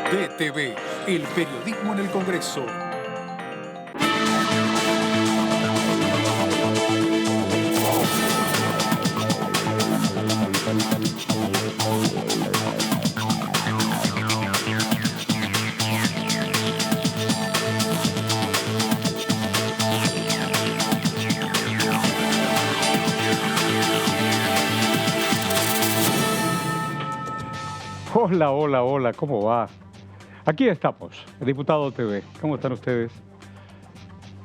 DTV, el periodismo en el Congreso. Hola, hola, hola, ¿cómo va? Aquí estamos, el Diputado TV. ¿Cómo están ustedes?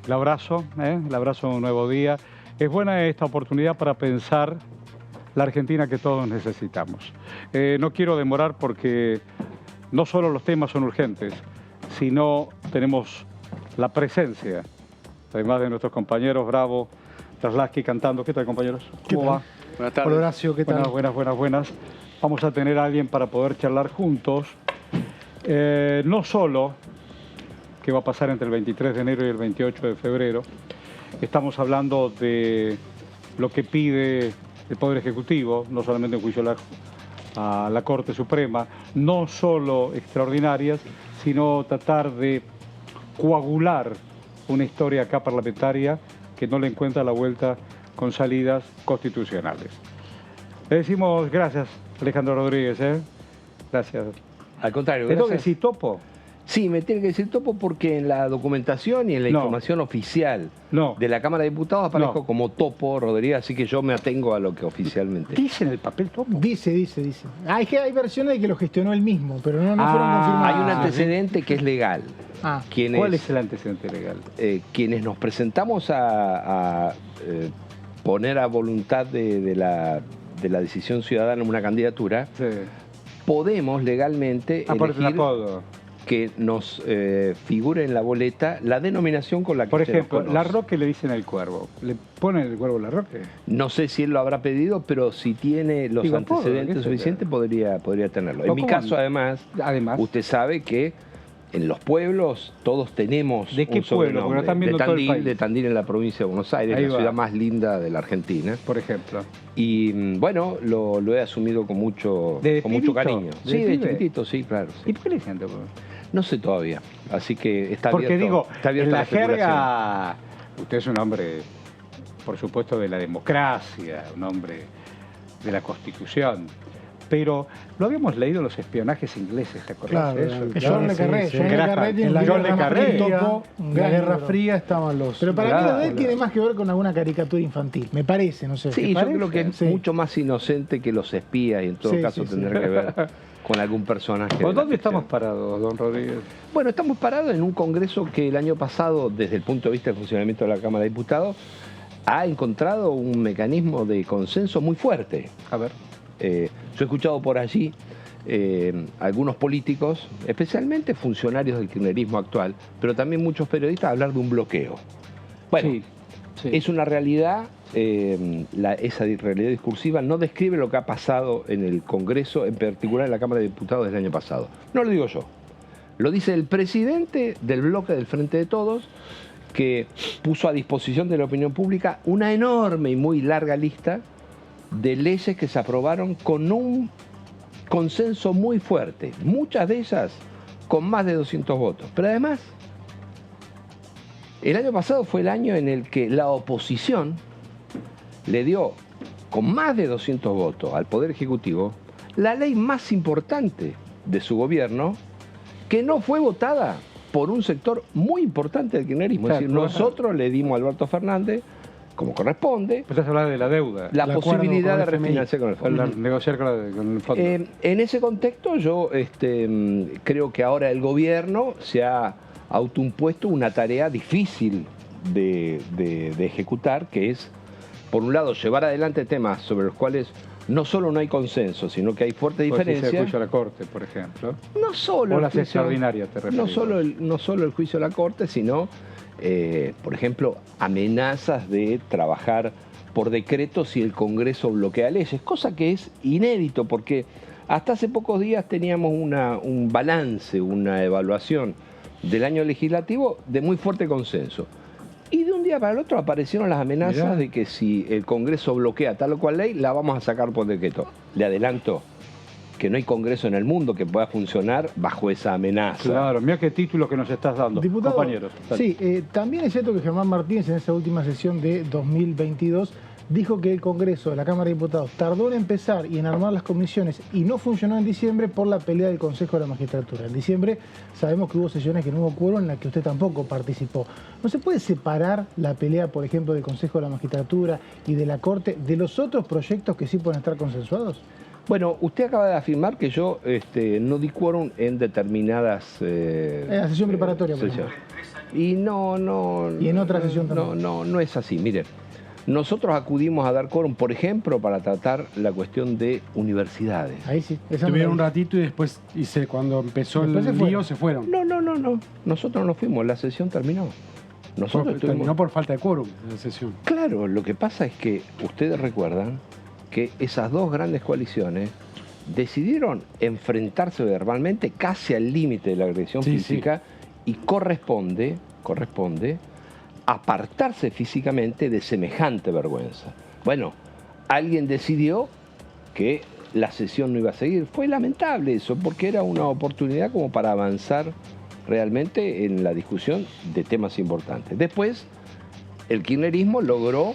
El abrazo de un nuevo día. Es buena esta oportunidad para pensar la Argentina que todos necesitamos. No quiero demorar porque no solo los temas son urgentes, sino tenemos la presencia, además de nuestros compañeros Bravo, Traslaski cantando. ¿Qué tal, compañeros? ¿Cómo va? Buenas tardes. Hola, Horacio, ¿qué tal? Buenas. Vamos a tener a alguien para poder charlar juntos. No solo qué va a pasar entre el 23 de enero y el 28 de febrero. Estamos hablando de lo que pide el Poder Ejecutivo, no solamente en juicio a la Corte Suprema, no solo extraordinarias, sino tratar de coagular una historia acá parlamentaria que no le encuentra la vuelta con salidas constitucionales. Le decimos gracias, Alejandro Rodríguez, Gracias. Al contrario, ¿Tengo que gracias. decir topo? Sí, me tiene que decir topo porque en la documentación y en la información oficial de la Cámara de Diputados aparezco como Topo Rodríguez, así que yo me atengo a lo que oficialmente... ¿Dice en el papel topo? Dice. Es que hay versiones de que lo gestionó él mismo, pero no fueron confirmadas. Hay un antecedente que es legal. ¿Cuál es el antecedente legal? Quienes nos presentamos a poner a voluntad de la decisión ciudadana una candidatura, podemos legalmente elegir que nos figure en la boleta la denominación con la que por se nos ejemplo, conoce. Larroque le dicen el Cuervo. ¿Le ponen el Cuervo Larroque? No sé si él lo habrá pedido, pero si tiene los antecedentes suficientes podría tenerlo. En mi caso, además, usted sabe que en los pueblos todos tenemos ¿De qué pueblo? Porque están viendo todo el país. De Tandil, en la provincia de Buenos Aires, la ciudad más linda de la Argentina. Por ejemplo. Y bueno, lo he asumido con mucho cariño. Sí, de chiquitito, sí, claro. Sí. ¿Y por qué le dicen topo? No sé todavía, así que está porque abierto. Porque está abierto en la jerga, usted es un hombre, por supuesto, de la democracia, un hombre de la Constitución. Pero lo habíamos leído en los espionajes ingleses, ¿te acordás de eso? John Le Carré, en la Guerra Fría estaban los... Pero para mí lo de él tiene más que ver con alguna caricatura infantil, me parece, no sé. Sí, yo creo que es mucho más inocente que los espías y en todo caso tendrá que ver con algún personaje. ¿Por dónde estamos parados, don Rodríguez? Bueno, estamos parados en un congreso que el año pasado, desde el punto de vista del funcionamiento de la Cámara de Diputados, ha encontrado un mecanismo de consenso muy fuerte. A ver. Yo he escuchado por allí algunos políticos, especialmente funcionarios del kirchnerismo actual, pero también muchos periodistas, hablar de un bloqueo. Bueno, es una realidad, esa realidad discursiva no describe lo que ha pasado en el Congreso, en particular en la Cámara de Diputados del año pasado. No lo digo yo, lo dice el presidente del bloque del Frente de Todos, que puso a disposición de la opinión pública una enorme y muy larga lista de leyes que se aprobaron con un consenso muy fuerte, muchas de ellas con más de 200 votos. Pero además, el año pasado fue el año en el que la oposición le dio con más de 200 votos al Poder Ejecutivo la ley más importante de su gobierno, que no fue votada por un sector muy importante del kirchnerismo. Es decir, nosotros le dimos a Alberto Fernández, como corresponde. Empezás a hablar de la deuda. La posibilidad de refinanciar con el fondo. Negociar con el fondo. En ese contexto yo creo que ahora el gobierno se ha autoimpuesto una tarea difícil de ejecutar, que es, por un lado, llevar adelante temas sobre los cuales no solo no hay consenso, sino que hay fuerte diferencia. El juicio a la Corte, por ejemplo. No solo o las extraordinarias, te refieres. No solo el juicio a la Corte, sino... por ejemplo, amenazas de trabajar por decreto si el Congreso bloquea leyes, cosa que es inédito porque hasta hace pocos días teníamos un balance, una evaluación del año legislativo de muy fuerte consenso. Y de un día para el otro aparecieron las amenazas de que si el Congreso bloquea tal o cual ley, la vamos a sacar por decreto. Le adelanto, que no hay congreso en el mundo que pueda funcionar bajo esa amenaza. Claro, mira qué título que nos estás dando, diputado, compañeros. Sí, también es cierto que Germán Martínez en esa última sesión de 2022 dijo que el Congreso de la Cámara de Diputados tardó en empezar y en armar las comisiones y no funcionó en diciembre por la pelea del Consejo de la Magistratura. En diciembre sabemos que hubo sesiones que no hubo quórum en las que usted tampoco participó. ¿No se puede separar la pelea, por ejemplo, del Consejo de la Magistratura y de la Corte de los otros proyectos que sí pueden estar consensuados? Bueno, usted acaba de afirmar que yo no di quórum en determinadas... en la sesión preparatoria, por ejemplo. Y no... Y en otra sesión también. No es así, mire. Nosotros acudimos a dar quórum, por ejemplo, para tratar la cuestión de universidades. Ahí sí. Estuvieron un ratito y después, cuando empezó el lío, se fueron. No. Nosotros no fuimos, la sesión terminó. Terminó por falta de quórum la sesión. Claro, lo que pasa es que ustedes recuerdan que esas dos grandes coaliciones decidieron enfrentarse verbalmente casi al límite de la agresión física y corresponde apartarse físicamente de semejante vergüenza. Bueno, alguien decidió que la sesión no iba a seguir. Fue lamentable eso, porque era una oportunidad como para avanzar realmente en la discusión de temas importantes. Después, el kirchnerismo logró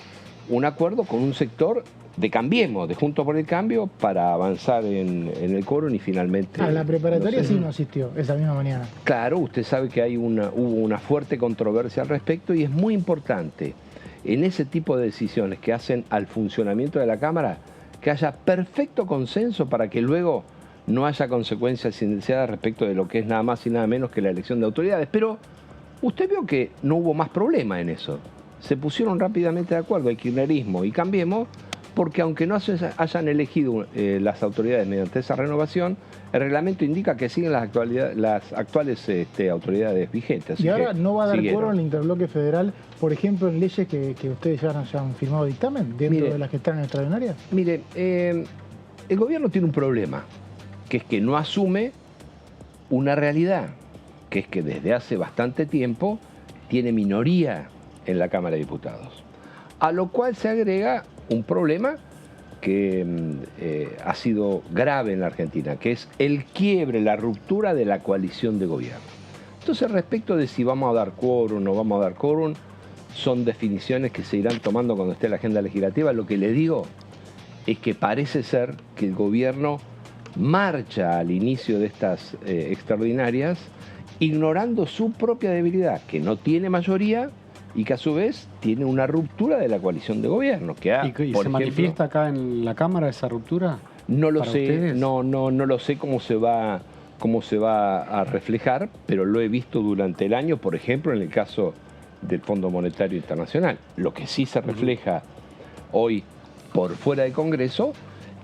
un acuerdo con un sector de Cambiemos, de Juntos por el Cambio, para avanzar en el quórum y finalmente... A la preparatoria sí no asistió esa misma mañana. Claro, usted sabe que hubo una fuerte controversia al respecto y es muy importante en ese tipo de decisiones que hacen al funcionamiento de la Cámara que haya perfecto consenso para que luego no haya consecuencias indeseadas respecto de lo que es nada más y nada menos que la elección de autoridades. Pero usted vio que no hubo más problema en eso. Se pusieron rápidamente de acuerdo el kirchnerismo y Cambiemos, porque aunque no hayan elegido las autoridades mediante esa renovación, el reglamento indica que siguen las actuales autoridades vigentes. Y ahora no va a dar quórum en el interbloque federal, por ejemplo, en leyes que ustedes ya han firmado dictamen dentro de las que están en extraordinarias. Mire, el gobierno tiene un problema, que es que no asume una realidad, que es que desde hace bastante tiempo tiene minoría en la Cámara de Diputados. A lo cual se agrega un problema que ha sido grave en la Argentina, que es el quiebre, la ruptura de la coalición de gobierno. Entonces, respecto de si vamos a dar quórum o no vamos a dar quórum, son definiciones que se irán tomando cuando esté la agenda legislativa. Lo que le digo es que parece ser que el gobierno marcha al inicio de estas extraordinarias ignorando su propia debilidad, que no tiene mayoría y que a su vez tiene una ruptura de la coalición de gobierno. ¿Y se manifiesta acá en la Cámara esa ruptura? No lo sé, no lo sé cómo se va a reflejar, pero lo he visto durante el año, por ejemplo, en el caso del Fondo Monetario Internacional. Lo que sí se refleja hoy por fuera del Congreso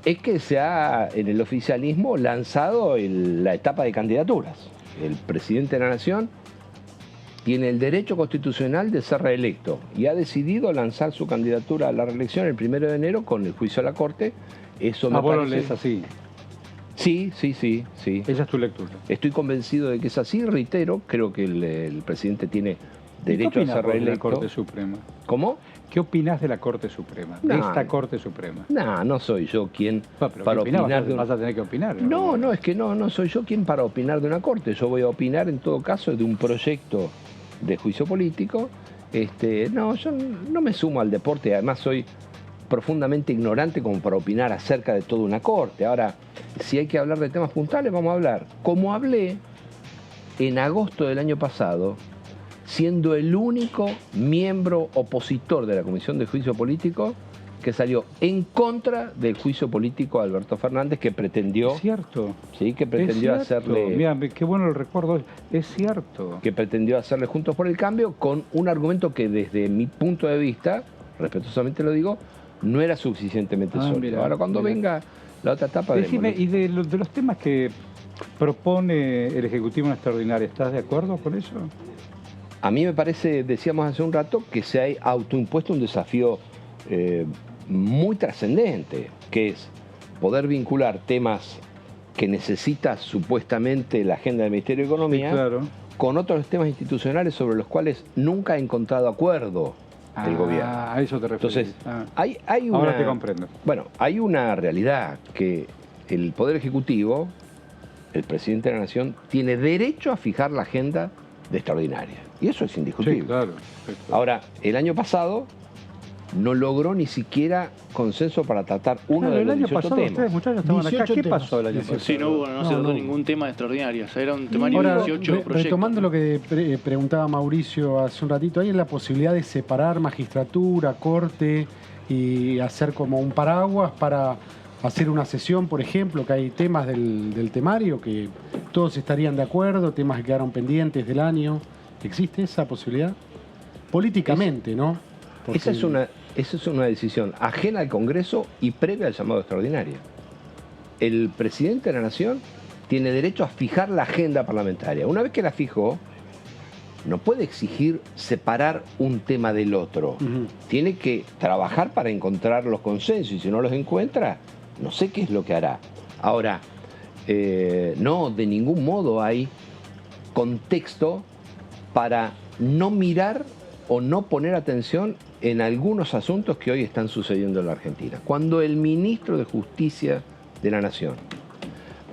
es que se ha en el oficialismo lanzado la etapa de candidaturas. El presidente de la Nación tiene el derecho constitucional de ser reelecto y ha decidido lanzar su candidatura a la reelección el 1 de enero con el juicio a la Corte. Eso me vos parece... lo lees así. Sí. Esa es tu lectura. Estoy convencido de que es así, reitero, creo que el presidente tiene derecho a ser reelecto. ¿Qué opinas de la Corte Suprema? ¿Cómo? ¿Qué opinás de la Corte Suprema? De esta Corte Suprema. No soy yo quien para opinar. Vas a tener que opinar. No, es que no soy yo quien para opinar de una Corte. Yo voy a opinar en todo caso de un proyecto de juicio político. Yo no me sumo al deporte, además soy profundamente ignorante como para opinar acerca de toda una Corte. Ahora, si hay que hablar de temas puntuales, vamos a hablar. Como hablé en agosto del año pasado, siendo el único miembro opositor de la Comisión de Juicio Político que salió en contra del juicio político a Alberto Fernández, que pretendió... Es cierto. Sí, que pretendió hacerle... Mira, qué bueno el recuerdo. Es cierto. Que pretendió hacerle Juntos por el Cambio con un argumento que desde mi punto de vista, respetuosamente lo digo, no era suficientemente sólido. Ahora cuando venga la otra etapa... Decime, y de los temas que propone el Ejecutivo en extraordinaria, ¿estás de acuerdo con eso? A mí me parece, decíamos hace un rato, que se ha autoimpuesto un desafío muy trascendente, que es poder vincular temas que necesita supuestamente la agenda del Ministerio de Economía con otros temas institucionales sobre los cuales nunca ha encontrado acuerdo el gobierno. A eso te refieres. Entonces, hay una, ahora te comprendo. Bueno, hay una realidad que el Poder Ejecutivo, el presidente de la Nación, tiene derecho a fijar la agenda de extraordinaria. Y eso es indiscutible. Sí, claro. Ahora, el año pasado no logró ni siquiera consenso para tratar uno de los 18 temas. Ustedes, muchachos, estaban acá. ¿Qué pasó el año pasado? Sí, no se trató ningún tema de extraordinarias. Era un temario de Ahora, 18 proyectos. retomando lo que preguntaba Mauricio hace un ratito, ¿hay la posibilidad de separar magistratura, corte y hacer como un paraguas para hacer una sesión, por ejemplo, que hay temas del temario que todos estarían de acuerdo, temas que quedaron pendientes del año? ¿Existe esa posibilidad? Políticamente, ¿no? Porque... Esa es una decisión ajena al Congreso y previa al llamado extraordinario. El presidente de la Nación tiene derecho a fijar la agenda parlamentaria. Una vez que la fijó, no puede exigir separar un tema del otro. Tiene que trabajar para encontrar los consensos y si no los encuentra, no sé qué es lo que hará. Ahora, no, de ningún modo hay contexto para no mirar o no poner atención en algunos asuntos que hoy están sucediendo en la Argentina. Cuando el ministro de Justicia de la Nación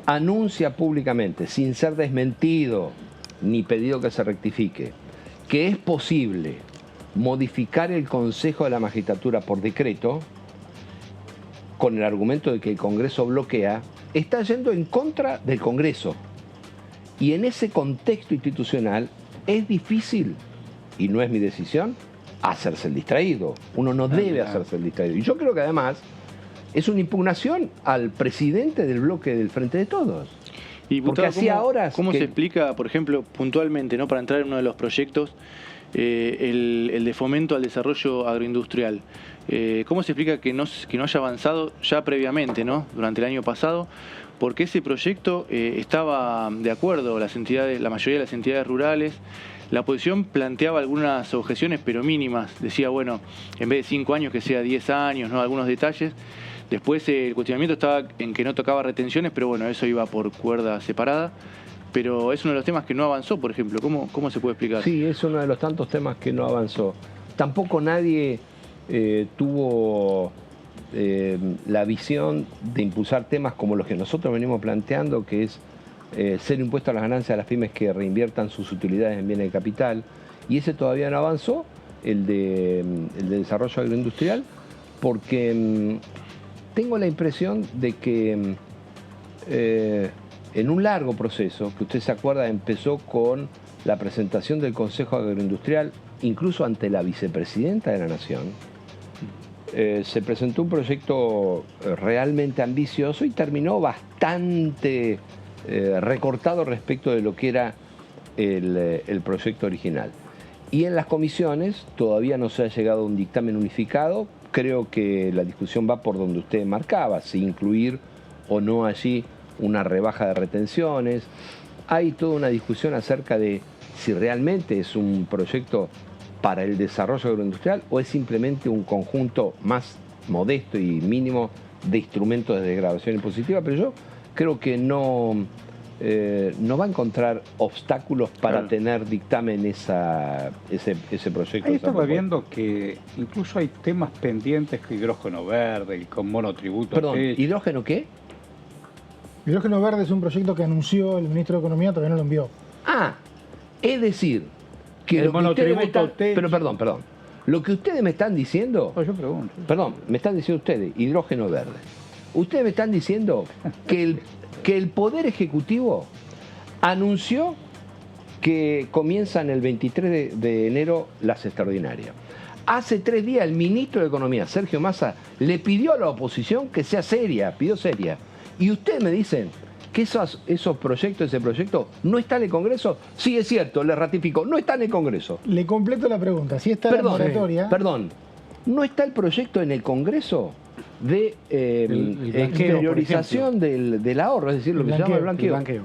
anuncia públicamente, sin ser desmentido ni pedido que se rectifique, que es posible modificar el Consejo de la Magistratura por decreto, con el argumento de que el Congreso bloquea, está yendo en contra del Congreso. Y en ese contexto institucional es difícil, y no es mi decisión, hacerse el distraído. Uno no debe hacerse el distraído. Y yo creo que además es una impugnación al presidente del bloque del Frente de Todos. Y porque así ahora... ¿Cómo se explica, por ejemplo, puntualmente, ¿no? Para entrar en uno de los proyectos, el de fomento al desarrollo agroindustrial? ¿Cómo se explica que no haya avanzado ya previamente, ¿no? Durante el año pasado? Porque ese proyecto estaba de acuerdo las entidades, la mayoría de las entidades rurales. La oposición planteaba algunas objeciones, pero mínimas. Decía, bueno, en vez de 5 años, que sea 10 años, ¿no? Algunos detalles. Después el cuestionamiento estaba en que no tocaba retenciones, pero bueno, eso iba por cuerda separada. Pero es uno de los temas que no avanzó, por ejemplo. ¿Cómo se puede explicar? Sí, es uno de los tantos temas que no avanzó. Tampoco nadie tuvo la visión de impulsar temas como los que nosotros venimos planteando, que es ser impuesto a las ganancias de las pymes que reinviertan sus utilidades en bienes de capital. Y ese todavía no avanzó, el de desarrollo agroindustrial, porque tengo la impresión de que en un largo proceso, que usted se acuerda, empezó con la presentación del Consejo Agroindustrial, incluso ante la vicepresidenta de la Nación, se presentó un proyecto realmente ambicioso y terminó bastante recortado respecto de lo que era el proyecto original. Y en las comisiones todavía no se ha llegado a un dictamen unificado. Creo que la discusión va por donde usted marcaba, si incluir o no allí una rebaja de retenciones. Hay toda una discusión acerca de si realmente es un proyecto para el desarrollo agroindustrial o es simplemente un conjunto más modesto y mínimo de instrumentos de degradación impositiva, pero yo creo que no va a encontrar obstáculos para tener dictamen ese proyecto. Ahí estaba viendo que incluso hay temas pendientes, que hidrógeno verde, el con monotributo. Perdón, ¿hidrógeno qué? Hidrógeno verde es un proyecto que anunció el ministro de Economía, todavía no lo envió. Ah, es decir, que el monotributo pero perdón, lo que ustedes me están diciendo... Pues yo pregunto. Perdón, me están diciendo ustedes, hidrógeno verde. Ustedes me están diciendo que el Poder Ejecutivo anunció que comienzan el 23 de enero las extraordinarias. Hace 3 días el ministro de Economía, Sergio Massa, le pidió a la oposición que sea seria, pidió seria. Y ustedes me dicen que ese proyecto no está en el Congreso. Sí, es cierto, le ratifico, no está en el Congreso. Le completo la pregunta, si está la moratoria... Perdón, ¿no está el proyecto en el Congreso de exteriorización del ahorro, es decir, lo que se llama el blanqueo?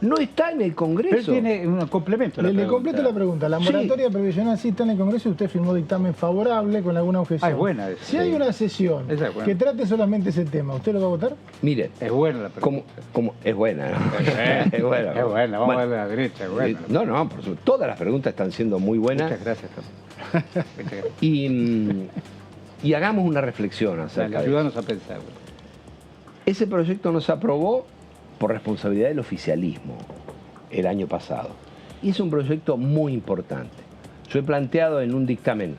No está en el Congreso. Pero tiene un complemento. Le completo la pregunta. La moratoria previsional sí está en el Congreso y usted firmó dictamen favorable con alguna objeción. Es buena esa. Si hay una sesión que trate solamente ese tema, ¿usted lo va a votar? Mire, es buena la pregunta. Es buena, ¿no? Es buena, vamos a ver la derecha. Es buena. No, por supuesto. Todas las preguntas están siendo muy buenas. Muchas gracias. Y hagamos una reflexión acerca de ayúdanos a pensar. Ese proyecto no se aprobó por responsabilidad del oficialismo el año pasado. Y es un proyecto muy importante. Yo he planteado en un dictamen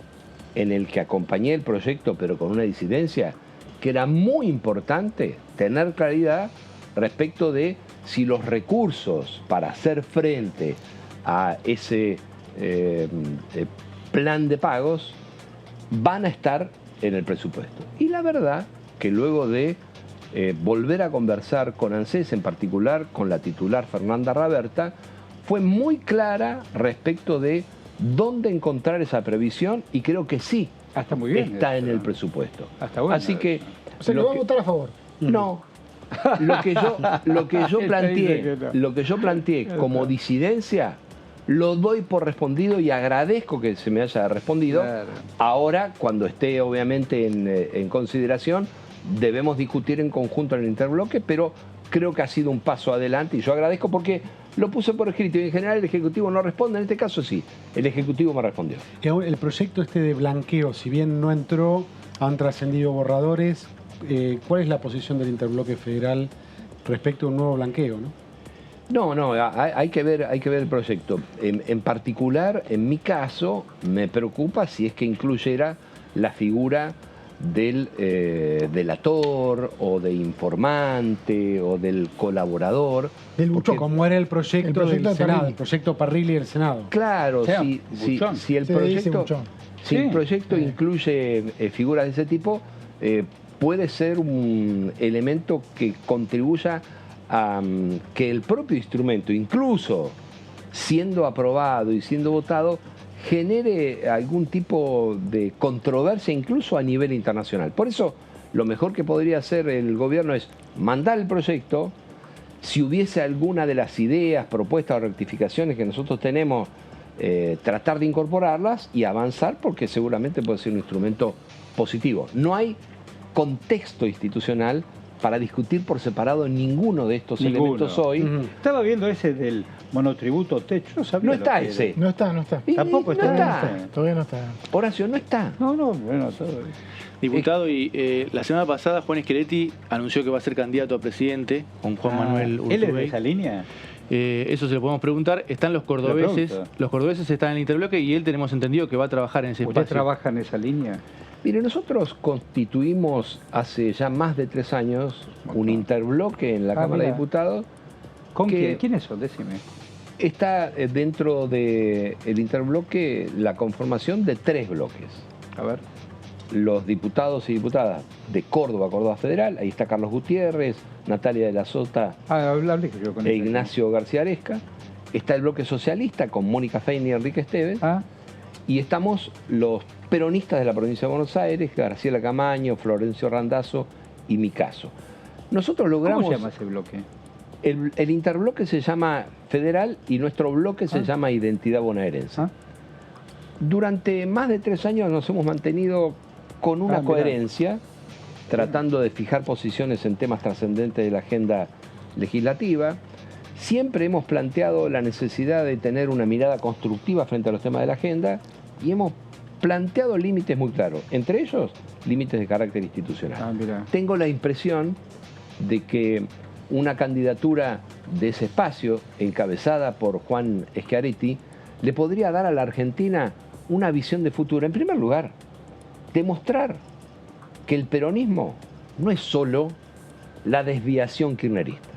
en el que acompañé el proyecto, pero con una disidencia, que era muy importante tener claridad respecto de si los recursos para hacer frente a ese plan de pagos van a estar en el presupuesto. Y la verdad que luego de volver a conversar con ANSES, en particular con la titular Fernanda Raberta, fue muy clara respecto de dónde encontrar esa previsión y creo que sí, está muy bien, está en el presupuesto. Bueno, así que... ¿Se lo va a votar a favor? No. Lo que yo planteé como disidencia, lo doy por respondido y agradezco que se me haya respondido. Claro. Ahora, cuando esté obviamente en consideración, debemos discutir en conjunto en el interbloque, pero creo que ha sido un paso adelante y yo agradezco porque lo puse por escrito y en general el Ejecutivo no responde. En este caso sí, el Ejecutivo me respondió. El proyecto este de blanqueo, si bien no entró, han trascendido borradores. ¿Cuál es la posición del interbloque federal respecto a un nuevo blanqueo, no? No, hay que ver el proyecto. En particular, en mi caso, me preocupa si es que incluyera la figura del delator o de informante o del colaborador. Del buchón. Como era el proyecto del Senado, el proyecto Parrilli del Senado. Claro, si el proyecto incluye figuras de ese tipo, puede ser un elemento que contribuya a que el propio instrumento, incluso siendo aprobado y siendo votado, genere algún tipo de controversia incluso a nivel internacional. Por eso, lo mejor que podría hacer el gobierno es mandar el proyecto, si hubiese alguna de las ideas, propuestas o rectificaciones que nosotros tenemos, tratar de incorporarlas y avanzar porque seguramente puede ser un instrumento positivo. No hay contexto institucional para discutir por separado ninguno de estos elementos hoy. Estaba viendo ese del monotributo techo, no sabía. No está ese. No está. Tampoco está. Todavía no está. Horacio, no está. Bueno, todo. Diputado, y la semana pasada Juan Schiaretti anunció que va a ser candidato a presidente con Juan Manuel Urtubey. ¿Él es de esa línea? Eso se lo podemos preguntar. Están los cordobeses. Los cordobeses están en el interbloque y él tenemos entendido que va a trabajar en ese espacio. ¿Usted trabaja en esa línea? Mire, nosotros constituimos hace ya más de 3 años un interbloque en la Cámara de Diputados. ¿Con quién? ¿Quiénes son? Decime. Está dentro del interbloque la conformación de 3 bloques. A ver. Los diputados y diputadas de Córdoba Federal, ahí está Carlos Gutiérrez, Natalia de la Sota e Ignacio García Aresca. Está el bloque socialista con Mónica Feini y Enrique Esteves. Y estamos los peronistas de la provincia de Buenos Aires, Graciela Camaño, Florencio Randazzo y mi caso. Nosotros logramos... ¿Cómo se llama ese bloque? El interbloque se llama Federal y nuestro bloque se llama Identidad Bonaerense. Durante más de 3 años nos hemos mantenido con una coherencia, tratando de fijar posiciones en temas trascendentes de la agenda legislativa. Siempre hemos planteado la necesidad de tener una mirada constructiva frente a los temas de la agenda y hemos planteado límites muy claros, entre ellos límites de carácter institucional. Tengo la impresión de que una candidatura de ese espacio, encabezada por Juan Schiaretti, le podría dar a la Argentina una visión de futuro. En primer lugar, demostrar que el peronismo no es solo la desviación kirchnerista.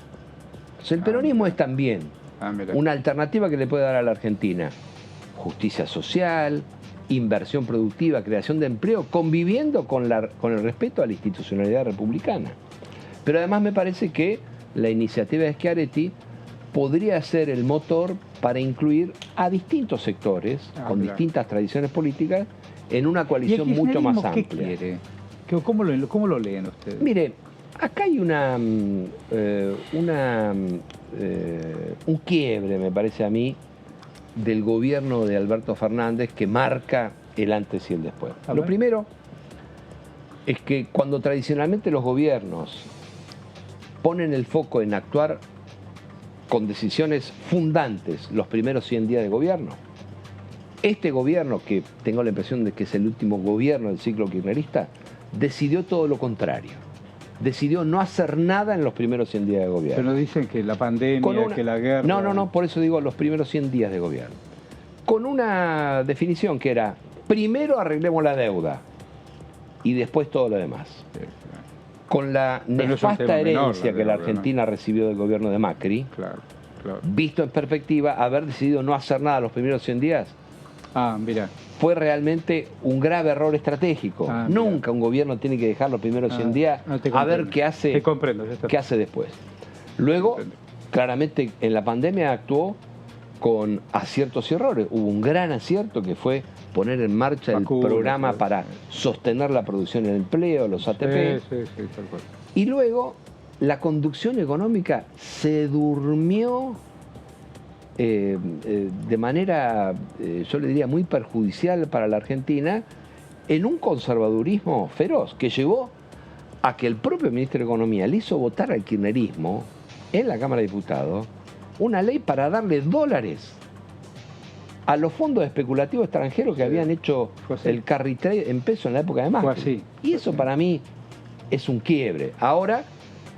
El peronismo es también una alternativa que le puede dar a la Argentina justicia social, inversión productiva, creación de empleo, conviviendo con el respeto a la institucionalidad republicana. Pero además me parece que la iniciativa de Schiaretti podría ser el motor para incluir a distintos sectores con distintas tradiciones políticas en una coalición mucho más amplia. ¿Qué quiere? ¿Cómo lo leen ustedes? Mire, acá hay un quiebre, me parece a mí, del gobierno de Alberto Fernández que marca el antes y el después. Lo primero es que cuando tradicionalmente los gobiernos ponen el foco en actuar con decisiones fundantes los primeros 100 días de gobierno, este gobierno, que tengo la impresión de que es el último gobierno del ciclo kirchnerista, decidió todo lo contrario. decidió no hacer nada en los primeros 100 días de gobierno. Pero dicen que la pandemia, que la guerra... No, por eso digo los primeros 100 días de gobierno. Con una definición que era, primero arreglemos la deuda y después todo lo demás. Con la nefasta herencia que la Argentina recibió del gobierno de Macri, visto en perspectiva, haber decidido no hacer nada los primeros 100 días, mira, fue realmente un grave error estratégico. Nunca un gobierno tiene que dejar los primeros 100 días a ver qué hace, qué hace después. Luego, claramente, en la pandemia actuó con aciertos y errores. Hubo un gran acierto que fue poner en marcha el programa para sostener la producción y el empleo, los ATP. Tal cual. Y luego la conducción económica se durmió de manera, yo le diría, muy perjudicial para la Argentina, en un conservadurismo feroz que llevó a que el propio ministro de Economía le hizo votar al kirchnerismo en la Cámara de Diputados una ley para darle dólares a los fondos especulativos extranjeros que habían hecho el carry trade en peso en la época de Macri. Y eso para mí es un quiebre. Ahora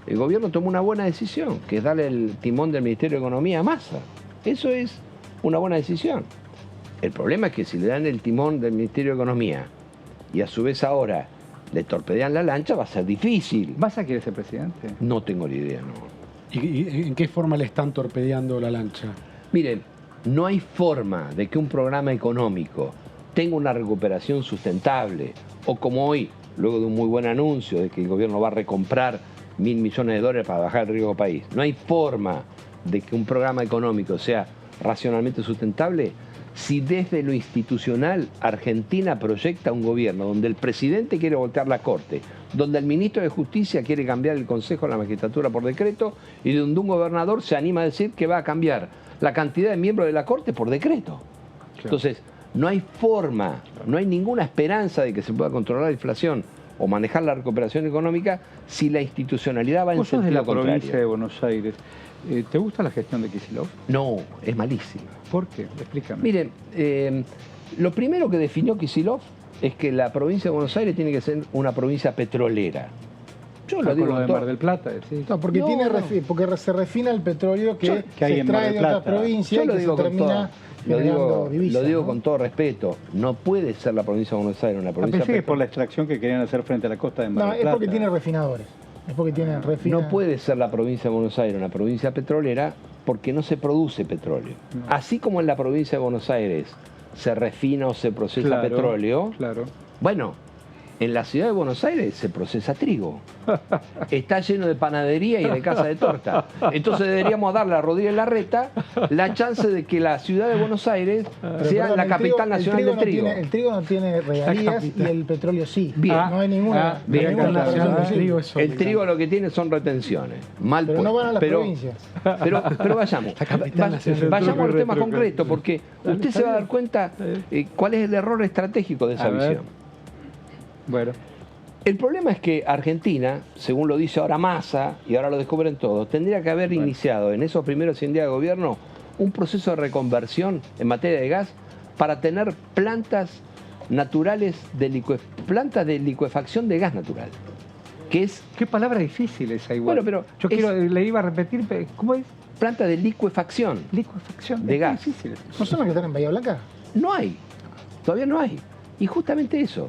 el gobierno tomó una buena decisión, que es darle el timón del Ministerio de Economía a Massa. Eso es una buena decisión. El problema es que si le dan el timón del Ministerio de Economía y a su vez ahora le torpedean la lancha, va a ser difícil. ¿Massa quiere ser presidente? No tengo ni idea, no. ¿Y en qué forma le están torpedeando la lancha? Miren, no hay forma de que un programa económico tenga una recuperación sustentable, o como hoy, luego de un muy buen anuncio de que el gobierno va a recomprar $1.000 millones de dólares para bajar el riesgo país. No hay forma de que un programa económico sea racionalmente sustentable si desde lo institucional Argentina proyecta un gobierno donde el presidente quiere voltear la Corte, donde el ministro de Justicia quiere cambiar el Consejo de la Magistratura por decreto y donde un gobernador se anima a decir que va a cambiar la cantidad de miembros de la Corte por decreto. Entonces, no hay forma, no hay ninguna esperanza de que se pueda controlar la inflación o manejar la recuperación económica si la institucionalidad va en sentido de la contrario. Provincia de Buenos Aires. ¿Te gusta la gestión de Kicillof? No, es malísima. ¿Por qué? Explícame. Miren, lo primero que definió Kicillof es que la provincia de Buenos Aires tiene que ser una provincia petrolera. Yo lo digo con lo de Mar del Plata, sí. No, porque, porque se refina el petróleo que hay se en Mar extrae del de Plata. otras provincias y que se termina lo digo con todo respeto. No puede ser la provincia de Buenos Aires una provincia petrolera. Pensé que por la extracción que querían hacer frente a la costa de Mar del Plata. No, es porque tiene refinadores. Es porque tiene No puede ser la provincia de Buenos Aires una provincia petrolera porque no se produce petróleo. Así como en la provincia de Buenos Aires se refina o se procesa petróleo, bueno, en la ciudad de Buenos Aires se procesa trigo. Está lleno de panadería y de casa de torta. Entonces deberíamos darle a Rodríguez Larreta la chance de que la ciudad de Buenos Aires sea la capital nacional del trigo. El trigo no tiene regalías y el petróleo sí. Bien. No hay ninguna. El trigo lo que tiene son retenciones. Mal pero puesto. no van a las provincias. Pero vayamos. Vayamos al tema concreto, porque usted se va a dar cuenta cuál es el error estratégico de esa visión. Bueno. El problema es que Argentina, según lo dice ahora Massa, y ahora lo descubren todos, tendría que haber iniciado en esos primeros 100 días de gobierno un proceso de reconversión en materia de gas para tener plantas naturales, plantas de licuefacción de gas natural. Que es... Qué palabra difícil esa igual. Bueno, pero le iba a repetir, ¿cómo es? Planta de licuefacción. Licuefacción de gas. ¿No son las que están en Bahía Blanca? No hay. Todavía no hay. Y justamente eso.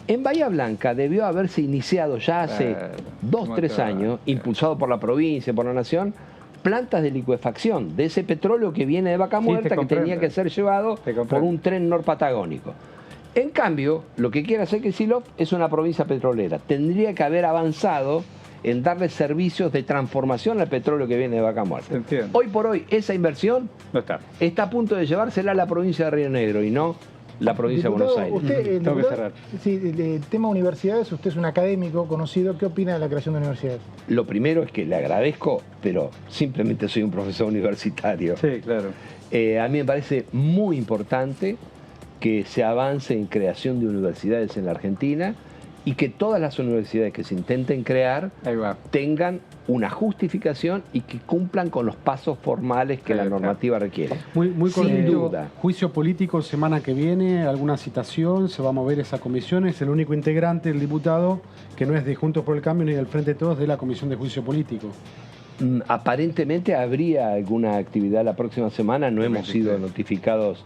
En Bahía Blanca debió haberse iniciado ya hace 2 o 3 años, impulsado por la provincia, por la nación, plantas de licuefacción de ese petróleo que viene de Vaca Muerta, que tenía que ser llevado por un tren norpatagónico. En cambio, lo que quiere hacer Kicillof es una provincia petrolera. Tendría que haber avanzado en darle servicios de transformación al petróleo que viene de Vaca Muerta. Hoy por hoy, esa inversión está a punto de llevársela a la provincia de Río Negro y no la provincia de Buenos Aires. Usted, tengo que cerrar. Sí, el tema universidades, usted es un académico conocido. ¿Qué opina de la creación de universidades? Lo primero es que le agradezco, pero simplemente soy un profesor universitario. Sí, claro. A mí me parece muy importante que se avance en creación de universidades en la Argentina y que todas las universidades que se intenten crear tengan una justificación y que cumplan con los pasos formales que la normativa requiere. Muy sin cortito, duda. Juicio político semana que viene, alguna citación, se va a mover esa comisión, es el único integrante, el diputado, que no es de Juntos por el Cambio ni del Frente de Todos, de la Comisión de Juicio Político. Aparentemente habría alguna actividad la próxima semana, no hemos sido notificados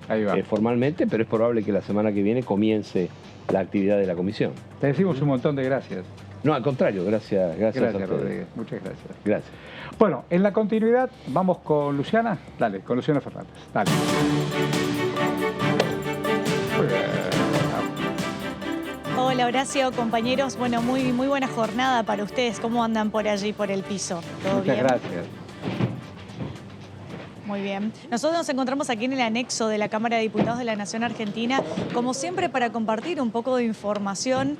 formalmente, pero es probable que la semana que viene comience la actividad de la comisión. Te decimos un montón de gracias. No, al contrario, gracias a ustedes. Rodríguez. Muchas gracias. Gracias. Bueno, en la continuidad vamos con Luciana. Dale, con Luciana Fernández. Dale. Muy bien. Hola Horacio, compañeros. Bueno, muy buena jornada para ustedes. ¿Cómo andan por allí, por el piso? ¿Todo Muchas bien? gracias. Muy bien. Nosotros nos encontramos aquí en el anexo de la Cámara de Diputados de la Nación Argentina, como siempre, para compartir un poco de información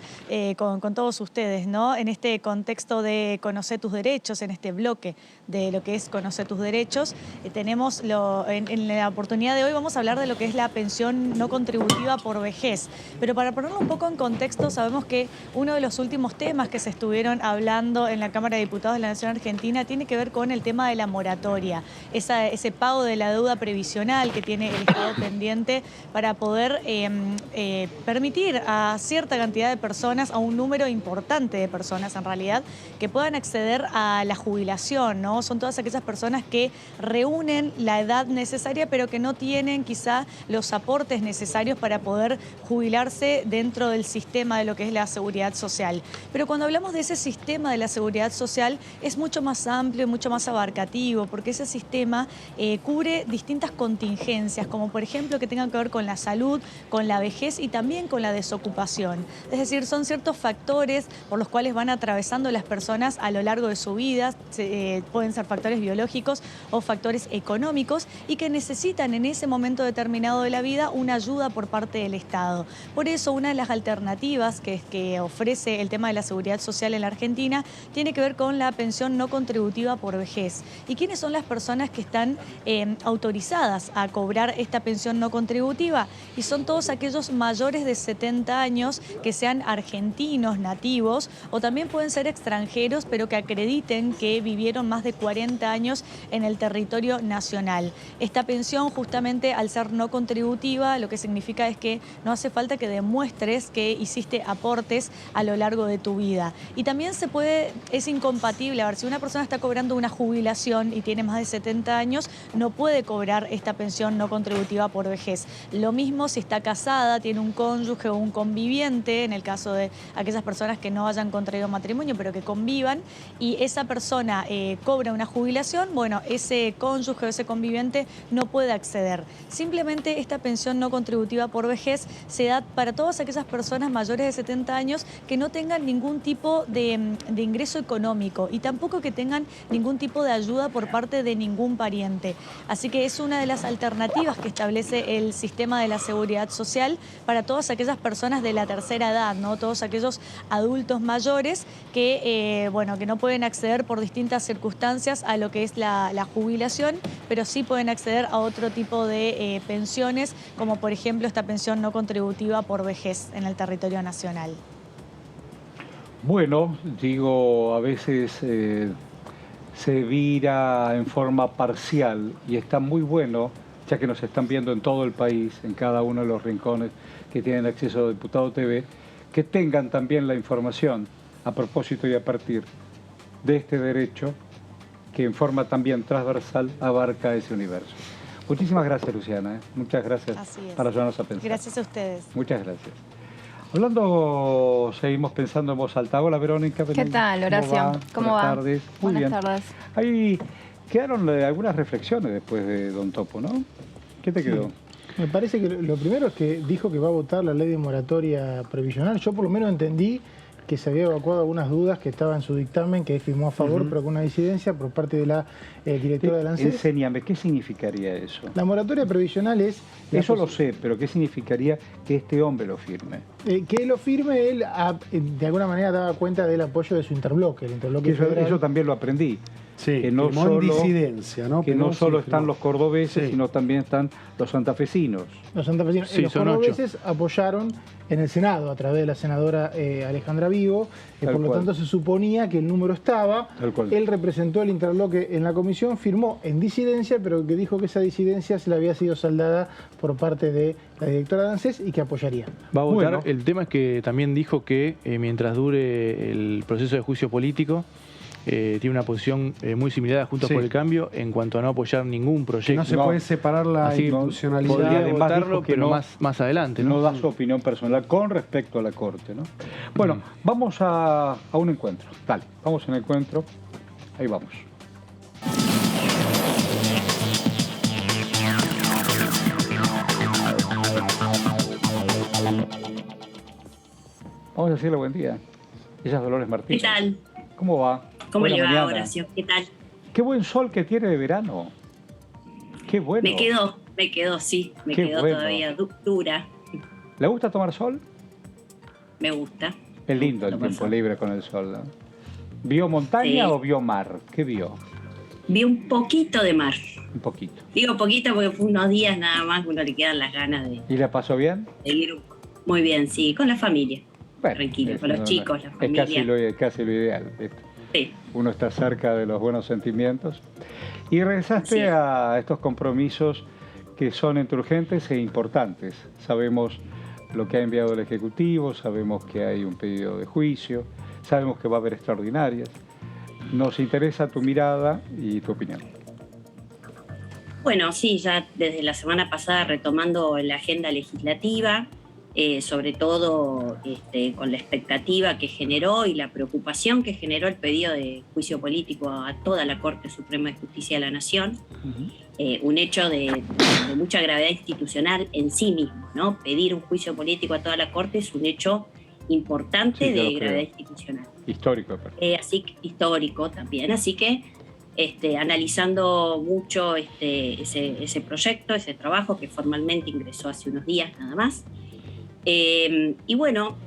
con todos ustedes, ¿no? En este contexto de Conocer tus derechos, en este bloque de lo que es Conocer tus derechos, tenemos en la oportunidad de hoy vamos a hablar de lo que es la pensión no contributiva por vejez. Pero para ponerlo un poco en contexto, sabemos que uno de los últimos temas que se estuvieron hablando en la Cámara de Diputados de la Nación Argentina tiene que ver con el tema de la moratoria, ese pago de la deuda previsional que tiene el Estado pendiente para poder permitir a cierta cantidad de personas, a un número importante de personas en realidad, que puedan acceder a la jubilación, ¿no? Son todas aquellas personas que reúnen la edad necesaria pero que no tienen quizá los aportes necesarios para poder jubilarse dentro del sistema de lo que es la seguridad social. Pero cuando hablamos de ese sistema de la seguridad social es mucho más amplio y mucho más abarcativo, porque ese sistema cubre distintas contingencias, como por ejemplo que tengan que ver con la salud, con la vejez y también con la desocupación. Es decir, son ciertos factores por los cuales van atravesando las personas a lo largo de su vida, pueden ser factores biológicos o factores económicos y que necesitan en ese momento determinado de la vida una ayuda por parte del Estado. Por eso una de las alternativas que ofrece el tema de la seguridad social en la Argentina tiene que ver con la pensión no contributiva por vejez. ¿Y quiénes son las personas que están autorizadas a cobrar esta pensión no contributiva? Y son todos aquellos mayores de 70 años que sean argentinos, nativos, o también pueden ser extranjeros, pero que acrediten que vivieron más de 40 años en el territorio nacional. Esta pensión, justamente al ser no contributiva, lo que significa es que no hace falta que demuestres que hiciste aportes a lo largo de tu vida. Y también es incompatible, a ver, si una persona está cobrando una jubilación y tiene más de 70 años, no puede cobrar esta pensión no contributiva por vejez. Lo mismo si está casada, tiene un cónyuge o un conviviente, en el caso de aquellas personas que no hayan contraído matrimonio pero que convivan, y esa persona cobra una jubilación, bueno, ese cónyuge o ese conviviente no puede acceder. Simplemente esta pensión no contributiva por vejez se da para todas aquellas personas mayores de 70 años que no tengan ningún tipo de ingreso económico y tampoco que tengan ningún tipo de ayuda por parte de ningún pariente. Así que es una de las alternativas que establece el sistema de la seguridad social para todas aquellas personas de la tercera edad, ¿no? Todos aquellos adultos mayores que, que no pueden acceder por distintas circunstancias a lo que es la jubilación, pero sí pueden acceder a otro tipo de pensiones, como por ejemplo esta pensión no contributiva por vejez en el territorio nacional. Bueno, digo, a veces se vira en forma parcial y está muy bueno, ya que nos están viendo en todo el país, en cada uno de los rincones que tienen acceso a Diputado TV, que tengan también la información a propósito y a partir de este derecho que en forma también transversal abarca ese universo. Muchísimas gracias, Luciana. Muchas gracias para ayudarnos a pensar. Gracias a ustedes. Muchas gracias. Hablando, seguimos pensando en voz alta. Hola, Verónica. ¿Qué tal, Horacio? ¿Cómo va? Buenas tardes. Muy bien. Buenas tardes. Ahí quedaron algunas reflexiones después de Don Topo, ¿no? ¿Qué te quedó? Me parece que lo primero es que dijo que va a votar la ley de moratoria previsional. Yo por lo menos entendí que se había evacuado algunas dudas que estaban en su dictamen, que firmó a favor, pero con una disidencia por parte de la directora de la ANSES. Enséñame, ¿qué significaría eso? La moratoria previsional es... Eso lo sé, pero ¿qué significaría que este hombre lo firme? Que él lo firme, él de alguna manera daba cuenta del apoyo de su interbloque, el interbloque federal. Eso también lo aprendí. Sí, que no firmó en solo, disidencia, ¿no? que Pero no sí solo firmó. están los cordobeses, Sí. sino también están los santafesinos. Los santafesinos. Sí, Los son cordobeses apoyaron en el Senado a través de la senadora Alejandra Vigo, Tal por lo cual. tanto se suponía que el número estaba. Tal cual. Él representó el interbloque en la comisión, firmó en disidencia, pero que dijo que esa disidencia se le había sido saldada por parte de la directora de ANSES y que apoyaría. Va a votar. Bueno. El tema es que también dijo que mientras dure el proceso de juicio político, tiene una posición muy similar a Juntos Sí. por el Cambio en cuanto a no apoyar ningún Que proyecto. no se No. puede separar la Así, institucionalidad. Podría Además votarlo, dijo que pero no- más adelante, ¿no? No da su opinión personal con respecto a la Corte, ¿no? Bueno, vamos a un encuentro. Dale, vamos a un encuentro. Ahí vamos. Vamos a decirle buen día. Ella es Dolores ¿Qué Martínez. tal? ¿Cómo va? ¿Cómo Buena le va, mañana. Horacio? ¿Qué tal? Qué buen sol que tiene de verano. Qué bueno. Me quedó, sí. Me Qué quedó bueno. todavía dura. ¿Le gusta tomar sol? Me gusta. Es lindo el Tomar tiempo sol. libre con el sol, ¿no? ¿Vio montaña Sí. o vio mar? ¿Qué vio? Vi un poquito de mar. Un poquito. Digo poquito porque fue unos días nada más, uno le quedan las ganas de ¿Y le pasó bien? ir muy bien, sí, con la familia. Bueno, Tranquilo, con los no, chicos, la es familia. casi lo ideal. ¿viste? Sí. Uno está cerca de los buenos sentimientos. Y regresaste Sí. a estos compromisos que son entre urgentes e importantes. Sabemos lo que ha enviado el Ejecutivo, sabemos que hay un pedido de juicio, sabemos que va a haber extraordinarias. Nos interesa tu mirada y tu opinión. Bueno, sí, ya desde la semana pasada retomando la agenda legislativa, sobre todo con la expectativa que generó y la preocupación que generó el pedido de juicio político a toda la Corte Suprema de Justicia de la Nación, un hecho de mucha gravedad institucional en sí mismo, ¿no? Pedir un juicio político a toda la Corte es un hecho importante Sí, yo lo de gravedad creo. institucional. Histórico, aparte. Así que histórico también, así que analizando mucho ese proyecto, ese trabajo que formalmente ingresó hace unos días nada más. Y bueno,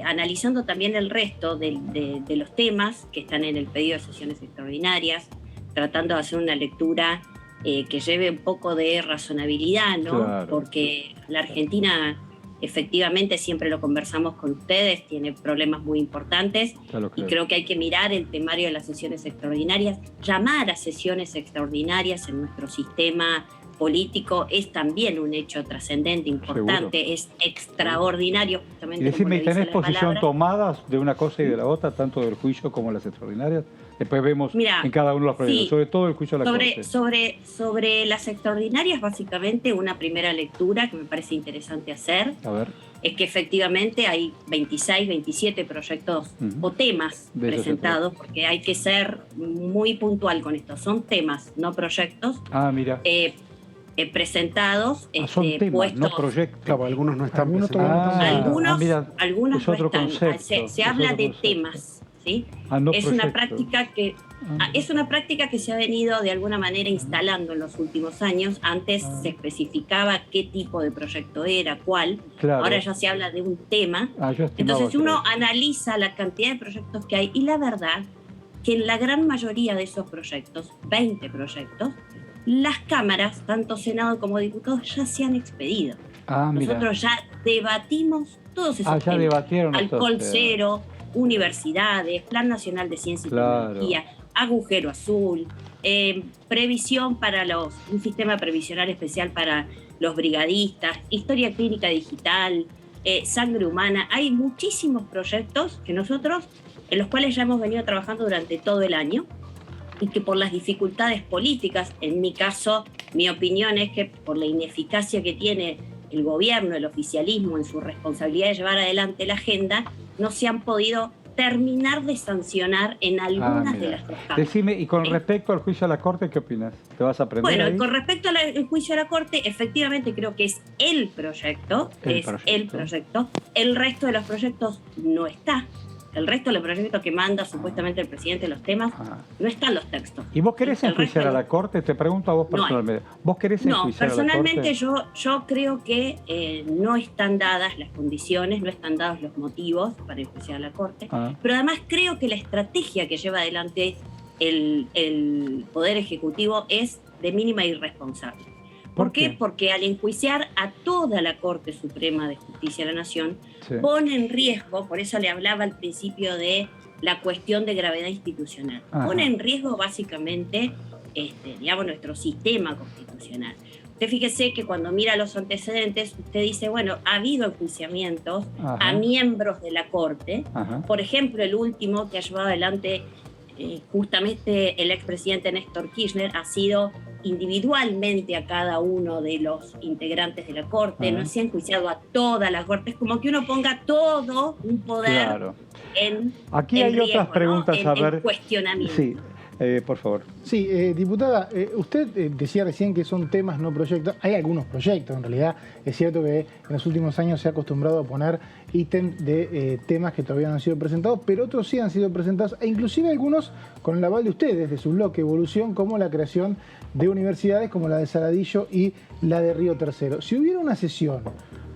analizando también el resto de los temas que están en el pedido de sesiones extraordinarias, tratando de hacer una lectura que lleve un poco de razonabilidad, ¿no? Claro. Porque la Argentina, efectivamente, siempre lo conversamos con ustedes, tiene problemas muy importantes. Ya lo Y creo. creo que hay que mirar el temario de las sesiones extraordinarias. Llamar a sesiones extraordinarias en nuestro sistema político es también un hecho trascendente, importante, es extraordinario, justamente. Y decime, como lo dice ¿tenés la posición palabra. tomada de una cosa y de la otra, tanto del juicio como las extraordinarias? Después vemos Mirá, en cada uno de los proyectos, sí. sobre todo el juicio de la Corte. Sobre las extraordinarias, básicamente, una primera lectura que me parece interesante hacer A ver, es que efectivamente hay 26, 27 proyectos Ujú. o temas De eso se presentados, porque hay que ser muy puntual con esto. Son temas, no proyectos, mira, presentados, son temas, puestos. no proyectos. Claro, algunos no están Algunos presentados. Algunos, mira, algunos es no otro están. concepto, Se es habla otro de concepto. temas, ¿sí? No Es una proyectos. práctica que es una práctica que se ha venido de alguna manera instalando en los últimos años. Antes se especificaba qué tipo de proyecto era, cuál. Claro. Ahora ya se habla de un tema. Yo estimaba Entonces uno tres. analiza la cantidad de proyectos que hay y la verdad que en la gran mayoría de esos proyectos, 20 proyectos, las cámaras, tanto Senado como diputados, ya se han expedido. Mira. Nosotros ya debatimos todos esos Ya temas. debatieron Alcohol estos, cero, universidades, Plan Nacional de Ciencia y Claro. Tecnología, agujero azul, previsión para un sistema previsional especial para los brigadistas, historia clínica digital, sangre humana. Hay muchísimos proyectos que nosotros, en los cuales ya hemos venido trabajando durante todo el año y que por las dificultades políticas, en mi caso, mi opinión es que por la ineficacia que tiene el gobierno, el oficialismo en su responsabilidad de llevar adelante la agenda, no se han podido terminar de sancionar en algunas de Mira. las tres cámaras. Decime, y con ¿Sí? respecto al juicio a la Corte, ¿qué opinas? ¿Te vas a aprender Bueno, ahí? con respecto al juicio a la Corte, efectivamente creo que es el proyecto, el proyecto. El resto de los proyectos no está. El resto de los proyectos que manda supuestamente el presidente de los temas, no están los textos. ¿Y vos querés El resto enjuiciar a no. la Corte? Te pregunto a vos No hay. personalmente. ¿Vos querés No, enjuiciar a la personalmente Corte? yo creo que no están dadas las condiciones, no están dados los motivos para enjuiciar a la Corte, pero además creo que la estrategia que lleva adelante el Poder Ejecutivo es de mínima irresponsable. ¿Por qué? Porque al enjuiciar a toda la Corte Suprema de Justicia de la Nación, pone en riesgo, por eso le hablaba al principio de la cuestión de gravedad institucional, pone en riesgo básicamente digamos, nuestro sistema constitucional. Usted fíjese que cuando mira los antecedentes, usted dice, bueno, ha habido enjuiciamientos a miembros de la Corte. Por ejemplo, el último que ha llevado adelante justamente el expresidente Néstor Kirchner ha sido individualmente a cada uno de los integrantes de la Corte, no se ha enjuiciado a toda la Corte, es como que uno ponga todo un poder en Aquí hay riesgo, otras preguntas, ¿no? a ver. En cuestionamiento. Sí. Por favor. Sí, diputada, usted decía recién que son temas, no proyectos. Hay algunos proyectos, en realidad. Es cierto que en los últimos años se ha acostumbrado a poner ítems de temas que todavía no han sido presentados, pero otros sí han sido presentados, e inclusive algunos con el aval de ustedes, de su bloque Evolución, como la creación de universidades como la de Saladillo y la de Río Tercero. Si hubiera una sesión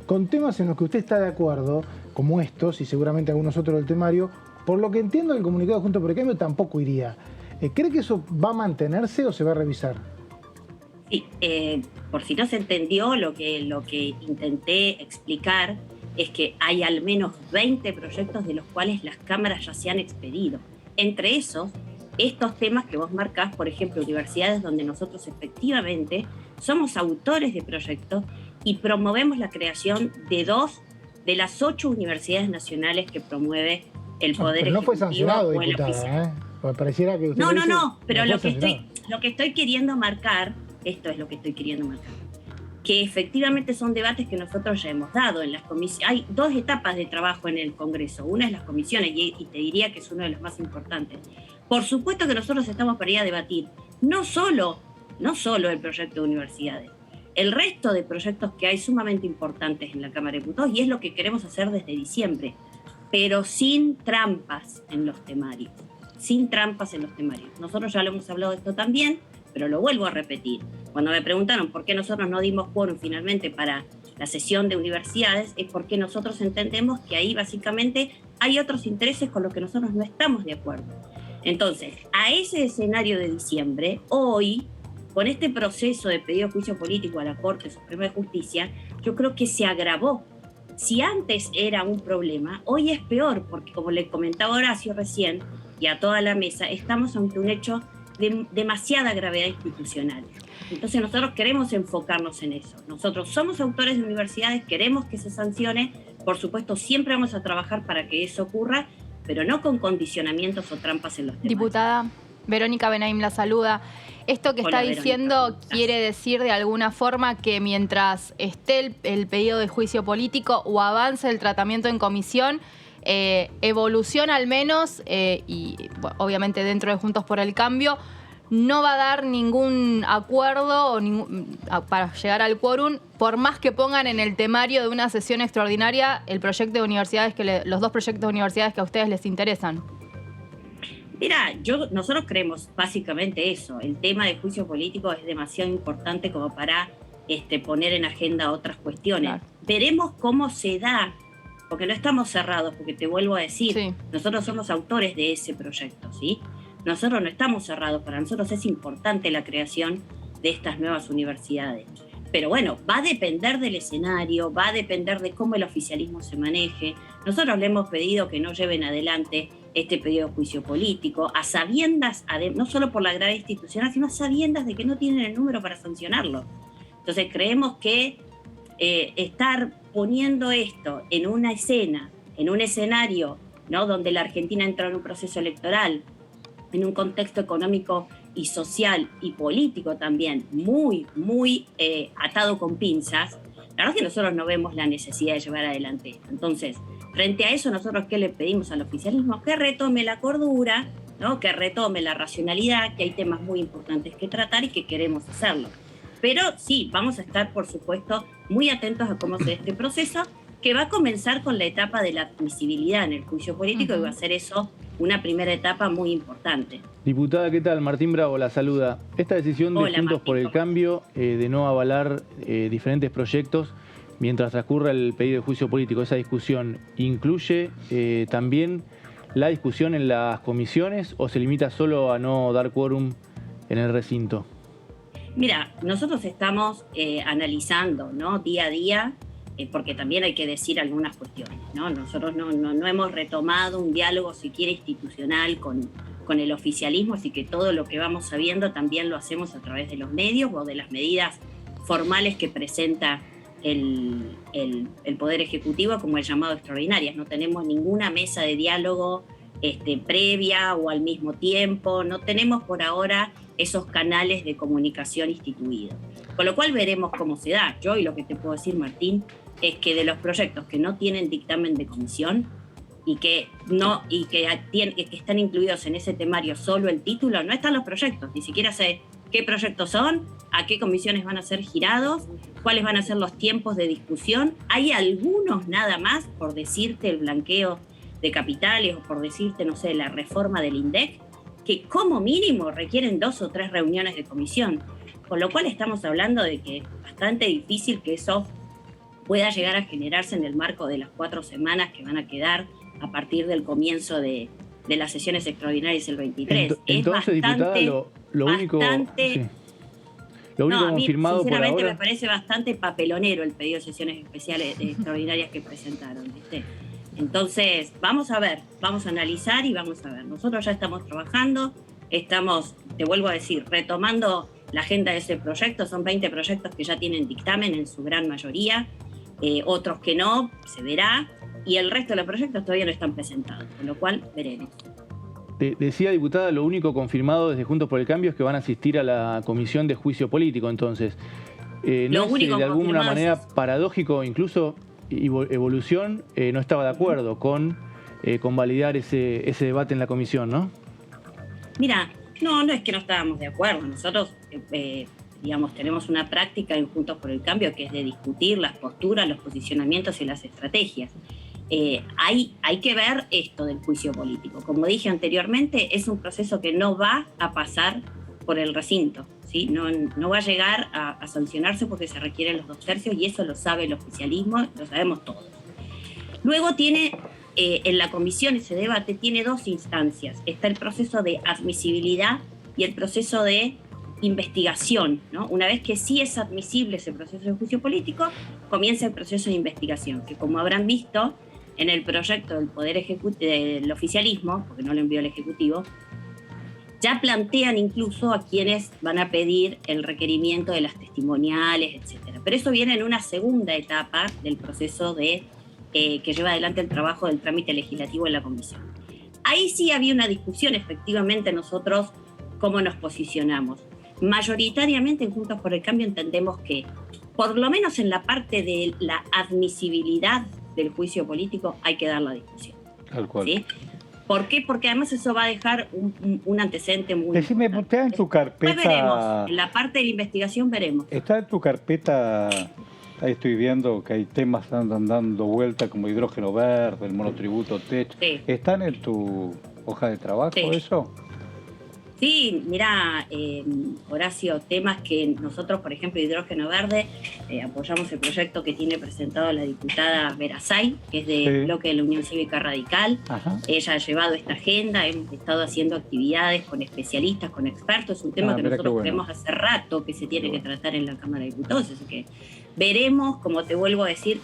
con temas en los que usted está de acuerdo, como estos, y seguramente algunos otros del temario, por lo que entiendo, el comunicado Juntos por el Cambio tampoco iría. ¿Cree que eso va a mantenerse o se va a revisar? Sí, por si no se entendió, lo que intenté explicar es que hay al menos 20 proyectos de los cuales las cámaras ya se han expedido. Entre esos, estos temas que vos marcás, por ejemplo, universidades donde nosotros efectivamente somos autores de proyectos y promovemos la creación de 2 de las 8 universidades nacionales que promueve el Poder Ejecutivo. No fue sancionado, diputada, Porque pareciera que usted no, pero lo que estoy queriendo marcar, esto es lo que estoy queriendo marcar, que efectivamente son debates que nosotros ya hemos dado en las comisiones. Hay 2 etapas de trabajo en el Congreso. Una es las comisiones, y te diría que es uno de los más importantes. Por supuesto que nosotros estamos para ir a debatir no solo el proyecto de universidades, el resto de proyectos que hay sumamente importantes en la Cámara de Diputados, y es lo que queremos hacer desde diciembre, pero sin trampas en los temarios. Sin trampas en los temarios. Nosotros ya lo hemos hablado de esto también, pero lo vuelvo a repetir. Cuando me preguntaron por qué nosotros no dimos quórum finalmente para la sesión de universidades, es porque nosotros entendemos que ahí básicamente hay otros intereses con los que nosotros no estamos de acuerdo. Entonces, a ese escenario de diciembre, hoy, con este proceso de pedido de juicio político a la Corte Suprema de Justicia, yo creo que se agravó. Si antes era un problema, hoy es peor, porque como le comentaba Horacio recién, y a toda la mesa, estamos ante un hecho de demasiada gravedad institucional. Entonces nosotros queremos enfocarnos en eso. Nosotros somos autores de universidades, queremos que se sancione, por supuesto siempre vamos a trabajar para que eso ocurra, pero no con condicionamientos o trampas en los temas. Diputada, Verónica Benaim la saluda. Esto que está diciendo, Verónica, quiere decir de alguna forma que mientras esté el pedido de juicio político o avance el tratamiento en comisión, Evolución al menos, y bueno, obviamente dentro de Juntos por el Cambio, no va a dar ningún acuerdo para llegar al quórum, por más que pongan en el temario de una sesión extraordinaria el proyecto de universidades, los 2 proyectos de universidades que a ustedes les interesan. Mira, nosotros creemos básicamente eso. El tema de juicio político es demasiado importante como para poner en agenda otras cuestiones. Claro. Veremos cómo se da, porque no estamos cerrados, porque te vuelvo a decir, nosotros somos autores de ese proyecto, ¿sí? Nosotros no estamos cerrados, para nosotros es importante la creación de estas nuevas universidades. Pero bueno, va a depender del escenario, va a depender de cómo el oficialismo se maneje. Nosotros le hemos pedido que no lleven adelante este pedido de juicio político, a sabiendas, no solo por la gravedad institucional, sino a sabiendas de que no tienen el número para sancionarlo. Entonces creemos que estar poniendo esto en una escena, en un escenario, ¿no?, donde la Argentina entra en un proceso electoral, en un contexto económico y social y político también muy atado con pinzas, la verdad es que nosotros no vemos la necesidad de llevar adelante esto. Entonces, frente a eso, nosotros ¿qué le pedimos al oficialismo? Que retome la cordura, ¿no?, que retome la racionalidad, que hay temas muy importantes que tratar y que queremos hacerlo. Pero sí, vamos a estar, por supuesto, muy atentos a cómo se dé este proceso, que va a comenzar con la etapa de la admisibilidad en el juicio político, y va a ser eso una primera etapa muy importante. Diputada, ¿qué tal? Martín Bravo la saluda. Esta decisión de Juntos por el Cambio de no avalar diferentes proyectos mientras transcurra el pedido de juicio político, esa discusión, ¿incluye también la discusión en las comisiones o se limita solo a no dar quórum en el recinto? Mira, nosotros estamos analizando, ¿no?, día a día, porque también hay que decir algunas cuestiones, ¿no? Nosotros no hemos retomado un diálogo siquiera institucional con el oficialismo, así que todo lo que vamos sabiendo también lo hacemos a través de los medios o de las medidas formales que presenta el Poder Ejecutivo, como el llamado extraordinarias. No tenemos ninguna mesa de diálogo previa o al mismo tiempo, no tenemos por ahora esos canales de comunicación instituidos. Con lo cual veremos cómo se da. Yo, y lo que te puedo decir, Martín, es que de los proyectos que no tienen dictamen de comisión y que están incluidos en ese temario solo el título, no están los proyectos, ni siquiera sé qué proyectos son, a qué comisiones van a ser girados, cuáles van a ser los tiempos de discusión. Hay algunos nada más, por decirte el blanqueo de capitales o por decirte, no sé, la reforma del INDEC, que como mínimo requieren 2 o 3 reuniones de comisión. Con lo cual estamos hablando de que es bastante difícil que eso pueda llegar a generarse en el marco de las 4 semanas que van a quedar a partir del comienzo de las sesiones extraordinarias el 23. Entonces, diputada, lo único confirmado por ahora... Sinceramente me parece bastante papelonero el pedido de sesiones especiales extraordinarias que presentaron, ¿viste? Entonces, vamos a ver, vamos a analizar y vamos a ver. Nosotros ya estamos trabajando, estamos, te vuelvo a decir, retomando la agenda de ese proyecto. Son 20 proyectos que ya tienen dictamen en su gran mayoría, otros que no, se verá, y el resto de los proyectos todavía no están presentados, con lo cual veremos. Decía, diputada, lo único confirmado desde Juntos por el Cambio es que van a asistir a la comisión de juicio político, entonces. ¿No es de alguna manera paradójico, incluso Evolución no estaba de acuerdo con validar ese debate en la comisión, ¿no? Mira, no es que no estábamos de acuerdo. Nosotros, tenemos una práctica en Juntos por el Cambio que es de discutir las posturas, los posicionamientos y las estrategias. Hay que ver esto del juicio político. Como dije anteriormente, es un proceso que no va a pasar por el recinto, ¿sí? No va a llegar a sancionarse porque se requieren los 2 tercios y eso lo sabe el oficialismo, lo sabemos todos. Luego tiene, en la comisión ese debate tiene 2 instancias. Está el proceso de admisibilidad y el proceso de investigación, ¿no? Una vez que sí es admisible ese proceso de juicio político, comienza el proceso de investigación, que como habrán visto en el proyecto del Poder Ejecutivo, del oficialismo, porque no lo envió el Ejecutivo, ya plantean incluso a quienes van a pedir el requerimiento de las testimoniales, etc. Pero eso viene en una segunda etapa del proceso que lleva adelante el trabajo del trámite legislativo en la comisión. Ahí sí había una discusión, efectivamente, nosotros cómo nos posicionamos. Mayoritariamente en Juntos por el Cambio entendemos que, por lo menos en la parte de la admisibilidad del juicio político, hay que dar la discusión. Tal cual. ¿Sí? ¿Por qué? Porque además eso va a dejar un antecedente muy Decime, importante. ¿está en tu carpeta? Después veremos, en la parte de la investigación veremos. ¿Está en tu carpeta? Ahí estoy viendo que hay temas que andan dando vuelta como hidrógeno verde, el monotributo TECH. Sí. ¿Están en tu hoja de trabajo eso? Sí, mira, Horacio, temas que nosotros, por ejemplo, Hidrógeno Verde, apoyamos el proyecto que tiene presentado la diputada Verazay, que es del bloque de la Unión Cívica Radical. Ajá. Ella ha llevado esta agenda, hemos estado haciendo actividades con especialistas, con expertos. Es un tema que nosotros creemos hace rato que se tiene que tratar en la Cámara de Diputados, así que veremos, como te vuelvo a decir,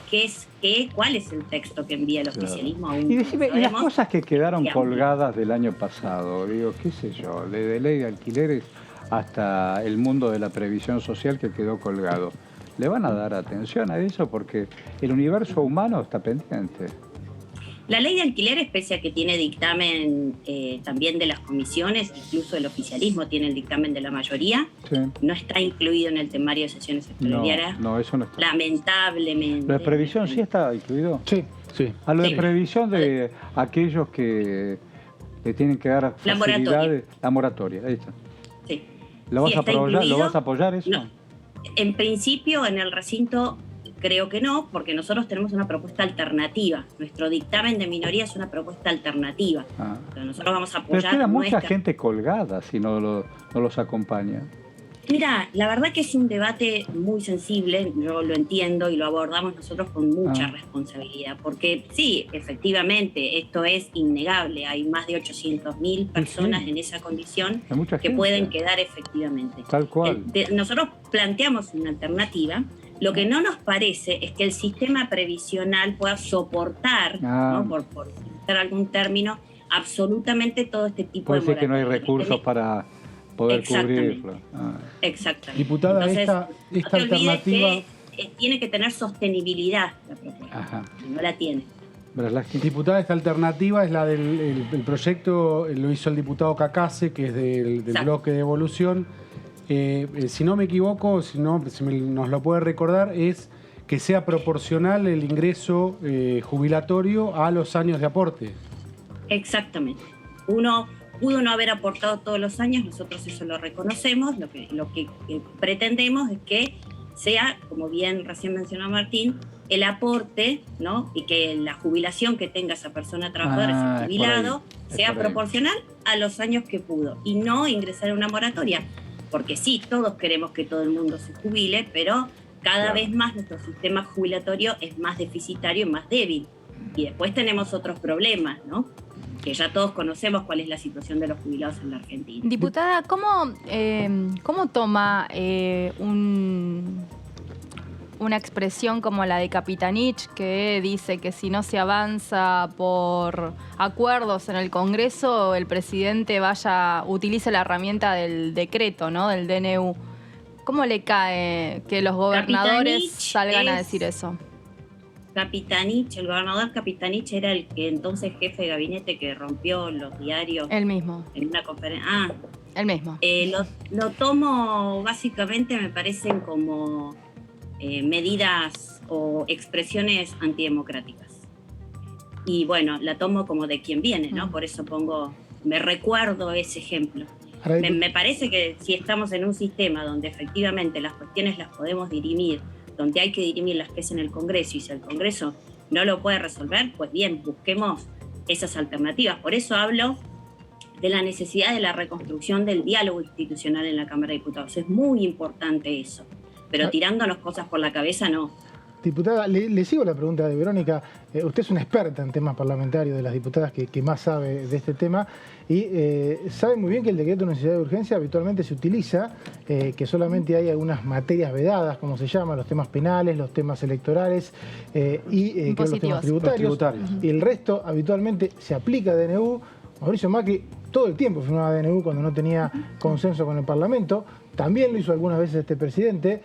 cuál es el texto que envía el oficialismo. Aún y decime, las cosas que quedaron colgadas del año pasado, digo, qué sé yo, de ley de alquileres hasta el mundo de la previsión social que quedó colgado. ¿Le van a dar atención a eso? Porque el universo humano está pendiente. La ley de alquileres, pese a que tiene dictamen también de las comisiones, incluso el oficialismo tiene el dictamen de la mayoría, no está incluido en el temario de sesiones extraordinarias. No, eso no está. Lamentablemente. ¿La de previsión sí está incluido? Sí. A lo de previsión de aquellos que tienen que dar facilidades. La moratoria, ahí está. Sí. ¿Lo vas a apoyar eso? No. En principio, en el recinto creo que no, porque nosotros tenemos una propuesta alternativa. Nuestro dictamen de minoría es una propuesta alternativa. Nosotros vamos a apoyar. Pero queda mucha gente colgada si no los acompaña. Mira, la verdad que es un debate muy sensible, yo lo entiendo y lo abordamos nosotros con mucha responsabilidad, porque sí, efectivamente, esto es innegable, hay más de 800.000 personas en esa condición que pueden quedar efectivamente. Tal cual. Nosotros planteamos una alternativa. Lo que no nos parece es que el sistema previsional pueda soportar, ¿no? por utilizar algún término, absolutamente todo este tipo de moratoria. Puede ser que no hay recursos para poder cubrirlo. Exactamente. Diputada, entonces, esta no te alternativa... que tiene que tener sostenibilidad la propuesta. Ajá. No la tiene. Diputada, esta alternativa es la del proyecto, lo hizo el diputado Cacase, que es del bloque de Evolución. Si no me equivoco, si nos lo puede recordar, es que sea proporcional el ingreso jubilatorio a los años de aporte. Exactamente. Uno pudo no haber aportado todos los años, nosotros eso lo reconocemos, lo que pretendemos es que sea, como bien recién mencionó Martín, el aporte, ¿no? Y que la jubilación que tenga esa persona trabajadora, ese jubilado, sea proporcional a los años que pudo y no ingresar a una moratoria. Porque sí, todos queremos que todo el mundo se jubile, pero cada vez más nuestro sistema jubilatorio es más deficitario y más débil. Y después tenemos otros problemas, ¿no? Que ya todos conocemos cuál es la situación de los jubilados en la Argentina. Diputada, ¿cómo toma una expresión como la de Capitanich, que dice que si no se avanza por acuerdos en el Congreso, el presidente utilice la herramienta del decreto, ¿no? Del DNU? ¿Cómo le cae que los gobernadores salgan a decir eso? Capitanich, el gobernador Capitanich era el que entonces jefe de gabinete que rompió los diarios. El mismo. En una conferencia. El mismo. Lo tomo básicamente, me parecen como medidas o expresiones antidemocráticas. Y bueno, la tomo como de quien viene, ¿no? Por eso me recuerdo ese ejemplo. Me parece que si estamos en un sistema donde efectivamente las cuestiones las podemos dirimir, donde hay que dirimir las que es en el Congreso, y si el Congreso no lo puede resolver, pues bien, busquemos esas alternativas. Por eso hablo de la necesidad de la reconstrucción del diálogo institucional en la Cámara de Diputados. Es muy importante eso, pero tirándonos cosas por la cabeza no. Diputada, le sigo la pregunta de Verónica. Usted es una experta en temas parlamentarios, de las diputadas que más sabe de este tema, y sabe muy bien que el decreto de necesidad de urgencia habitualmente se utiliza, que solamente hay algunas materias vedadas, como se llama, los temas penales, los temas electorales y los temas tributarios. Y el resto habitualmente se aplica a DNU. Mauricio Macri todo el tiempo firmaba DNU cuando no tenía consenso con el Parlamento. También lo hizo algunas veces este presidente.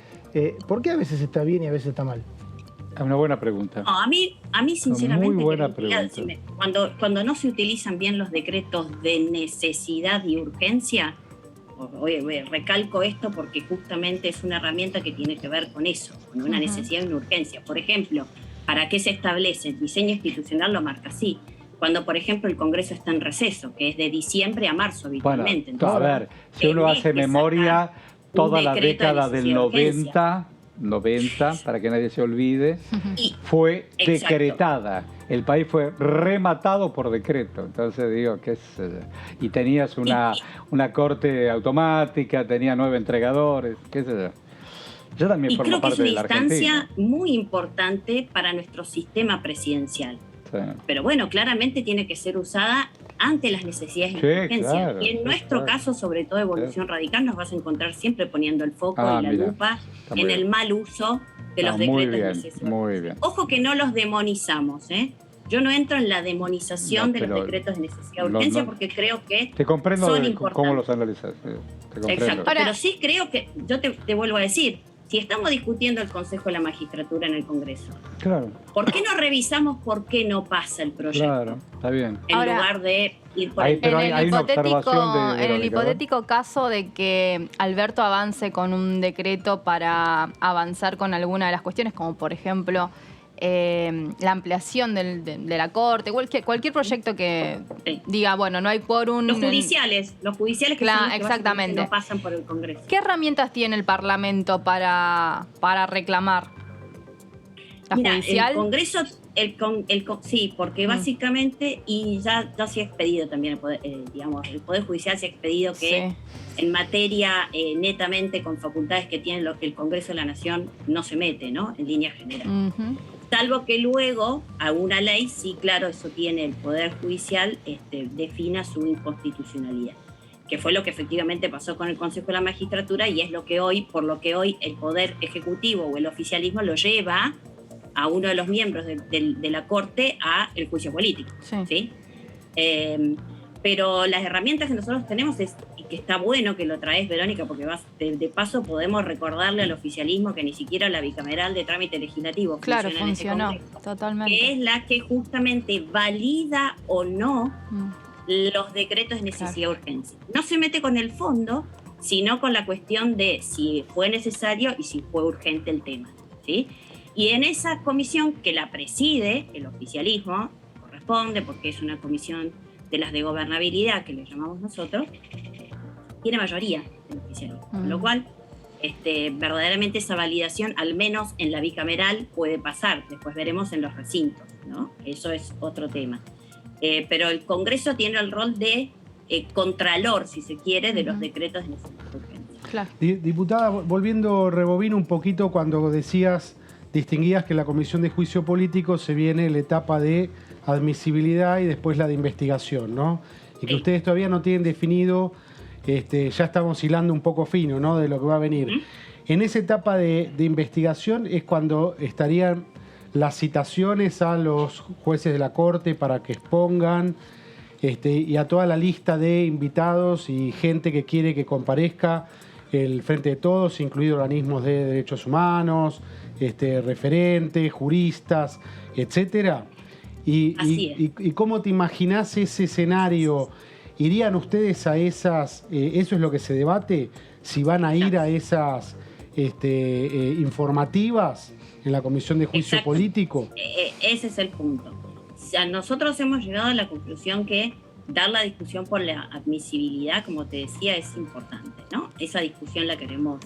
¿Por qué a veces está bien y a veces está mal? Es una buena pregunta. No, a mí sinceramente, muy buena pregunta. Cuando no se utilizan bien los decretos de necesidad y urgencia, recalco esto porque justamente es una herramienta que tiene que ver con eso, con una necesidad y una urgencia. Por ejemplo, ¿para qué se establece? El diseño institucional lo marca así. Cuando, por ejemplo, el Congreso está en receso, que es de diciembre a marzo habitualmente. Bueno, entonces, a ver, si uno hace memoria, toda la década del 90, para que nadie se olvide, fue decretada. El país fue rematado por decreto. Entonces digo, y tenías una corte automática, tenía 9 entregadores, qué sé yo. Yo también formo parte de la Argentina. Es una instancia muy importante para nuestro sistema presidencial. Sí. Pero bueno, claramente tiene que ser usada ante las necesidades de emergencia. Claro, y en nuestro caso, sobre todo Evolución Radical, nos vas a encontrar siempre poniendo el foco y la lupa en el mal uso de los decretos de necesidad. Muy bien. Ojo que no los demonizamos, ¿eh? Yo no entro en la demonización de los decretos de necesidad de urgencia porque creo que te comprendo son importantes. Cómo los analizas. Exacto. Pero sí creo que, yo te vuelvo a decir, si estamos discutiendo el Consejo de la Magistratura en el Congreso, ¿por qué no revisamos por qué no pasa el proyecto? Claro, está bien. En lugar de ir por en el hipotético caso de que Alberto avance con un decreto para avanzar con alguna de las cuestiones, como por ejemplo la ampliación de la Corte, cualquier proyecto que diga, bueno, no hay quórum. Los judiciales que, exactamente, que no pasan por el Congreso. ¿Qué herramientas tiene el Parlamento para reclamar? Mira, judicial. el Congreso, sí, porque básicamente, y ya se ha expedido también, el Poder Judicial se ha expedido que en materia netamente con facultades que tiene el Congreso de la Nación no se mete, ¿no? En línea general. Salvo que luego, alguna ley, sí, claro, eso tiene el Poder Judicial, defina su inconstitucionalidad, que fue lo que efectivamente pasó con el Consejo de la Magistratura y es lo que hoy, por lo que hoy el Poder Ejecutivo o el oficialismo lo lleva a uno de los miembros de la Corte a el juicio político. ¿Sí? Pero las herramientas que nosotros tenemos y que está bueno que lo traes, Verónica, porque de paso podemos recordarle al oficialismo que ni siquiera la bicameral de trámite legislativo funcionó totalmente. Que es la que justamente valida o no los decretos de necesidad y urgencia. No se mete con el fondo, sino con la cuestión de si fue necesario y si fue urgente el tema, ¿sí? Y en esa comisión que la preside el oficialismo, corresponde, porque es una comisión de las de gobernabilidad, que le llamamos nosotros, tiene mayoría el oficialismo. Con lo cual, verdaderamente esa validación, al menos en la bicameral, puede pasar. Después veremos en los recintos, ¿no? Eso es otro tema. Pero el Congreso tiene el rol de contralor, si se quiere, de los decretos de necesidad y urgencia. Claro. Diputada, volviendo, rebobino un poquito cuando distinguías que en la Comisión de Juicio Político se viene la etapa de admisibilidad y después la de investigación, ¿no? Y que ustedes todavía no tienen definido, ya estamos hilando un poco fino, ¿no?, de lo que va a venir. En esa etapa de investigación es cuando estarían las citaciones a los jueces de la Corte para que expongan, y a toda la lista de invitados y gente que quiere que comparezca el Frente de Todos, incluidos organismos de derechos humanos, referentes, juristas, etcétera. ¿Y cómo te imaginás ese escenario? ¿Irían ustedes a esas, eso es lo que se debate, si van a ir a esas informativas en la Comisión de Juicio Político? Ese es el punto. O sea, nosotros hemos llegado a la conclusión que dar la discusión por la admisibilidad, como te decía, es importante, ¿no? Esa discusión la queremos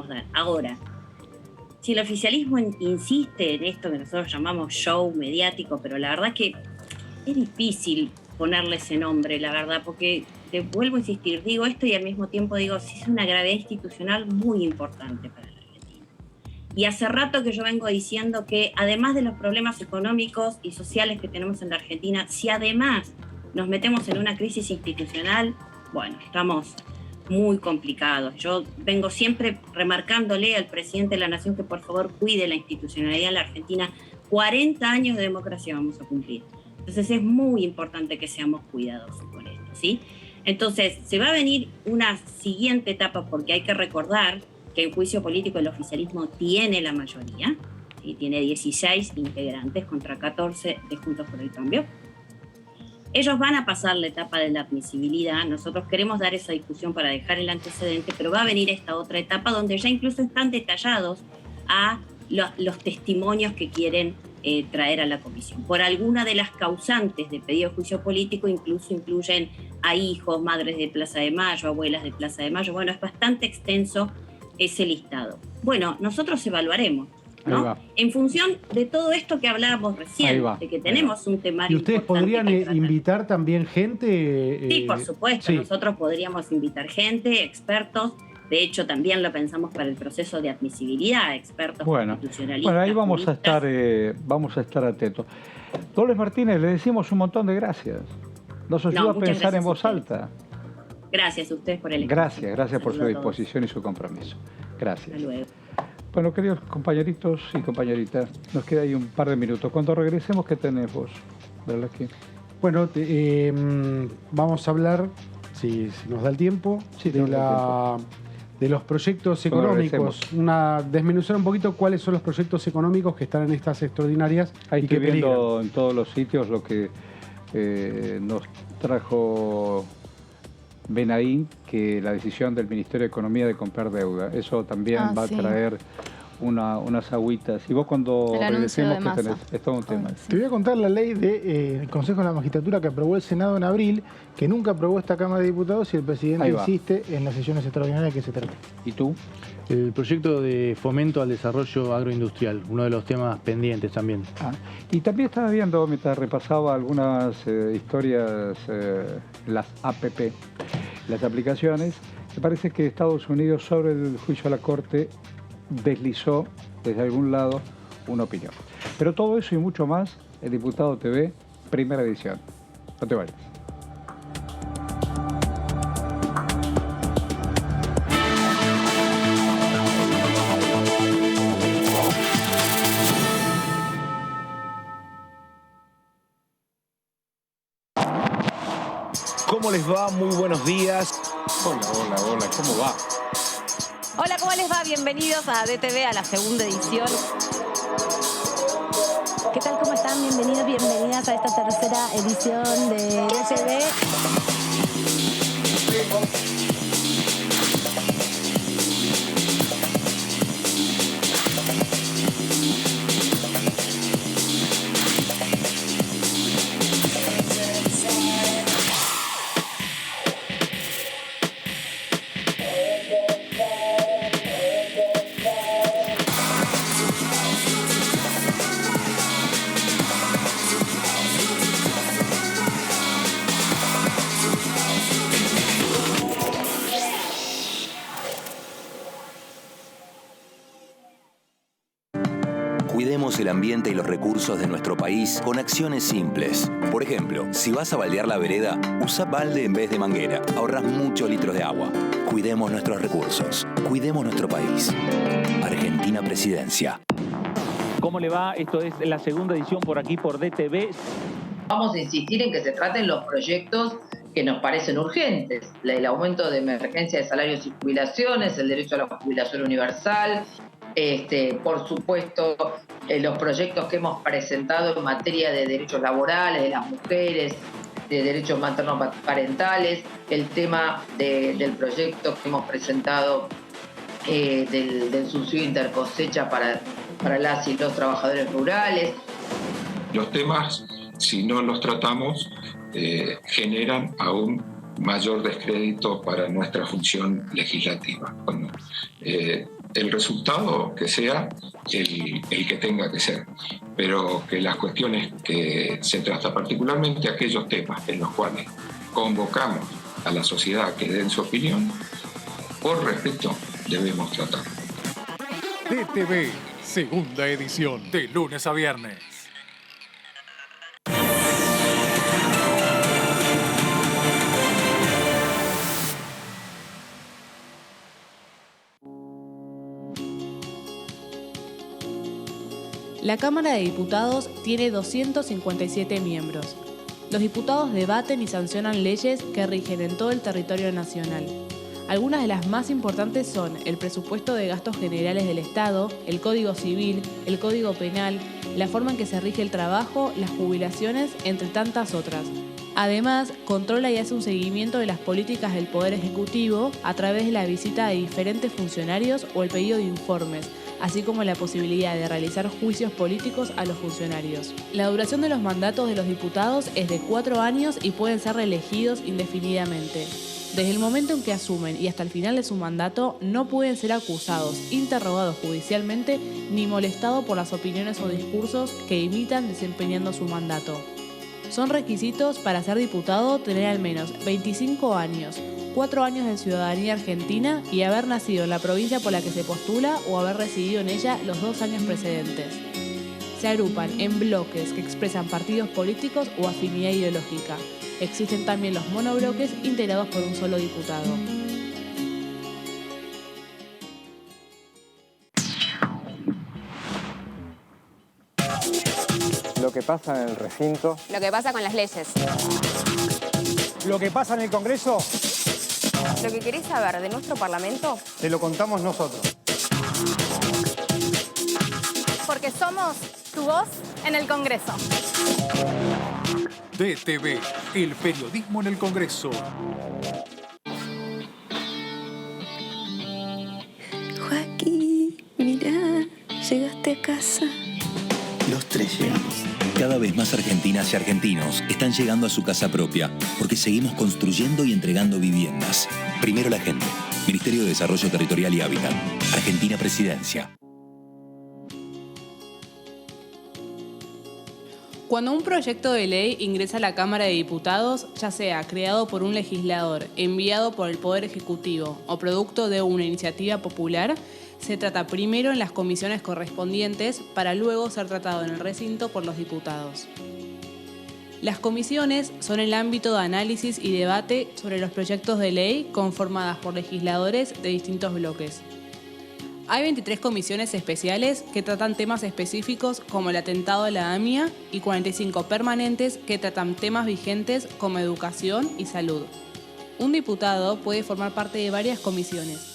dar. Ahora, si el oficialismo insiste en esto que nosotros llamamos show mediático, pero la verdad que es difícil ponerle ese nombre, la verdad, porque te vuelvo a insistir, digo esto y al mismo tiempo digo, sí es una gravedad institucional muy importante para la Argentina. Y hace rato que yo vengo diciendo que además de los problemas económicos y sociales que tenemos en la Argentina, si además nos metemos en una crisis institucional, bueno, estamos muy complicados. Yo vengo siempre remarcándole al presidente de la Nación que por favor cuide la institucionalidad de la Argentina. 40 años de democracia vamos a cumplir. Entonces es muy importante que seamos cuidadosos con esto, ¿sí? Entonces se va a venir una siguiente etapa porque hay que recordar que en juicio político el oficialismo tiene la mayoría, ¿sí? Tiene 16 integrantes contra 14 de Juntos por el Cambio. Ellos van a pasar la etapa de la admisibilidad. Nosotros queremos dar esa discusión para dejar el antecedente, pero va a venir esta otra etapa donde ya incluso están detallados a los testimonios que quieren traer a la comisión. Por alguna de las causantes de pedido de juicio político incluso incluyen a hijos, madres de Plaza de Mayo, abuelas de Plaza de Mayo. Bueno, es bastante extenso ese listado. Bueno, nosotros evaluaremos, ¿no? En función de todo esto que hablábamos recién, de que tenemos un temario. ¿Y ustedes podrían invitar también gente? Sí, por supuesto. Sí. Nosotros podríamos invitar gente, expertos. De hecho, también lo pensamos para el proceso de admisibilidad, expertos constitucionalistas. Bueno, ahí vamos a estar atentos. Dolores Martínez, le decimos un montón de gracias. Nos ayuda a pensar en voz alta. Gracias a ustedes por el espacio. Gracias por su disposición y su compromiso. Gracias. Hasta luego. Bueno, queridos compañeritos y compañeritas, nos queda ahí un par de minutos. Cuando regresemos, ¿qué tenés vos? Bueno, vamos a hablar, si nos da el tiempo, de los proyectos económicos. Desmenuzar un poquito cuáles son los proyectos económicos que están en estas extraordinarias. Hay que viendo en todos los sitios lo que nos trajo Benaín, que la decisión del Ministerio de Economía de comprar deuda. Eso también va a traer unas agüitas. Y vos cuando regresemos, ¿qué tenés? Es todo un tema. Te voy a contar la ley del Consejo de la Magistratura que aprobó el Senado en abril, que nunca aprobó esta Cámara de Diputados y el presidente insiste en las sesiones extraordinarias que se trata. ¿Y tú? El proyecto de fomento al desarrollo agroindustrial, uno de los temas pendientes también. Y también estaba viendo, mientras repasaba algunas historias, las APP, las aplicaciones, me parece que Estados Unidos sobre el juicio a la Corte deslizó desde algún lado una opinión. Pero todo eso y mucho más, el Diputado TV, primera edición. No te vayas. ¿Cómo les va? Muy buenos días. Hola, ¿cómo va? Hola, ¿cómo les va? Bienvenidos a DTV, a la segunda edición. ¿Qué tal? ¿Cómo están? Bienvenidos, bienvenidas a esta tercera edición de DTV. Cuidemos el ambiente y los recursos de nuestro país con acciones simples. Por ejemplo, si vas a baldear la vereda, usa balde en vez de manguera. Ahorras muchos litros de agua. Cuidemos nuestros recursos. Cuidemos nuestro país. Argentina Presidencia. ¿Cómo le va? Esto es la segunda edición por aquí por DTV. Vamos a insistir en que se traten los proyectos que nos parecen urgentes. El aumento de emergencia de salarios y jubilaciones, el derecho a la jubilación universal, por supuesto, los proyectos que hemos presentado en materia de derechos laborales, de las mujeres, de derechos materno-parentales, el tema del proyecto que hemos presentado del subsidio intercosecha para las y los trabajadores rurales. Los temas, si no los tratamos, generan aún mayor descrédito para nuestra función legislativa. Bueno, el resultado que sea el que tenga que ser, pero que las cuestiones que se tratan, particularmente aquellos temas en los cuales convocamos a la sociedad que den su opinión, por respeto debemos tratar. DTV, segunda edición, de lunes a viernes. La Cámara de Diputados tiene 257 miembros. Los diputados debaten y sancionan leyes que rigen en todo el territorio nacional. Algunas de las más importantes son el presupuesto de gastos generales del Estado, el Código Civil, el Código Penal, la forma en que se rige el trabajo, las jubilaciones, entre tantas otras. Además, controla y hace un seguimiento de las políticas del Poder Ejecutivo a través de la visita de diferentes funcionarios o el pedido de informes, así como la posibilidad de realizar juicios políticos a los funcionarios. La duración de los mandatos de los diputados es de 4 años y pueden ser reelegidos indefinidamente. Desde el momento en que asumen y hasta el final de su mandato, no pueden ser acusados, interrogados judicialmente, ni molestados por las opiniones o discursos que imitan desempeñando su mandato. Son requisitos para ser diputado tener al menos 25 años, 4 años de ciudadanía argentina y haber nacido en la provincia por la que se postula o haber residido en ella los 2 años precedentes. Se agrupan en bloques que expresan partidos políticos o afinidad ideológica. Existen también los monobloques integrados por un solo diputado. Lo que pasa en el recinto. Lo que pasa con las leyes. Lo que pasa en el Congreso. Lo que querés saber de nuestro Parlamento. Te lo contamos nosotros. Porque somos tu voz en el Congreso. DTV, el periodismo en el Congreso. Joaquín, mirá, llegaste a casa. Los 3 llegamos. Cada vez más argentinas y argentinos están llegando a su casa propia porque seguimos construyendo y entregando viviendas. Primero la gente, Ministerio de Desarrollo Territorial y Hábitat. Argentina Presidencia. Cuando un proyecto de ley ingresa a la Cámara de Diputados, ya sea creado por un legislador, enviado por el Poder Ejecutivo o producto de una iniciativa popular, se trata primero en las comisiones correspondientes para luego ser tratado en el recinto por los diputados. Las comisiones son el ámbito de análisis y debate sobre los proyectos de ley conformadas por legisladores de distintos bloques. Hay 23 comisiones especiales que tratan temas específicos como el atentado a la AMIA y 45 permanentes que tratan temas vigentes como educación y salud. Un diputado puede formar parte de varias comisiones.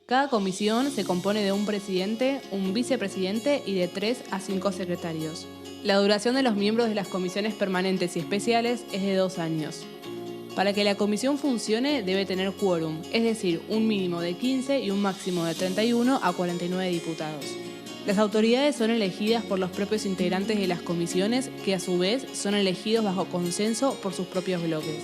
Cada comisión se compone de un presidente, un vicepresidente y de 3 a 5 secretarios. La duración de los miembros de las comisiones permanentes y especiales es de 2 años. Para que la comisión funcione debe tener quórum, es decir, un mínimo de 15 y un máximo de 31 a 49 diputados. Las autoridades son elegidas por los propios integrantes de las comisiones, que a su vez son elegidos bajo consenso por sus propios bloques.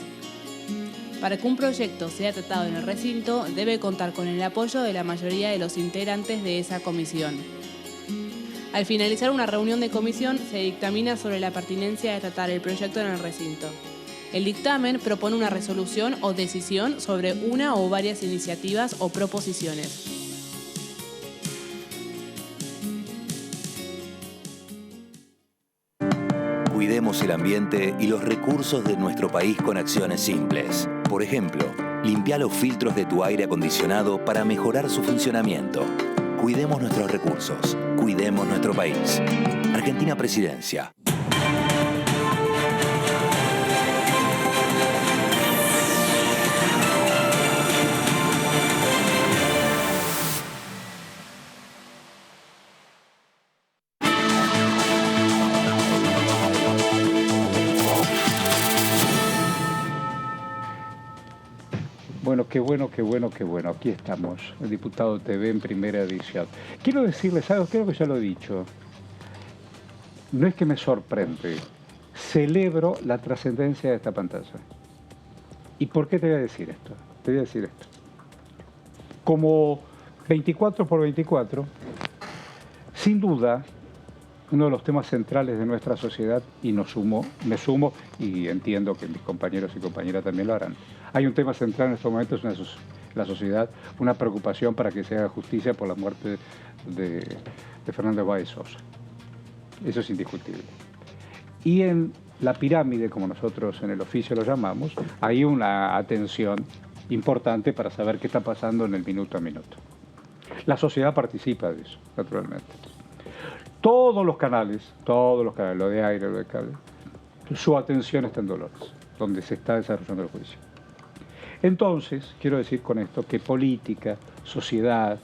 Para que un proyecto sea tratado en el recinto, debe contar con el apoyo de la mayoría de los integrantes de esa comisión. Al finalizar una reunión de comisión, se dictamina sobre la pertinencia de tratar el proyecto en el recinto. El dictamen propone una resolución o decisión sobre una o varias iniciativas o proposiciones. Cuidemos el ambiente y los recursos de nuestro país con acciones simples. Por ejemplo, limpia los filtros de tu aire acondicionado para mejorar su funcionamiento. Cuidemos nuestros recursos. Cuidemos nuestro país. Argentina Presidencia. Bueno, qué bueno. Aquí estamos, el Diputado TV en primera edición. Quiero decirles algo, creo que ya lo he dicho. No es que me sorprende, celebro la trascendencia de esta pantalla. ¿Y por qué te voy a decir esto? Te voy a decir esto. Como 24x24, sin duda, uno de los temas centrales de nuestra sociedad, y me sumo, y entiendo que mis compañeros y compañeras también lo harán. Hay un tema central en estos momentos en la sociedad, una preocupación para que se haga justicia por la muerte de Fernando Báez Sosa. Eso es indiscutible. Y en la pirámide, como nosotros en el oficio lo llamamos, hay una atención importante para saber qué está pasando en el minuto a minuto. La sociedad participa de eso, naturalmente. Todos los canales, lo de aire, lo de cable, su atención está en Dolores, donde se está desarrollando el juicio. Entonces, quiero decir con esto que política, sociedad,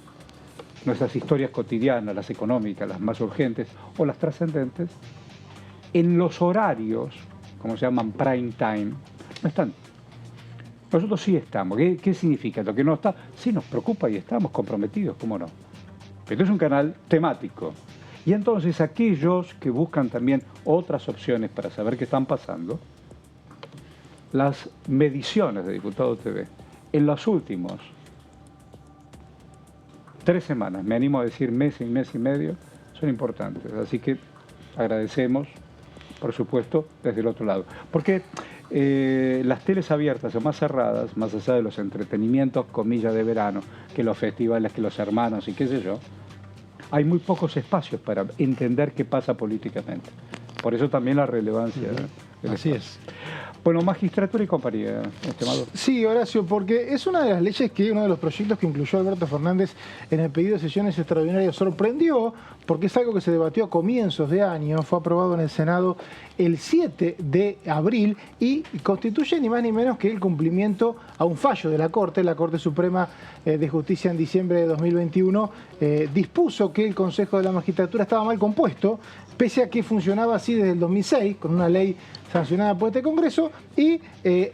nuestras historias cotidianas, las económicas, las más urgentes o las trascendentes, en los horarios, como se llaman prime time, no están. Nosotros sí estamos. ¿Qué significa? Lo que no está, sí nos preocupa y estamos comprometidos, ¿cómo no? Pero es un canal temático. Y entonces aquellos que buscan también otras opciones para saber qué están pasando, las mediciones de Diputado TV en los últimos 3 semanas, me animo a decir mes y medio, son importantes. Así que agradecemos, por supuesto, desde el otro lado. Porque las teles abiertas o más cerradas, más allá de los entretenimientos, comillas, de verano, que los festivales, que los hermanos y qué sé yo, hay muy pocos espacios para entender qué pasa políticamente. Por eso también la relevancia. Así es. Bueno, magistratura y compañía, estimado. Sí, Horacio, porque es una de las leyes que uno de los proyectos que incluyó Alberto Fernández en el pedido de sesiones extraordinarias sorprendió, porque es algo que se debatió a comienzos de año, fue aprobado en el Senado el 7 de abril y constituye ni más ni menos que el cumplimiento a un fallo de la Corte Suprema de Justicia en diciembre de 2021 dispuso que el Consejo de la Magistratura estaba mal compuesto, pese a que funcionaba así desde el 2006, con una ley sancionada por este Congreso, y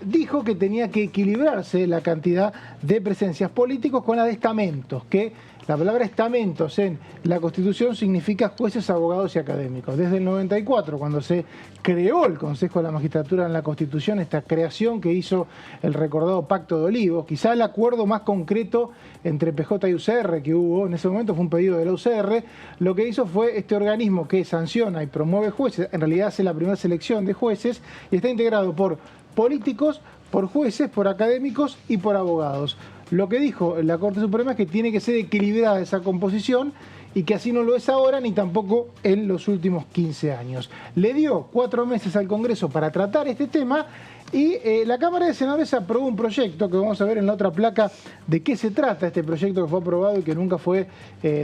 dijo que tenía que equilibrarse la cantidad de presencias políticos con la de estamentos, que La palabra estamentos en la Constitución significa jueces, abogados y académicos. Desde el 94, cuando se creó el Consejo de la Magistratura en la Constitución, esta creación que hizo el recordado Pacto de Olivos, quizá el acuerdo más concreto entre PJ y UCR que hubo en ese momento fue un pedido de la UCR, lo que hizo fue este organismo que sanciona y promueve jueces, en realidad hace la primera selección de jueces y está integrado por políticos, por jueces, por académicos y por abogados. Lo que dijo la Corte Suprema es que tiene que ser equilibrada esa composición y que así no lo es ahora ni tampoco en los últimos 15 años. Le dio 4 meses al Congreso para tratar este tema y la Cámara de Senadores aprobó un proyecto que vamos a ver en la otra placa de qué se trata este proyecto que fue aprobado y que nunca fue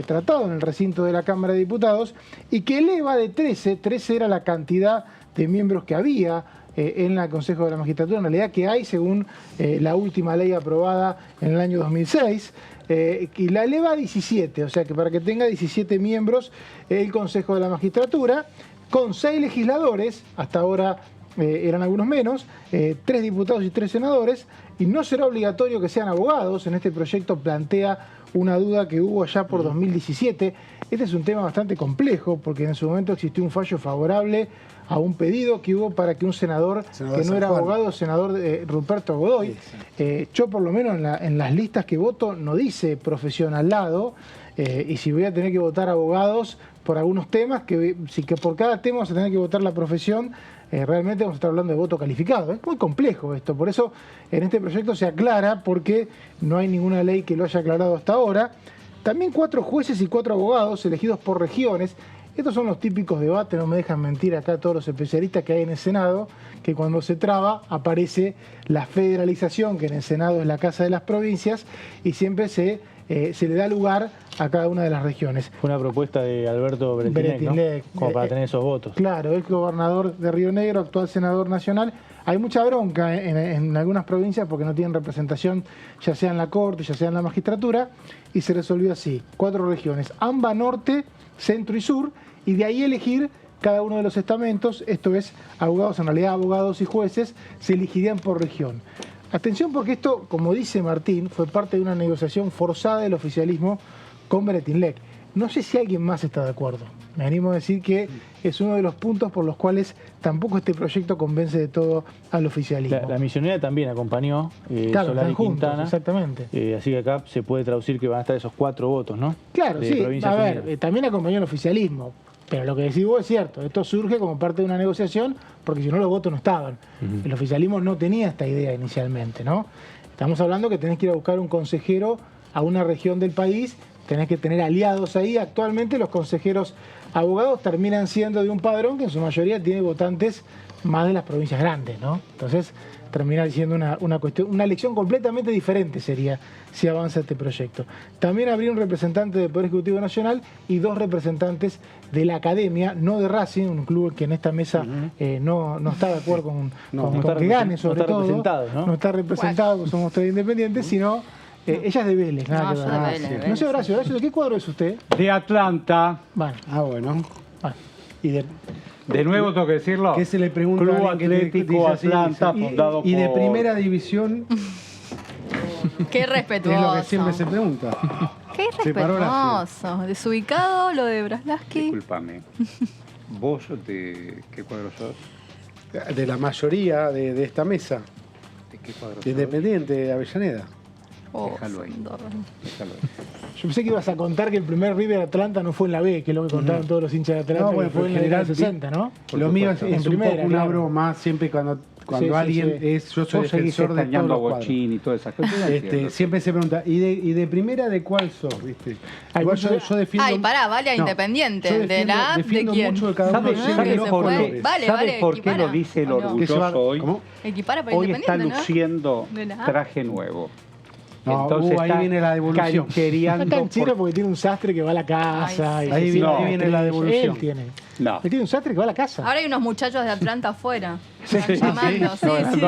tratado en el recinto de la Cámara de Diputados y que eleva de 13 era la cantidad de miembros que había en el Consejo de la Magistratura, en realidad que hay según la última ley aprobada en el año 2006, y la eleva a 17, o sea que para que tenga 17 miembros el Consejo de la Magistratura, con 6 legisladores, hasta ahora eran algunos menos, 3 diputados y 3 senadores, y no será obligatorio que sean abogados. En este proyecto plantea una duda que hubo allá por 2017. Este es un tema bastante complejo porque en su momento existió un fallo favorable a un pedido que hubo para que un senador que no era abogado, senador Ruperto Godoy, yo por lo menos en las listas que voto no dice profesión al lado, y si voy a tener que votar abogados por algunos temas, que por cada tema vamos a tener que votar la profesión, realmente vamos a estar hablando de voto calificado. Es muy complejo esto, por eso en este proyecto se aclara, porque no hay ninguna ley que lo haya aclarado hasta ahora. También 4 jueces y 4 abogados elegidos por regiones. Estos son los típicos debates, no me dejan mentir acá todos los especialistas que hay en el Senado, que cuando se traba aparece la federalización, que en el Senado es la Casa de las Provincias, y siempre se le da lugar a cada una de las regiones. Fue una propuesta de Alberto Bretilnec, ¿no? Como para tener esos votos. Claro, el gobernador de Río Negro, actual senador nacional. Hay mucha bronca en algunas provincias porque no tienen representación, ya sea en la Corte, ya sea en la magistratura, y se resolvió así. 4 regiones, AMBA Norte, Centro y Sur, y de ahí elegir cada uno de los estamentos, esto es, abogados, en realidad abogados y jueces, se elegirían por región. Atención porque esto, como dice Martín, fue parte de una negociación forzada del oficialismo con Bretilnec. No sé si alguien más está de acuerdo. Me animo a decir que es uno de los puntos por los cuales tampoco este proyecto convence de todo al oficialismo. La misionera también acompañó, claro, Solari juntos, Quintana. Exactamente. Así que acá se puede traducir que van a estar esos 4 votos, ¿no? Claro, de sí. Provincias A ver, Unidas. también acompañó el oficialismo. Pero lo que decís vos es cierto. Esto surge como parte de una negociación porque si no los votos no estaban. El oficialismo no tenía esta idea inicialmente, ¿no? Estamos hablando que tenés que ir a buscar un consejero a una región del país, tenés que tener aliados ahí. Actualmente los consejeros abogados terminan siendo de un padrón que en su mayoría tiene votantes más de las provincias grandes, ¿no? Entonces termina siendo una elección completamente diferente sería si avanza este proyecto. También habría un representante del Poder Ejecutivo Nacional y 2 representantes de la Academia, no de Racing, un club que en esta mesa no está de acuerdo con que gane, sobre todo. No está representado, porque somos 3 independientes, sino ella es de Vélez. Nada que ver. Vélez. No sé, Horacio, ¿de qué cuadro es usted? De Atlanta. Bueno. Bueno. Y de nuevo tengo que decirlo. ¿Qué se le pregunta Club a alguien que Atlético dice así, Atlanta, dice, fundado y de por... primera división. Qué respetuoso. Es lo que siempre se pregunta. Qué Se paró respetuoso. Desubicado lo de Braslaski. Disculpame. ¿Vos de qué cuadro sos? De la mayoría de esta mesa. ¿De qué cuadro sos? Independiente de Avellaneda. Déjalo ahí. Yo pensé que ibas a contar que el primer River Atlanta no fue en la B, que es lo que contaban todos los hinchas de Atlanta, No, bueno, que fue en la década del 60, ¿no? Lo mío es un primera, poco una claro. broma, siempre cuando Sí, alguien sí. es, yo soy Vos seguís defensor de todos extrañando los a Bochín y todas esas cosas. siempre se pregunta, ¿y de primera de cuál sos? ¿Viste? Igual yo defiendo. Ay, pará, vale a No, Independiente. yo ¿De la app de defiendo quién? mucho de cada uno de los ¿Sabe los por colores. qué? Vale, ¿Sabe vale, por qué equipara, lo dice el ¿o no? orgulloso hoy? ¿Cómo? Equipara para Hoy está Independiente, ¿no? luciendo De la app. traje nuevo. No, Entonces ahí está viene la devolución. canchereando Está canchero por- porque tiene un sastre que va a la casa. Ay, y Ahí se viene, siente ahí viene la devolución. Él tiene. No. Él tiene un sastre que va a la casa. Ahora hay unos muchachos de Atlanta afuera. Sí, Están llamando, sí, sí.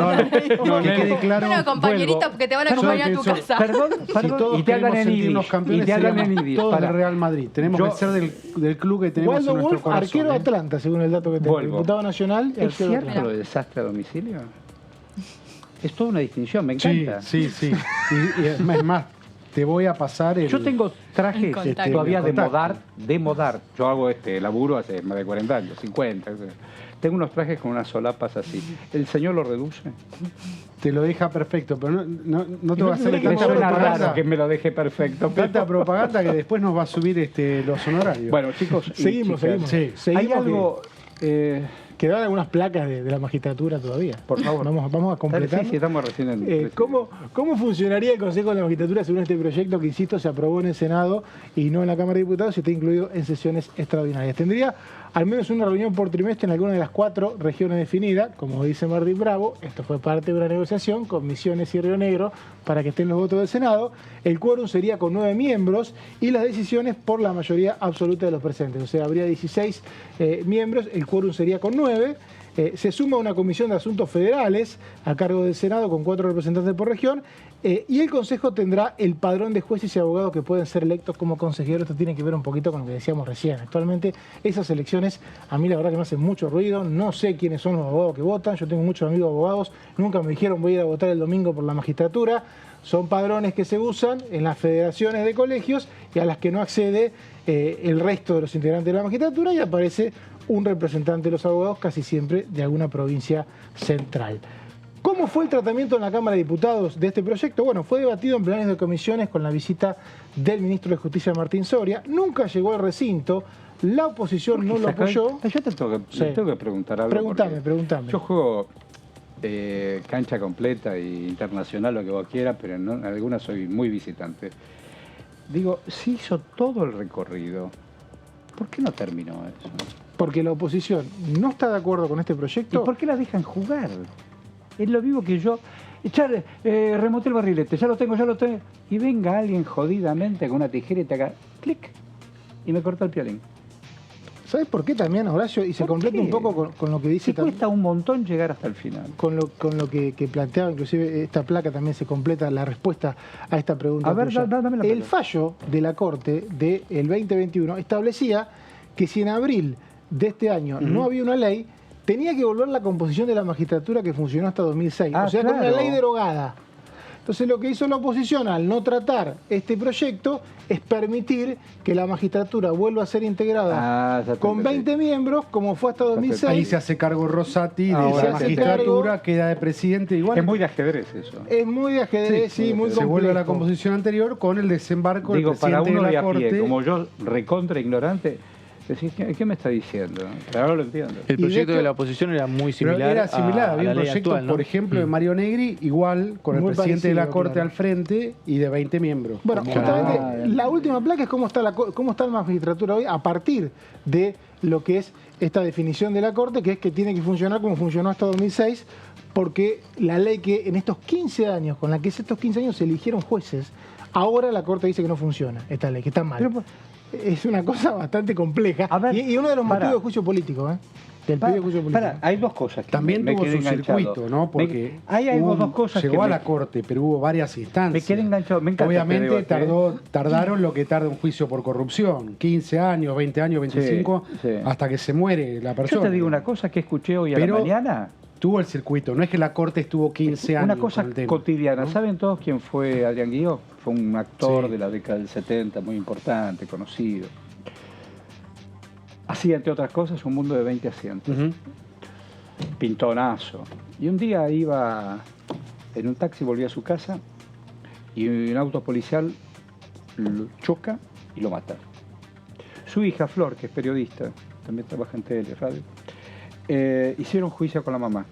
no, que quede claro. Bueno, compañeritos que te van a acompañar a tu Yo casa. Perdón, Si todos y te hablan queremos en sentirnos Yiddish. campeones, Y te hablan seríamos en Yiddish. todos Para. del Real Madrid. Tenemos Yo- que ser del club que tenemos Waldo en nuestro Wolf, corazón. arquero de Atlanta, según el dato que tengo. Vuelvo. Diputado nacional y ¿Es arquero de cierto Atlanta. lo de desastre a domicilio? Es toda una distinción, me Sí, encanta. sí. Y es más, te voy a pasar el... Yo tengo trajes todavía el de contacto. modar. Yo hago laburo hace más de 40 años, 50. Tengo unos trajes con unas solapas así. ¿El señor lo reduce? Te lo deja perfecto, pero no te va a hacer Me tanta suena propaganda. raro que me lo deje perfecto. Tanta propaganda que después nos va a subir los honorarios. Bueno, chicos, Seguimos. Sí. Seguimos. hay algo... Quedan algunas placas de la magistratura todavía. Por favor. Vamos a completar. Sí, estamos recién en... ¿Cómo funcionaría el Consejo de la Magistratura según este proyecto que, insisto, se aprobó en el Senado y no en la Cámara de Diputados y está incluido en sesiones extraordinarias? Tendría al menos una reunión por trimestre en alguna de las 4 regiones definidas, como dice Martín Bravo. Esto fue parte de una negociación con Misiones y Río Negro para que estén los votos del Senado. El quórum sería con 9 miembros y las decisiones por la mayoría absoluta de los presentes. O sea, habría 16 miembros, el quórum sería con 9. Se suma una comisión de asuntos federales a cargo del Senado con 4 representantes por región y el Consejo tendrá el padrón de jueces y abogados que pueden ser electos como consejeros. Esto tiene que ver un poquito con lo que decíamos recién. Actualmente esas elecciones a mí la verdad que me hacen mucho ruido. No sé quiénes son los abogados que votan. Yo tengo muchos amigos abogados. Nunca me dijeron voy a ir a votar el domingo por la magistratura. Son padrones que se usan en las federaciones de colegios y a las que no accede el resto de los integrantes de la magistratura y aparece un representante de los abogados, casi siempre de alguna provincia central. ¿Cómo fue el tratamiento en la Cámara de Diputados de este proyecto? Bueno, fue debatido en plenos de comisiones con la visita del ministro de Justicia, Martín Soria. Nunca llegó al recinto, la oposición no lo apoyó. Yo te tengo que preguntar algo. Pregúntame. Yo juego cancha completa e internacional, lo que vos quieras, pero en algunas soy muy visitante. Digo, si hizo todo el recorrido, ¿por qué no terminó eso? Porque la oposición no está de acuerdo con este proyecto. ¿Y por qué la dejan jugar? Es lo mismo que yo. Remoté el barrilete, ya lo tengo. Y venga alguien jodidamente con una tijera y te haga clic y me corta el piolín. ¿Sabes por qué también, Horacio? Y se completa un poco con lo que dice... Cuesta un montón llegar hasta el final. Con lo que planteaba, inclusive esta placa también se completa la respuesta a esta pregunta. A ver, dame la El fallo de la Corte del 2021 establecía que si en abril de este año no había una ley, tenía que volver la composición de la magistratura que funcionó hasta 2006. O sea, con una ley derogada. Entonces lo que hizo la oposición al no tratar este proyecto es permitir que la magistratura vuelva a ser integrada con 20 miembros, como fue hasta 2006. Ahí se hace cargo Rosati de la magistratura, queda de presidente igual. Es muy de ajedrez eso. Es muy de ajedrez, sí, muy complejo. Se vuelve a la composición anterior con el desembarco del presidente para uno de la Corte. como yo, recontra ignorante, decís, ¿qué me está diciendo? Claro, lo entiendo. El proyecto de la oposición era muy similar, había un proyecto, actual, ¿no? Por ejemplo, de Mario Negri, igual, con el presidente de la Corte al frente y de 20 miembros. Bueno, justamente la última placa es cómo está la magistratura hoy a partir de lo que es esta definición de la Corte, que es que tiene que funcionar como funcionó hasta 2006, porque la ley que en estos 15 años, con la que estos 15 años se eligieron jueces, ahora la Corte dice que no funciona esta ley, que está mal. Es una cosa bastante compleja y uno de los motivos de juicio político, del pedido de juicio político. Hay dos cosas que también me tuvo quedé su enganchado. circuito, ¿no? Porque hay dos cosas llegó a la Corte, pero hubo varias instancias. Me quedé enganchado. Me encanta Obviamente tardaron lo que tarda un juicio por corrupción, 15 años, 20 años, 25, hasta que se muere la persona. Yo te digo una cosa que escuché hoy a la mañana. Tuvo el circuito, no es que la Corte estuvo 15 años. Una cosa cotidiana. ¿No? ¿Saben todos quién fue Adrián Guilló? Fue un actor de la década del 70, muy importante, conocido. Hacía, entre otras cosas, Un mundo de 20 asientos. Pintonazo. Y un día iba en un taxi, volvía a su casa, y un auto policial lo choca y lo mata. Su hija, Flor, que es periodista, también trabaja en tele, radio, hicieron juicio con la mamá.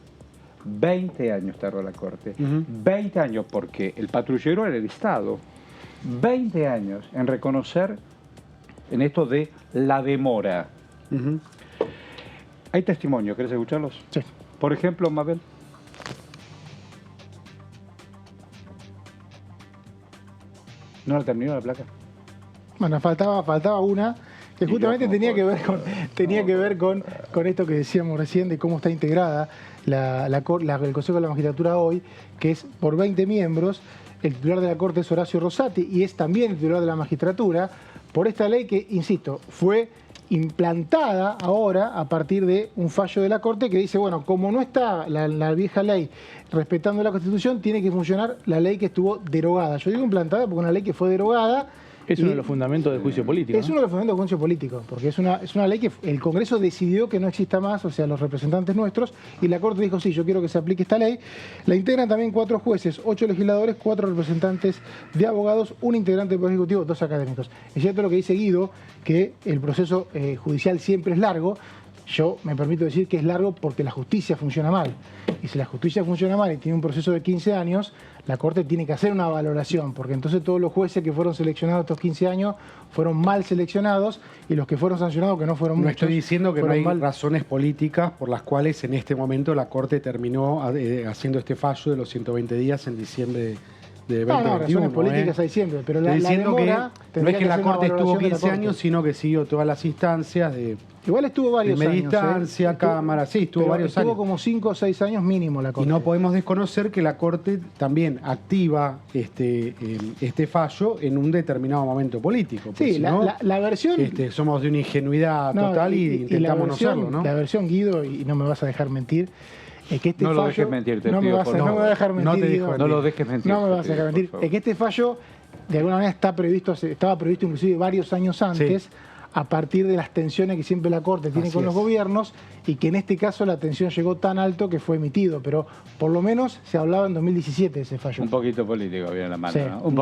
20 años tardó la Corte. 20 años porque el patrullero era el Estado. 20 años en reconocer en esto de la demora. Hay testimonio, ¿querés escucharlos? Sí. Por ejemplo, Mabel. ¿No la terminó la placa? Bueno, faltaba una que justamente tenía que ver con esto que decíamos recién de cómo está integrada el Consejo de la Magistratura hoy, que es por 20 miembros. El titular de la Corte es Horacio Rosati y es también el titular de la magistratura por esta ley que, insisto, fue implantada ahora a partir de un fallo de la Corte que dice, bueno, como no está la vieja ley respetando la Constitución, tiene que funcionar la ley que estuvo derogada. Yo digo implantada porque una ley que fue derogada... Es uno de los fundamentos del juicio político. Es uno de los fundamentos del juicio político, porque es una ley que el Congreso decidió que no exista más, o sea, los representantes nuestros, y la Corte dijo, sí, yo quiero que se aplique esta ley. La integran también 4 jueces, 8 legisladores, 4 representantes de abogados, un integrante del Poder Ejecutivo, 2 académicos. Es cierto lo que dice Guido, que el proceso judicial siempre es largo. Yo me permito decir que es largo porque la justicia funciona mal. Y si la justicia funciona mal y tiene un proceso de 15 años, la Corte tiene que hacer una valoración, porque entonces todos los jueces que fueron seleccionados estos 15 años fueron mal seleccionados y los que fueron sancionados, que no fueron muchos... No estoy diciendo que no hay razones políticas por las cuales en este momento la Corte terminó haciendo este fallo de los 120 días en diciembre de 2021. No, razones políticas hay siempre, pero la demora... No es que la Corte estuvo 15 años, sino que siguió todas las instancias de... Igual estuvo varios años. Meditancia, Cámara, sí, estuvo varios años. Estuvo como 5 o 6 años mínimo la Corte. Y no podemos desconocer que la Corte también activa este fallo en un determinado momento político. Sí, la versión... somos de una ingenuidad total y intentamos no serlo, ¿no? La versión, Guido, y no me vas a dejar mentir, es que este fallo... No lo dejes mentirte, no me vas a dejar mentir, no lo dejes mentir. No me vas a dejar mentir. Es que este fallo, de alguna manera, estaba previsto inclusive varios años antes, sí, a partir de las tensiones que siempre la Corte tiene con los gobiernos, y que en este caso la tensión llegó tan alto que fue emitido, pero por lo menos se hablaba en 2017 de ese fallo. Un poquito político viene la mano, sí, ¿no? Un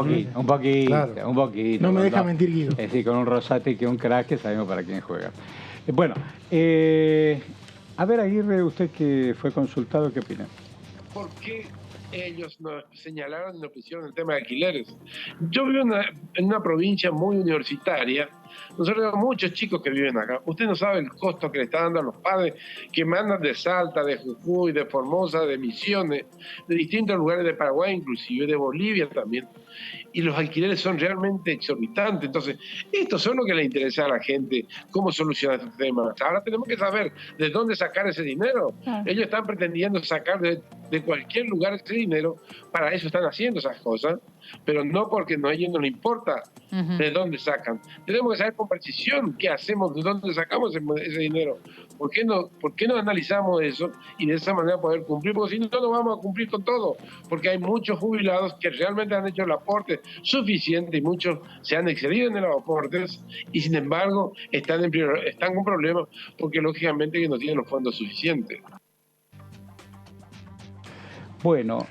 poquito, claro, un poquito. No me deja mentir, Guido. Es decir, con un Rosati que un crack que sabemos para quién juega. Bueno, a ver, Aguirre, usted que fue consultado, ¿qué opina? ¿Por qué ellos nos señalaron y nos pusieron el tema de alquileres? Yo vivo en una provincia muy universitaria. Nosotros tenemos muchos chicos que viven acá. Usted no sabe el costo que le está dando a los padres que mandan de Salta, de Jujuy, de Formosa, de Misiones, de distintos lugares de Paraguay, inclusive de Bolivia también. Y los alquileres son realmente exorbitantes. Entonces, esto son lo que le interesa a la gente, cómo solucionar este tema. Ahora tenemos que saber de dónde sacar ese dinero. Ellos están pretendiendo sacar de cualquier lugar ese dinero, para eso están haciendo esas cosas, pero no porque a ellos no les importa de dónde sacan. Tenemos que saber con precisión qué hacemos, de dónde sacamos ese dinero. ¿Por qué no analizamos eso y de esa manera poder cumplir? Porque si no, no vamos a cumplir con todo, porque hay muchos jubilados que realmente han hecho el aporte suficiente y muchos se han excedido en los aportes y sin embargo están con problemas porque lógicamente que no tienen los fondos suficientes. Bueno,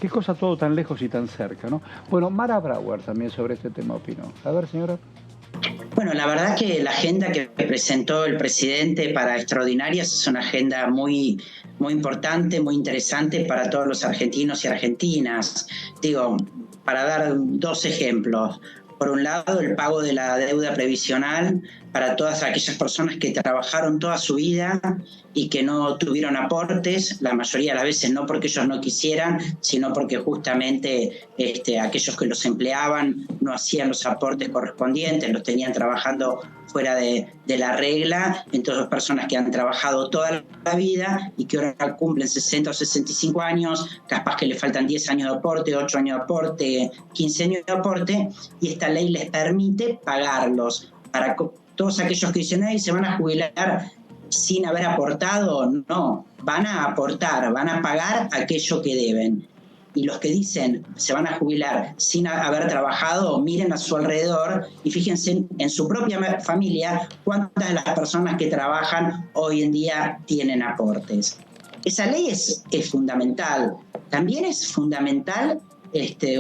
qué cosa todo tan lejos y tan cerca, ¿no? Bueno, Mara Brauer también sobre este tema opinó. A ver, señora. Bueno, la verdad que la agenda que presentó el presidente para Extraordinarias es una agenda muy, muy importante, muy interesante para todos los argentinos y argentinas. Digo, para dar 2 ejemplos. Por un lado, el pago de la deuda previsional para todas aquellas personas que trabajaron toda su vida y que no tuvieron aportes, la mayoría de las veces no porque ellos no quisieran, sino porque justamente aquellos que los empleaban no hacían los aportes correspondientes, los tenían trabajando fuera de la regla. Entonces, personas que han trabajado toda la vida y que ahora cumplen 60 o 65 años, capaz que le faltan 10 años de aporte, 8 años de aporte, 15 años de aporte, y esta ley les permite pagarlos. Para todos aquellos que dicen, ¿se van a jubilar sin haber aportado? No, van a aportar, van a pagar aquello que deben. Y los que dicen se van a jubilar sin haber trabajado, miren a su alrededor y fíjense en su propia familia cuántas de las personas que trabajan hoy en día tienen aportes. Esa ley es fundamental. También es fundamental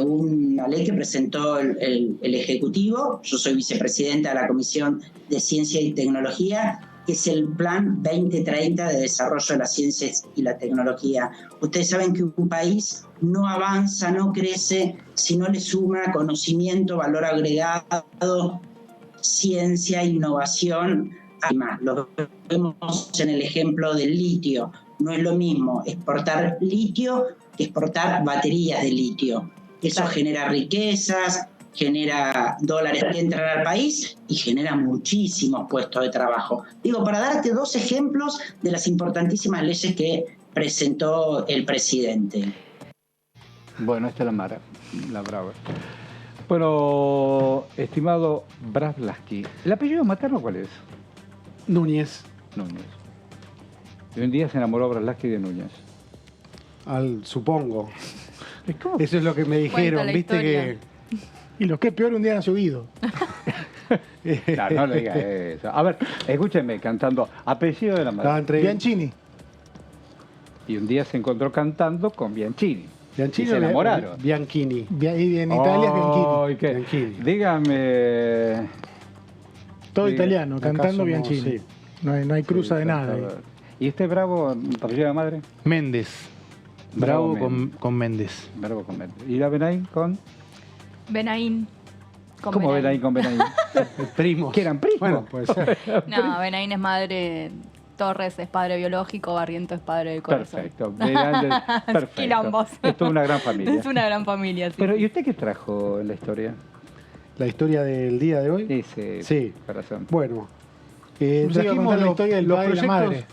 una ley que presentó el Ejecutivo. Yo soy vicepresidenta de la Comisión de Ciencia y Tecnología, que es el Plan 2030 de Desarrollo de las Ciencias y la Tecnología. Ustedes saben que un país no avanza, no crece, si no le suma conocimiento, valor agregado, ciencia, innovación. Además, lo vemos en el ejemplo del litio. No es lo mismo exportar litio que exportar baterías de litio. Eso genera riquezas, genera dólares que entran al país y genera muchísimos puestos de trabajo. Digo, para darte 2 ejemplos de las importantísimas leyes que presentó el presidente. Bueno, esta es la Mara, la Brava. Bueno, estimado Bradlaski, ¿el apellido materno cuál es? Núñez. Y un día se enamoró Braslavsky de Núñez. Supongo. Eso es lo que me dijeron, viste que... Y lo que es peor, un día nació Guido. No le digas eso. A ver, escúchenme cantando apellido de la madre. Bianchini. Y un día se encontró cantando con Bianchini. Bianchini y se enamoraron. Bianchini. Y en Italia es Bianchini. Dígame. Todo italiano, cantando Bianchini. Sí. No hay cruza de nada. ¿Y este Bravo, apellido de madre? Méndez. Bravo con Méndez. Bravo con Méndez. ¿Y la Benaín con? Benaín. ¿Cómo Benaín con Benaín? Primos. ¿Que eran primos? Bueno, puede ser. No, Benaín es madre, Torres es padre biológico, Barriento es padre del corazón. Perfecto. Perfecto. Quilombos. Esto es una gran familia. Es una gran familia, sí. Pero, ¿y usted qué trajo en la historia? ¿La historia del día de hoy? Sí. Corazón. Bueno, trajimos la historia del padre y la madre.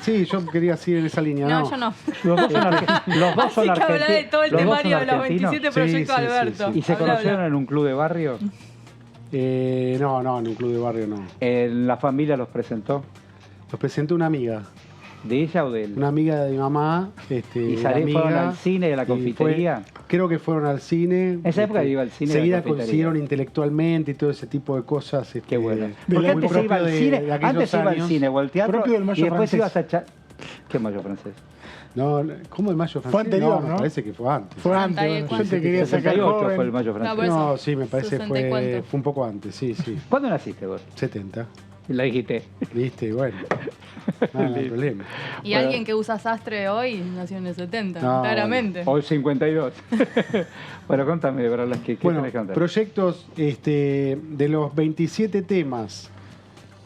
Sí, yo quería seguir en esa línea. No, yo no. Los dos son argentinos. Así que habla de todo el temario de los 27 proyectos de Alberto. ¿Y se conocieron en un club de barrio? No, en un club de barrio no. ¿En la familia los presentó? Los presentó una amiga. ¿De ella o de él? Una amiga de mi mamá. ¿Y fueron al cine de la confitería? Creo que fueron al cine. En esa época iba al cine. Seguida consiguieron intelectualmente y todo ese tipo de cosas. Qué bueno. Porque antes se iba al cine, antes iba al cine o al teatro y después ibas a echar. ¿Qué mayo francés? No, ¿cómo el mayo francés? Fue anterior, ¿no? Me parece que fue antes. Fue antes. Yo te quería sacar joven. Fue el mayo francés. No, sí, me parece que fue un poco antes, sí. ¿Cuándo naciste vos? 70. La dijiste. Viste, bueno. No hay problema. Y alguien que usa sastre hoy nació en el 70, claramente. Hoy 52. Bueno, contame, Braslavsky, ¿qué tenés que contar? Proyectos de los 27 temas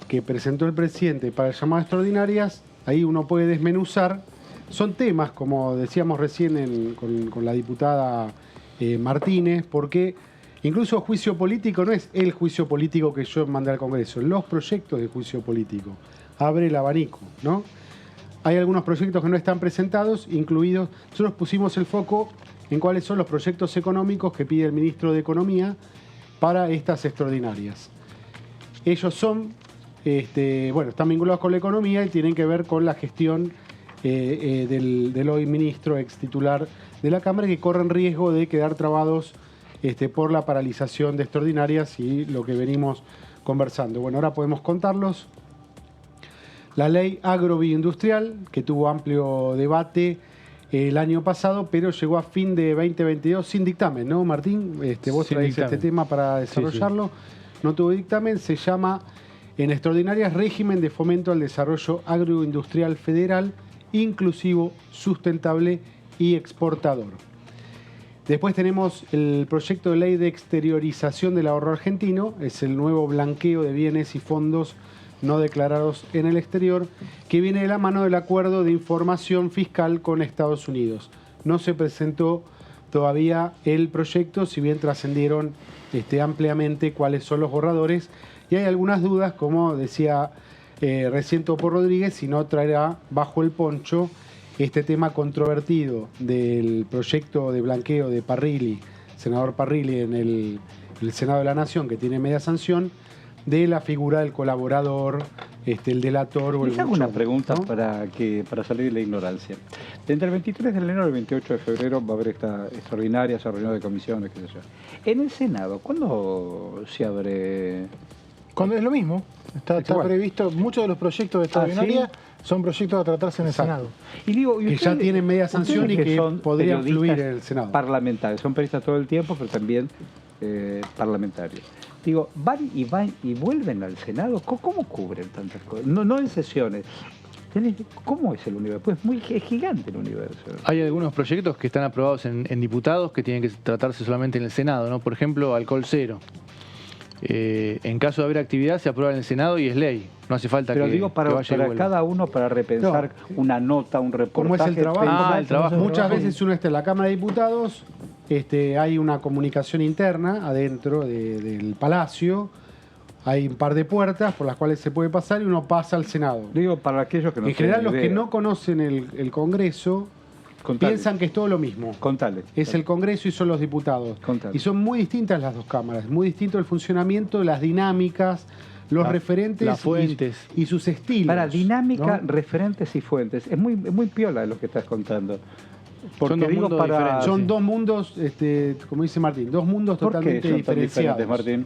que presentó el presidente para llamadas extraordinarias, ahí uno puede desmenuzar. Son temas, como decíamos recién con la diputada Martínez, porque incluso juicio político no es el juicio político que yo mandé al Congreso, los proyectos de juicio político. Abre el abanico, ¿no? Hay algunos proyectos que no están presentados, incluidos. Nosotros pusimos el foco en cuáles son los proyectos económicos que pide el ministro de Economía para estas extraordinarias. Ellos son, están vinculados con la economía y tienen que ver con la gestión del hoy ministro ex titular de la Cámara, que corren riesgo de quedar trabados por la paralización de extraordinarias y lo que venimos conversando. Bueno, ahora podemos contarlos. La ley agrobioindustrial, que tuvo amplio debate el año pasado, pero llegó a fin de 2022 sin dictamen, ¿no, Martín? Vos traes este tema para desarrollarlo. Sí. No tuvo dictamen, se llama en extraordinarias régimen de fomento al desarrollo agroindustrial federal, inclusivo, sustentable y exportador. Después tenemos el proyecto de ley de exteriorización del ahorro argentino, es el nuevo blanqueo de bienes y fondos no declarados en el exterior, que viene de la mano del acuerdo de información fiscal con Estados Unidos. No se presentó todavía el proyecto, si bien trascendieron ampliamente cuáles son los borradores, y hay algunas dudas, como decía recién Topo Rodríguez, si no traerá bajo el poncho este tema controvertido del proyecto de blanqueo de Parrilli, senador Parrilli en el Senado de la Nación, que tiene media sanción, de la figura del colaborador, el delator o el... Les hago una pregunta, ¿no? para salir de la ignorancia. Entre el 23 de enero y el 28 de febrero va a haber esta extraordinaria reunión de comisiones, qué sé yo. En el Senado, ¿cuándo se abre? Cuando es lo mismo. Está previsto, muchos de los proyectos de extraordinaria son proyectos a tratarse en el Senado. Y digo, que ya tienen media sanción y que podrían fluir en el Senado. Parlamentarios, son periodistas todo el tiempo, pero también parlamentarios. Digo, van y vuelven al Senado. ¿Cómo cubren tantas cosas? No en sesiones. ¿Cómo es el universo? Pues es gigante el universo. Hay algunos proyectos que están aprobados en diputados que tienen que tratarse solamente en el Senado, ¿no? Por ejemplo, alcohol cero. En caso de haber actividad se aprueba en el Senado y es ley. No hace falta Pero digo, para cada uno, para repensar una nota, un reportaje. ¿Cómo es el trabajo? El trabajo. Muchas veces uno está en la Cámara de Diputados, hay una comunicación interna adentro del Palacio, hay un par de puertas por las cuales se puede pasar y uno pasa al Senado. Digo, para aquellos que no en general, los que no conocen el Congreso piensan que es todo lo mismo. Es el Congreso y son los diputados. Y son muy distintas las dos cámaras, muy distinto el funcionamiento, las dinámicas, los referentes las fuentes y sus estilos. Para dinámica, ¿no? referentes y fuentes. Es muy piola lo que estás contando. Porque son dos mundos diferentes. Son dos mundos, como dice Martín, dos mundos totalmente diferenciados. Martín?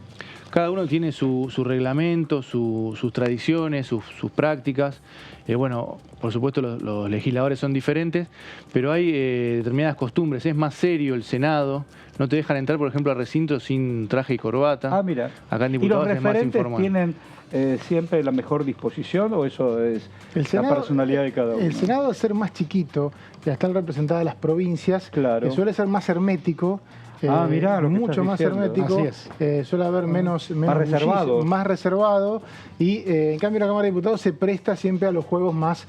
Cada uno tiene su reglamento, sus tradiciones, sus prácticas. Bueno, por supuesto los legisladores son diferentes, pero hay determinadas costumbres. Es más serio el Senado. No te dejan entrar, por ejemplo, al recinto sin traje y corbata. Ah, mira. Acá en ¿Y Diputados los es más referentes informal. tienen siempre la mejor disposición o eso es la personalidad de cada uno? El Senado, al ser más chiquito, ya están representadas las provincias, claro. Suele ser más hermético. Mirá, mucho más hermético, suele haber menos más reservado. Más reservado y en cambio la Cámara de Diputados se presta siempre a los juegos más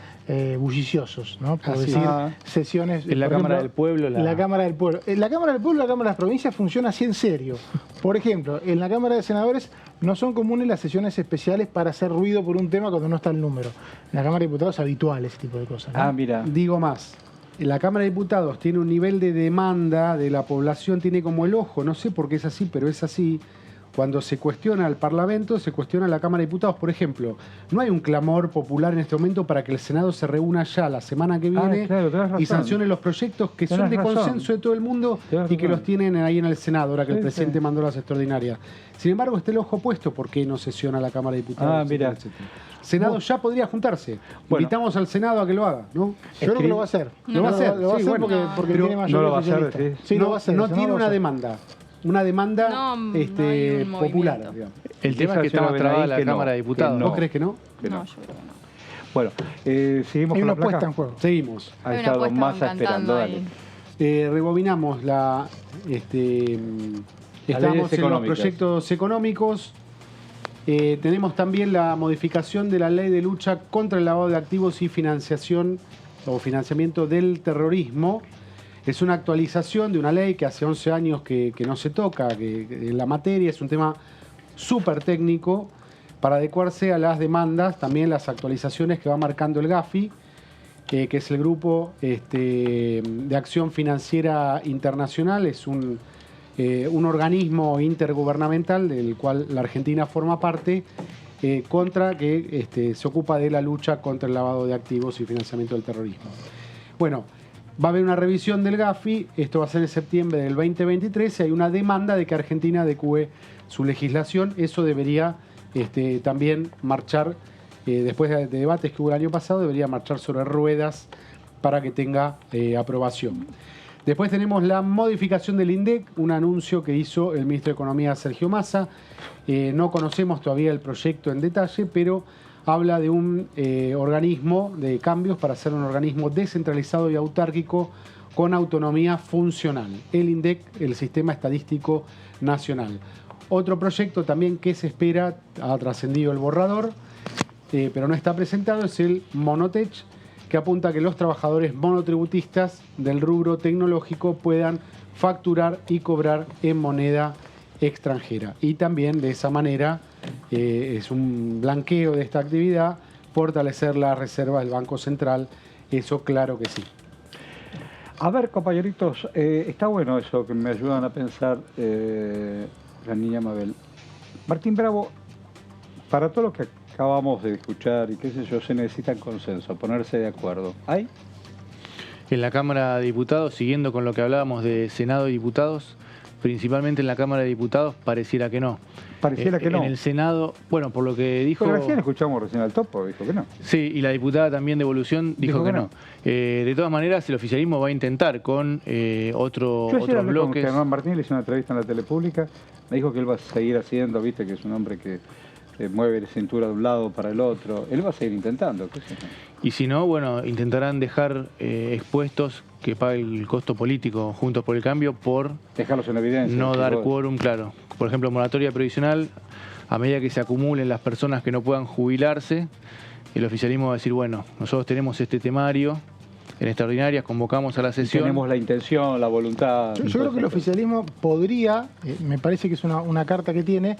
bulliciosos, ¿no? Por decir, sesiones. En la Cámara del Pueblo. La Cámara del Pueblo. En la Cámara del Pueblo, la Cámara de las Provincias funciona así en serio. Por ejemplo, en la Cámara de Senadores no son comunes las sesiones especiales para hacer ruido por un tema cuando no está el número. En la Cámara de Diputados es habitual ese tipo de cosas, ¿no? Mira. Digo más. La Cámara de Diputados tiene un nivel de demanda de la población, tiene como el ojo, no sé por qué es así, pero es así. Cuando se cuestiona al Parlamento, se cuestiona a la Cámara de Diputados. Por ejemplo, no hay un clamor popular en este momento para que el Senado se reúna ya la semana que viene y sancione los proyectos que son de consenso de todo el mundo y que los tienen ahí en el Senado, ahora que el presidente mandó las extraordinarias. Sin embargo, está el ojo puesto por qué no sesiona la Cámara de Diputados. Mira. Senado ya podría juntarse. Invitamos al Senado a que lo haga, ¿no? Yo creo que lo va a hacer. Lo va a hacer, lo va a hacer porque tiene mayoría no lo va a hacer, oficialista. sí. Sí, lo va a hacer. No tiene una demanda. Una demanda popular. Digamos. El tema es que está más trabada la Cámara de Diputados. ¿No crees que no? No, yo creo que no. Bueno, seguimos Hay con una la placa. apuesta en juego. Seguimos. Ahí está Don Massa esperando, dale. Rebobinamos la... estamos en los proyectos económicos. Tenemos también la modificación de la ley de lucha contra el lavado de activos y financiación o financiamiento del terrorismo. Es una actualización de una ley que hace 11 años que no se toca, que en la materia es un tema súper técnico para adecuarse a las demandas, también las actualizaciones que va marcando el GAFI, que es el Grupo de Acción Financiera Internacional, es un organismo intergubernamental del cual la Argentina forma parte, que se ocupa de la lucha contra el lavado de activos y financiamiento del terrorismo. Bueno, va a haber una revisión del GAFI, esto va a ser en septiembre del 2023, y hay una demanda de que Argentina adecue su legislación. Eso debería también marchar, después de debates que hubo el año pasado, debería marchar sobre ruedas para que tenga aprobación. Después tenemos la modificación del INDEC, un anuncio que hizo el ministro de Economía Sergio Massa. No conocemos todavía el proyecto en detalle, pero habla de un organismo de cambios para ser un organismo descentralizado y autárquico con autonomía funcional. El INDEC, el Sistema Estadístico Nacional. Otro proyecto también que se espera, ha trascendido el borrador, pero no está presentado, es el Monotech, que apunta a que los trabajadores monotributistas del rubro tecnológico puedan facturar y cobrar en moneda extranjera. Y también de esa manera es un blanqueo de esta actividad, fortalecer la reserva del Banco Central, eso claro que sí. A ver, compañeritos, está bueno eso que me ayudan a pensar la niña Mabel. Martín Bravo, para todo lo que acabamos de escuchar y qué sé yo, se necesita consenso, ponerse de acuerdo. ¿Hay? En la Cámara de Diputados, siguiendo con lo que hablábamos de Senado y Diputados, principalmente en la Cámara de Diputados pareciera que no. Pareciera que no. En el Senado, bueno, por lo que dijo... Pero recién escuchamos recién al Topo, dijo que no. Sí, y la diputada también de Evolución dijo que no. De todas maneras, el oficialismo va a intentar con otros bloques... Con Martín le hizo una entrevista en la Telepública, me dijo que él va a seguir haciendo, viste, que es un hombre que mueve la cintura de un lado para el otro. Él va a seguir intentando. ¿Qué sé yo? Y si no, bueno, intentarán dejar expuestos que pague el costo político Juntos por el Cambio por dejarlos en evidencia, no dar quórum, claro. Por ejemplo, moratoria provisional, a medida que se acumulen las personas que no puedan jubilarse, el oficialismo va a decir, bueno, nosotros tenemos este temario, extraordinarias, convocamos a la sesión. Tenemos la intención, la voluntad. Yo creo que el oficialismo podría, me parece que es una carta que tiene,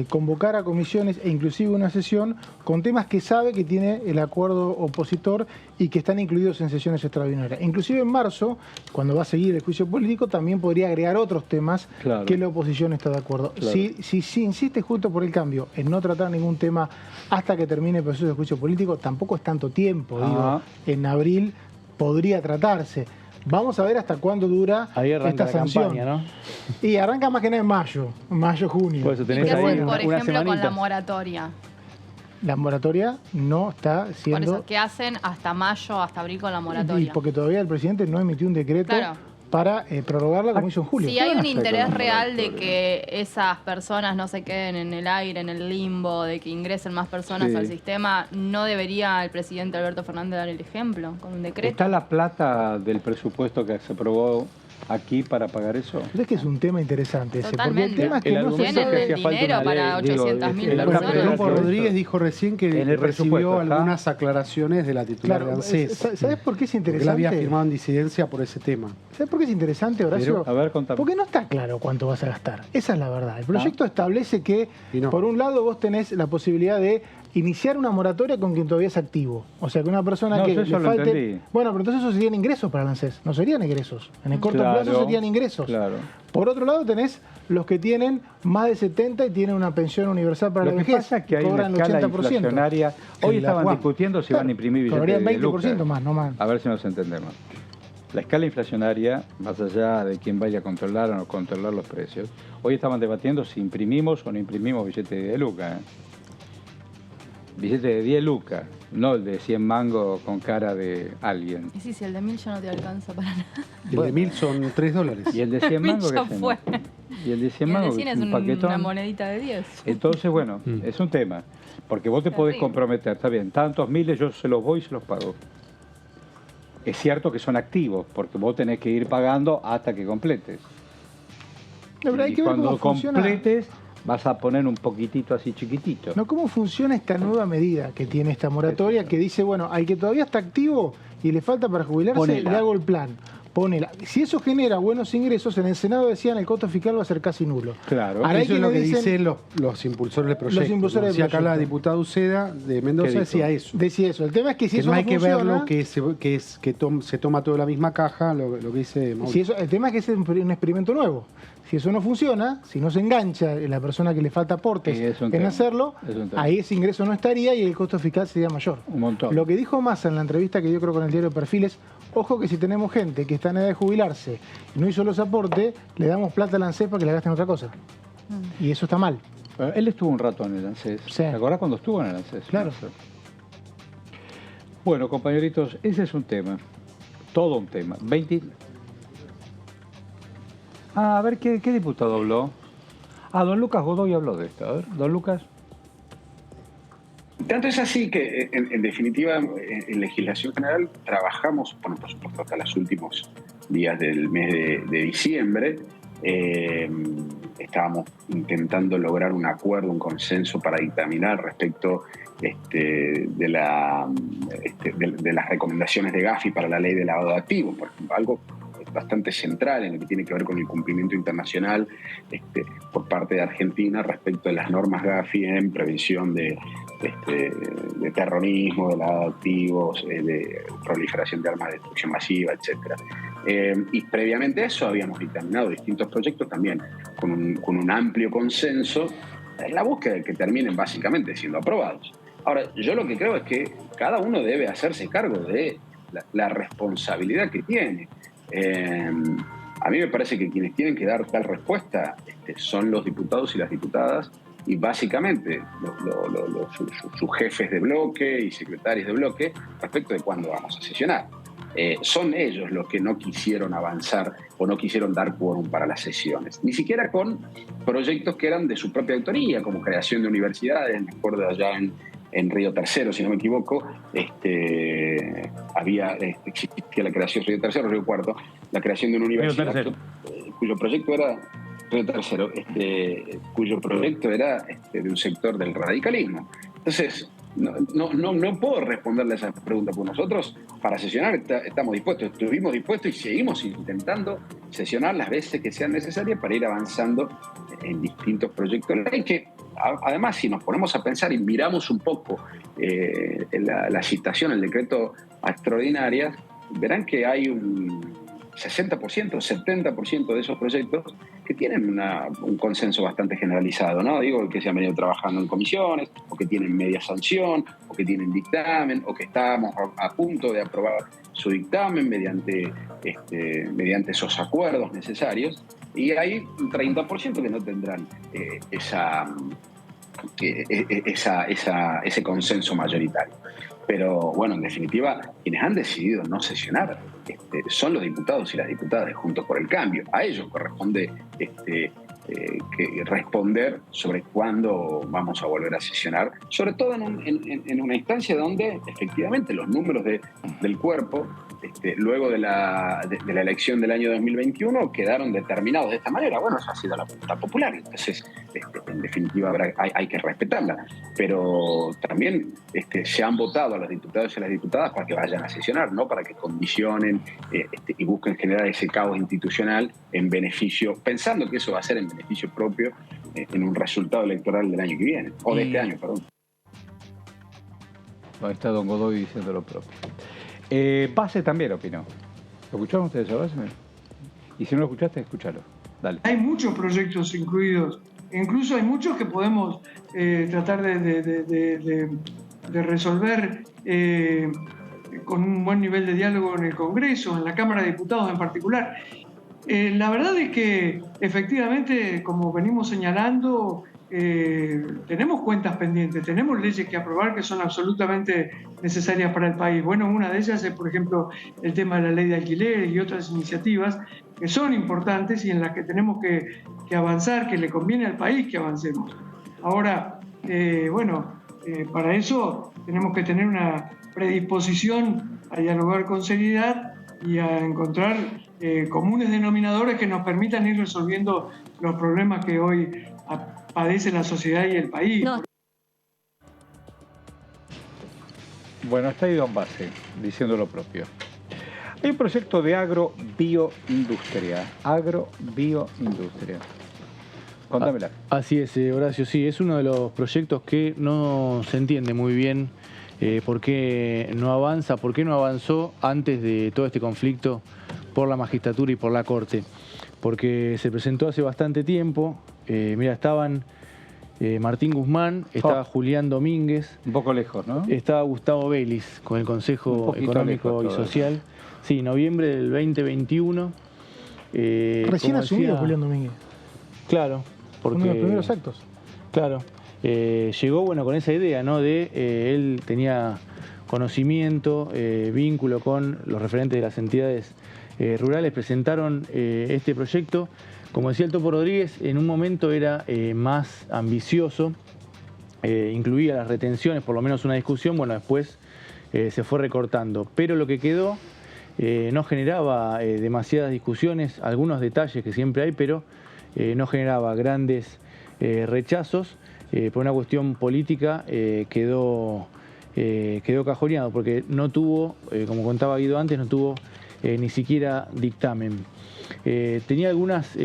convocar a comisiones e inclusive una sesión con temas que sabe que tiene el acuerdo opositor y que están incluidos en sesiones extraordinarias. Inclusive en marzo, cuando va a seguir el juicio político, también podría agregar otros temas que la oposición está de acuerdo. Claro. Si insiste Juntos por el Cambio en no tratar ningún tema hasta que termine el proceso de juicio político, tampoco es tanto tiempo, digo, en abril podría tratarse. Vamos a ver hasta cuándo dura esta sanción. Campaña, ¿no? Y arranca más que nada en mayo, junio. Por eso tenés ¿Y qué ahí hacen, por ejemplo, con la semanitas. moratoria? La moratoria no está siendo... Por eso, ¿qué hacen hasta mayo, hasta abril con la moratoria? Y porque todavía el presidente no emitió un decreto para prorrogarla como hizo en julio. Si hay un interés real de que esas personas no se queden en el aire, en el limbo, de que ingresen más personas al sistema, ¿no debería el presidente Alberto Fernández dar el ejemplo con un decreto? ¿Está la plata del presupuesto que se aprobó aquí para pagar eso? Es que es un tema interesante ese, porque el tema es que no se sabe el dinero para 800.000 personas. Rodolfo Rodríguez dijo recién que en el recibió algunas aclaraciones de la titular de ANSES. ¿Sabes por qué es interesante? Él había firmado en disidencia por ese tema. ¿Sabes por qué es interesante, Horacio? A ver, contame. Porque no está claro cuánto vas a gastar. Esa es la verdad. El proyecto establece que, por un lado, vos tenés la posibilidad de iniciar una moratoria con quien todavía es activo. O sea, que una persona que le falte... Bueno, pero entonces eso serían ingresos para el ANSES. No serían egresos. En el corto plazo serían ingresos. Claro. Por otro lado tenés los que tienen más de 70 y tienen una pensión universal para la vejez. Lo que pasa es que hay una escala inflacionaria. Hoy estaban discutiendo si van a imprimir billetes de 20% más, no más. A ver si nos entendemos. La escala inflacionaria, más allá de quién vaya a controlar o no controlar los precios, hoy estaban debatiendo si imprimimos o no imprimimos billetes de 10 lucas. Billete de 10 lucas, no el de 100 mangos con cara de alguien. Y si el de 1000 ya no te alcanza para nada. El de 1000 son $3. Y el de 100 mangos que fue. Y el de 100 mangos es un paquetón. Una monedita de 10. Entonces, bueno, es un tema. Porque vos te podés comprometer, está bien, tantos miles yo se los voy y se los pago. Es cierto que son activos, porque vos tenés que ir pagando hasta que completes. Pero hay y que ver cuando cómo completes, vas a poner un poquitito así chiquitito. No, ¿cómo funciona esta nueva medida que tiene esta moratoria que dice, bueno, al que todavía está activo y le falta para jubilarse, le hago el plan? Ponela. Si eso genera buenos ingresos, en el Senado decían el costo fiscal va a ser casi nulo. Claro. Ahora eso es lo que dicen los impulsores del proyecto. Los impulsores del proyecto. Acá la diputada Uceda de Mendoza decía eso. Decía eso. El tema es que si que eso no hay funciona, que verlo, que se toma todo de la misma caja, lo que dice Mauricio. El tema es que es un experimento nuevo. Si eso no funciona, si no se engancha la persona que le falta aportes en hacerlo, ahí ese ingreso no estaría y el costo fiscal sería mayor. Un montón. Lo que dijo Massa en la entrevista que yo creo con el diario Perfiles, ojo que si tenemos gente que está en edad de jubilarse y no hizo los aportes, le damos plata al ANSES para que la gasten en otra cosa. Y eso está mal. Él estuvo un rato en el ANSES. Sí. ¿Te acordás cuando estuvo en el ANSES? Claro. Bueno, compañeritos, ese es un tema. Todo un tema. A ver, ¿qué diputado habló? Don Lucas Godoy habló de esto. A ver, don Lucas. Tanto es así que, en definitiva, en legislación general trabajamos, bueno, por supuesto, hasta los últimos días del mes de diciembre. Estábamos intentando lograr un acuerdo, un consenso para dictaminar respecto de las recomendaciones de Gafi para la ley de lavado de activos, por ejemplo, algo bastante central en lo que tiene que ver con el cumplimiento internacional por parte de Argentina respecto de las normas Gafi en prevención de terrorismo, de lavado de activos, de proliferación de armas de destrucción masiva, etc. Y previamente a eso habíamos dictaminado distintos proyectos también con un amplio consenso en la búsqueda de que terminen básicamente siendo aprobados. Ahora, yo lo que creo es que cada uno debe hacerse cargo de la responsabilidad que tiene. A mí me parece que quienes tienen que dar tal respuesta son los diputados y las diputadas y básicamente sus jefes de bloque y secretarios de bloque respecto de cuándo vamos a sesionar. Son ellos los que no quisieron avanzar o no quisieron dar quórum para las sesiones, ni siquiera con proyectos que eran de su propia autoría, como creación de universidades. Me acuerdo allá en Río Tercero, si no me equivoco, existía la creación, Río Tercero, Río Cuarto, la creación de una universidad cuyo proyecto era Río Tercero, cuyo proyecto era de un sector del radicalismo. Entonces, no puedo responderle a esa pregunta, porque nosotros para sesionar estamos dispuestos, estuvimos dispuestos y seguimos intentando sesionar las veces que sean necesarias para ir avanzando en distintos proyectos de ley que, además, si nos ponemos a pensar y miramos un poco la citación, el decreto extraordinarias, verán que hay un 60%, 70% de esos proyectos que tienen un consenso bastante generalizado, ¿no? Digo, que se han venido trabajando en comisiones, o que tienen media sanción, o que tienen dictamen, o que estamos a punto de aprobar su dictamen mediante esos acuerdos necesarios, y hay un 30% que no tendrán ese consenso mayoritario. Pero bueno, en definitiva, quienes han decidido no sesionar son los diputados y las diputadas de Juntos por el Cambio. A ellos corresponde responder sobre cuándo vamos a volver a sesionar, sobre todo en una instancia donde efectivamente los números del cuerpo, luego de la elección del año 2021, quedaron determinados de esta manera. Bueno, esa ha sido la voluntad popular, entonces en definitiva hay que respetarla, pero también se han votado a los diputados y a las diputadas para que vayan a sesionar, no para que condicionen y busquen generar ese caos institucional en beneficio, pensando que eso va a ser en beneficio propio en un resultado electoral del año que viene, o de este año, perdón. Ahí está don Godoy diciendo lo propio. Base también opinó. ¿Lo escucharon ustedes a Base? Y si no lo escuchaste, escúchalo. Dale. Hay muchos proyectos incluidos. Incluso hay muchos que podemos tratar de resolver con un buen nivel de diálogo en el Congreso, en la Cámara de Diputados en particular. La verdad es que efectivamente, como venimos señalando, tenemos cuentas pendientes, tenemos leyes que aprobar que son absolutamente necesarias para el país. Bueno, una de ellas es, por ejemplo, el tema de la ley de alquileres y otras iniciativas que son importantes y en las que tenemos que avanzar, que le conviene al país que avancemos. Ahora, para eso tenemos que tener una predisposición a dialogar con seriedad y a encontrar comunes denominadores que nos permitan ir resolviendo los problemas que hoy padece la sociedad y el país. No. Bueno, está ahí don Base diciendo lo propio. Hay un proyecto de agrobioindustria. Contámela. Así es, Horacio, sí, es uno de los proyectos que no se entiende muy bien por qué no avanza, por qué no avanzó antes de todo este conflicto por la magistratura y por la Corte. Porque se presentó hace bastante tiempo. Mira, estaban Martín Guzmán, estaba Julián Domínguez. Un poco lejos, ¿no? Estaba Gustavo Vélez con el Consejo Económico y Social. Sí, noviembre del 2021. Recién asumido Julián Domínguez. Claro. Porque, uno de los primeros actos. Claro. Llegó con esa idea, ¿no? Él tenía conocimiento, vínculo con los referentes de las entidades rurales, presentaron este proyecto. Como decía el Topo Rodríguez, en un momento era más ambicioso, incluía las retenciones, por lo menos una discusión, bueno, después se fue recortando. Pero lo que quedó no generaba demasiadas discusiones, algunos detalles que siempre hay, pero no generaba grandes rechazos. Por una cuestión política quedó cajoneado, porque no tuvo, como contaba Guido antes, no tuvo ni siquiera dictamen. Tenía algunas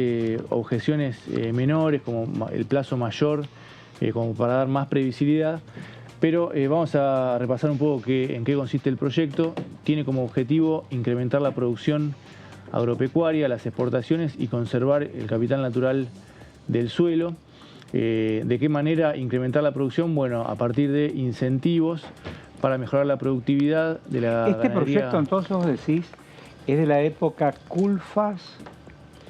objeciones menores, como el plazo mayor, como para dar más previsibilidad, pero vamos a repasar un poco en qué consiste el proyecto. Tiene como objetivo incrementar la producción agropecuaria, las exportaciones y conservar el capital natural del suelo. ¿De qué manera incrementar la producción? Bueno, a partir de incentivos para mejorar la productividad de la ganadería. Proyecto, entonces, vos decís, es de la época Culfas.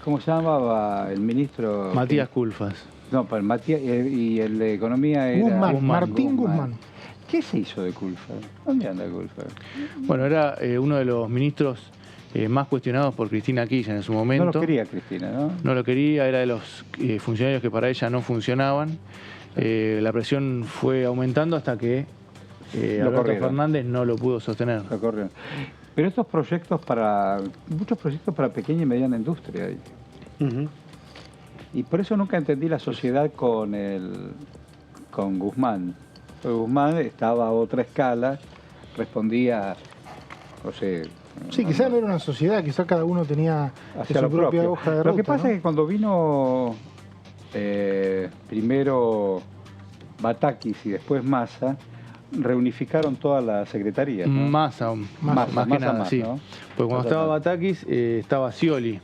¿Cómo se llamaba el ministro? Matías Culfas. No, pero Matías y el de Economía era... Guzmán, Martín Guzmán. ¿Qué se hizo de Culfas? ¿Dónde anda Culfas? Bueno, era uno de los ministros más cuestionados por Cristina Kirchner en su momento. No lo quería Cristina, ¿no? No lo quería, era de los funcionarios que para ella no funcionaban. La presión fue aumentando hasta que Alberto Fernández no lo pudo sostener. Lo corrieron. Pero estos proyectos muchos proyectos para pequeña y mediana industria. Y por eso nunca entendí la sociedad con Guzmán. Guzmán estaba a otra escala, respondía, no sé... Sí, quizás no era una sociedad, quizás cada uno tenía su propia hoja de ruta. Lo que pasa es que cuando vino primero Batakis y después Massa, reunificaron todas las secretarías, ¿no? Massa, más que nada, sí. ¿No? Pues cuando estaba Batakis, estaba Scioli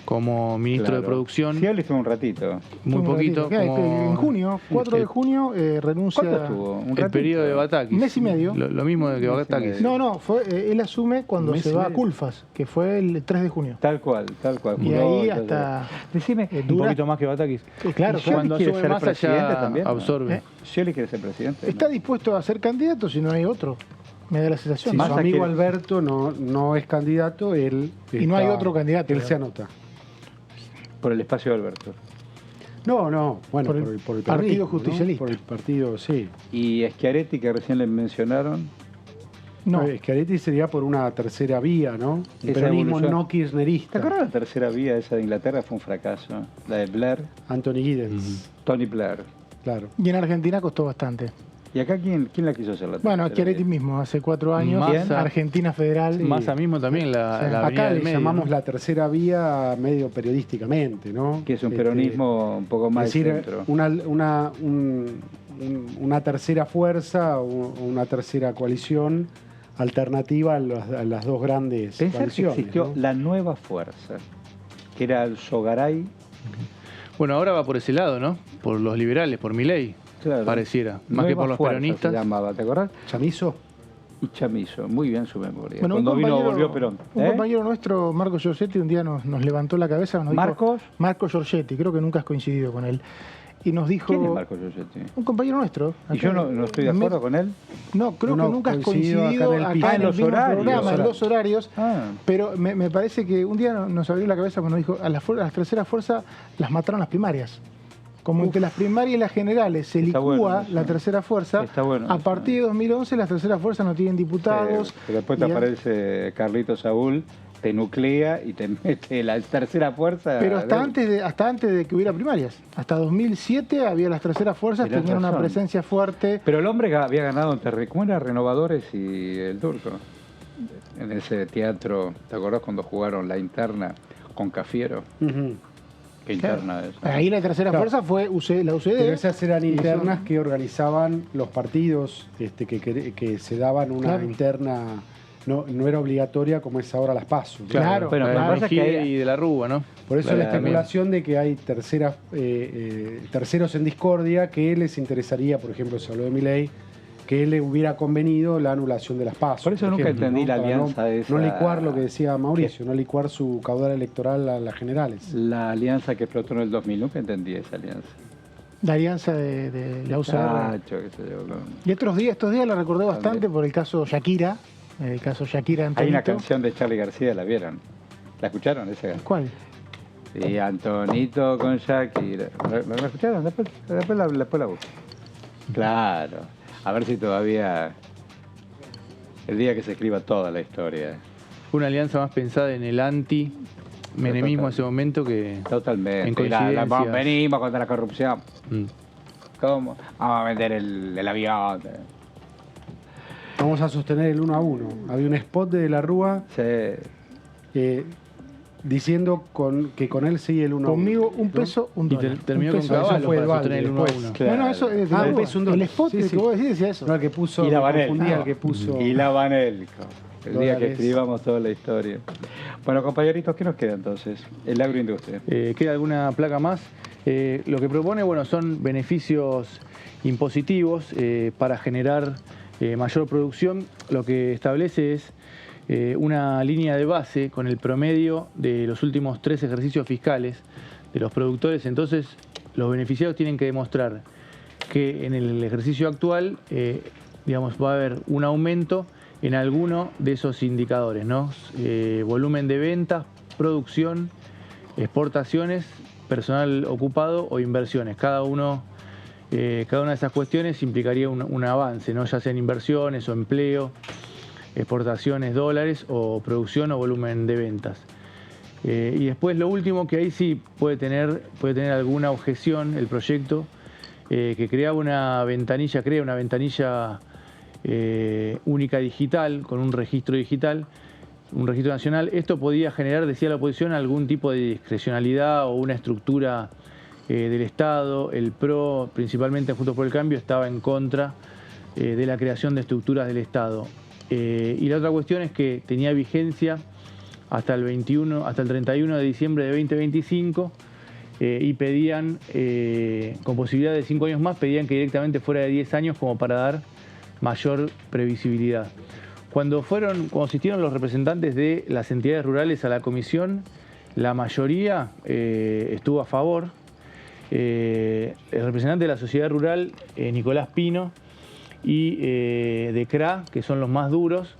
como ministro de Producción. Scioli estuvo un ratito. Muy poquito. En junio, 4 de junio, renuncia. ¿Cuánto estuvo? El periodo de Batakis. Un mes y medio. Lo mismo que Batakis. No, él asume cuando se va a Culfas, que fue el 3 de junio. Tal cual. Y ahí hasta... Decime, un poquito más que Batakis. Claro, cuando asume Massa ya también, absorbe. Scioli quiere ser presidente. Está dispuesto a ser candidato si no hay otro. Me da la sensación. Si su amigo Alberto no es candidato, él... Y no hay otro candidato. Él se anota. Por el espacio de Alberto. No, bueno, por el Partido Justicialista. Por el partido, sí. ¿Y Schiaretti, que recién le mencionaron? No, Schiaretti sería por una tercera vía, ¿no? El peronismo no kirchnerista. ¿Te acuerdas la tercera vía esa de Inglaterra? Fue un fracaso. La de Blair. Anthony Giddens. Tony Blair. Claro. Y en Argentina costó bastante. ¿Y acá quién la quiso hacer la tercera? Bueno, Schiaretti mismo, hace 4 años, Massa, Argentina Federal. Sí. Massa mismo también, la acá avenida le medio, llamamos ¿no? la tercera vía medio periodísticamente, ¿no? Que es un peronismo un poco más decir, centro. Una tercera fuerza, una tercera coalición alternativa a las dos grandes coaliciones. Que existió, ¿no? la nueva fuerza, que era el Sogaray. Bueno, ahora va por ese lado, ¿no? Por los liberales, por Milei. Claro. Pareciera, más Nueva que por los fuerza peronistas. Se llamaba, ¿te acordás? Chamizo. Y Chamizo, muy bien su memoria. Bueno, cuando volvió Perón. Un compañero nuestro, Marco Giorgetti, un día nos levantó la cabeza. Nos ¿Marcos? Dijo, Marco Giorgetti, creo que nunca has coincidido con él. Y nos dijo... ¿Quién es Marco Giorgetti? Un compañero nuestro. ¿Y yo no estoy de acuerdo con él? No, creo que nunca has coincidido acá en el mismo programa, en los horarios. Pero me parece que un día nos abrió la cabeza cuando nos dijo, a las terceras fuerzas las mataron las primarias. Como entre las primarias y las generales se licúa la tercera fuerza, a partir de 2011 las terceras fuerzas no tienen diputados. Pero después te aparece Carlitos Saúl, te nuclea y te mete la tercera fuerza. Pero hasta antes de que hubiera primarias. Hasta 2007 había las terceras fuerzas, tenían una presencia fuerte. Pero el hombre había ganado entre, ¿cómo era? Renovadores y el Turco. En ese teatro, ¿te acordás cuando jugaron la interna con Cafiero? Interna es. Ahí la tercera fuerza fue la UCD. Pero esas eran internas que organizaban los partidos que se daban una interna, no era obligatoria como es ahora las PASO. Claro, pero y de la Rúa, ¿no? Por eso la especulación de que hay terceros en discordia que les interesaría, por ejemplo, se habló de Milei, que él le hubiera convenido la anulación de las PASO. Por eso nunca entendí la alianza esa. No licuar lo que decía Mauricio, no licuar su caudal electoral a las generales. La alianza que explotó en el 2000, nunca entendí esa alianza. La alianza de la UCR. Y estos días la recordé bastante por el caso Shakira. El caso Shakira Antonito. Hay una canción de Charly García, ¿la vieron? ¿La escucharon esa? ¿Cuál? Sí, Antonito con Shakira. ¿La escucharon? Después la busco. Claro. A ver si todavía, el día que se escriba toda la historia. Una alianza más pensada en el anti-menemismo en ese momento que totalmente. En coincidencias. Venimos contra la corrupción. ¿Cómo? Vamos a vender el avión. Vamos a sostener el 1-1. Había un spot de la Rúa diciendo que con él sigue el 1-1. Conmigo un peso, un dólar. Y terminó con Caballo para sostener el 1-1. Bueno, eso es un peso, un dólar. El spot que vos decís decía eso. No, el que puso, y la Vanel. el que puso. Y la Vanel. El día que escribamos toda la historia. Bueno, compañeritos, ¿qué nos queda entonces? El agroindustria. Queda alguna placa más. Lo que propone, son beneficios impositivos para generar mayor producción. Lo que establece es una línea de base con el promedio de los últimos 3 ejercicios fiscales de los productores. Entonces, los beneficiados tienen que demostrar que en el ejercicio actual, va a haber un aumento en alguno de esos indicadores, ¿no? Volumen de ventas, producción, exportaciones, personal ocupado o inversiones. Cada una de esas cuestiones implicaría un avance, ¿no? Ya sea en inversiones o empleo, exportaciones, dólares o producción o volumen de ventas. Y después lo último, que ahí sí puede tener alguna objeción el proyecto, que crea una ventanilla única digital, con un registro digital, un registro nacional. Esto podía generar, decía la oposición, algún tipo de discrecionalidad o una estructura del Estado. El PRO, principalmente Juntos por el Cambio, estaba en contra de la creación de estructuras del Estado. Y la otra cuestión es que tenía vigencia hasta el 31 de diciembre de 2025 y pedían, con posibilidad de 5 años más, pedían que directamente fuera de 10 años como para dar mayor previsibilidad. Cuando asistieron los representantes de las entidades rurales a la comisión, la mayoría estuvo a favor. El representante de la sociedad rural, Nicolás Pino, y de CRA, que son los más duros,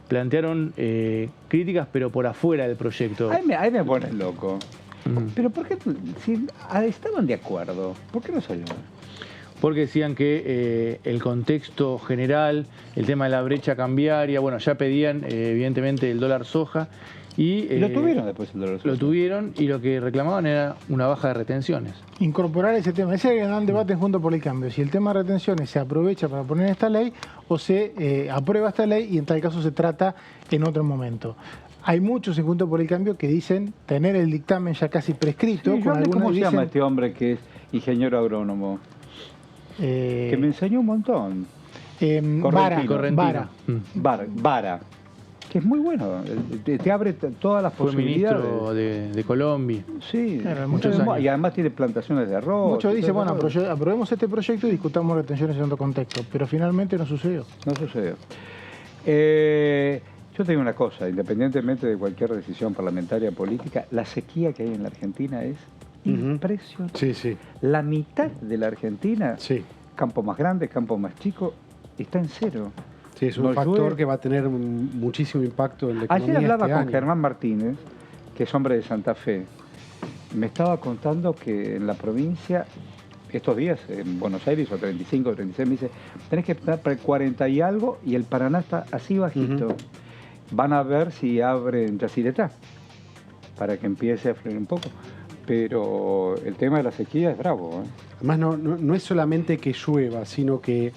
plantearon críticas, pero por afuera del proyecto. Ahí me pones loco. Pero ¿por qué? Si estaban de acuerdo, ¿por qué no salió? Porque decían que el contexto general, el tema de la brecha cambiaria, bueno, ya pedían evidentemente el dólar soja. Y lo tuvieron después el dólar soja. Lo tuvieron, y lo que reclamaban era una baja de retenciones. Incorporar ese tema. Ese es el gran debate en Juntos por el Cambio. Si el tema de retenciones se aprovecha para poner esta ley o se aprueba esta ley y en tal caso se trata en otro momento. Hay muchos en Juntos por el Cambio que dicen tener el dictamen ya casi prescrito. Sí, ¿cómo se llama este hombre que es ingeniero agrónomo? Que me enseñó un montón. Vara. Que es muy bueno. Te abre todas las posibilidades. Fue ministro de Colombia. Sí, muchos años. Y además tiene plantaciones de arroz. Muchos dicen, bueno, aprobemos este proyecto y discutamos retenciones en otro contexto. Pero finalmente no sucedió. No sucedió. Yo te digo una cosa, independientemente de cualquier decisión parlamentaria política, la sequía que hay en la Argentina es impresionante. Sí, sí. La mitad de la Argentina, campo más grande, campo más chico, está en cero. Sí, es un factor que va a tener muchísimo impacto en la economía. Ayer hablaba con Germán Martínez, que es hombre de Santa Fe. Me estaba contando que en la provincia, estos días, en Buenos Aires, o 35, 36, me dice, tenés que estar para el 40 y algo, y el Paraná está así bajito. Van a ver si abren Yacyretá, para que empiece a fluir un poco. Pero el tema de la sequía es bravo. Además, no es solamente que llueva, sino que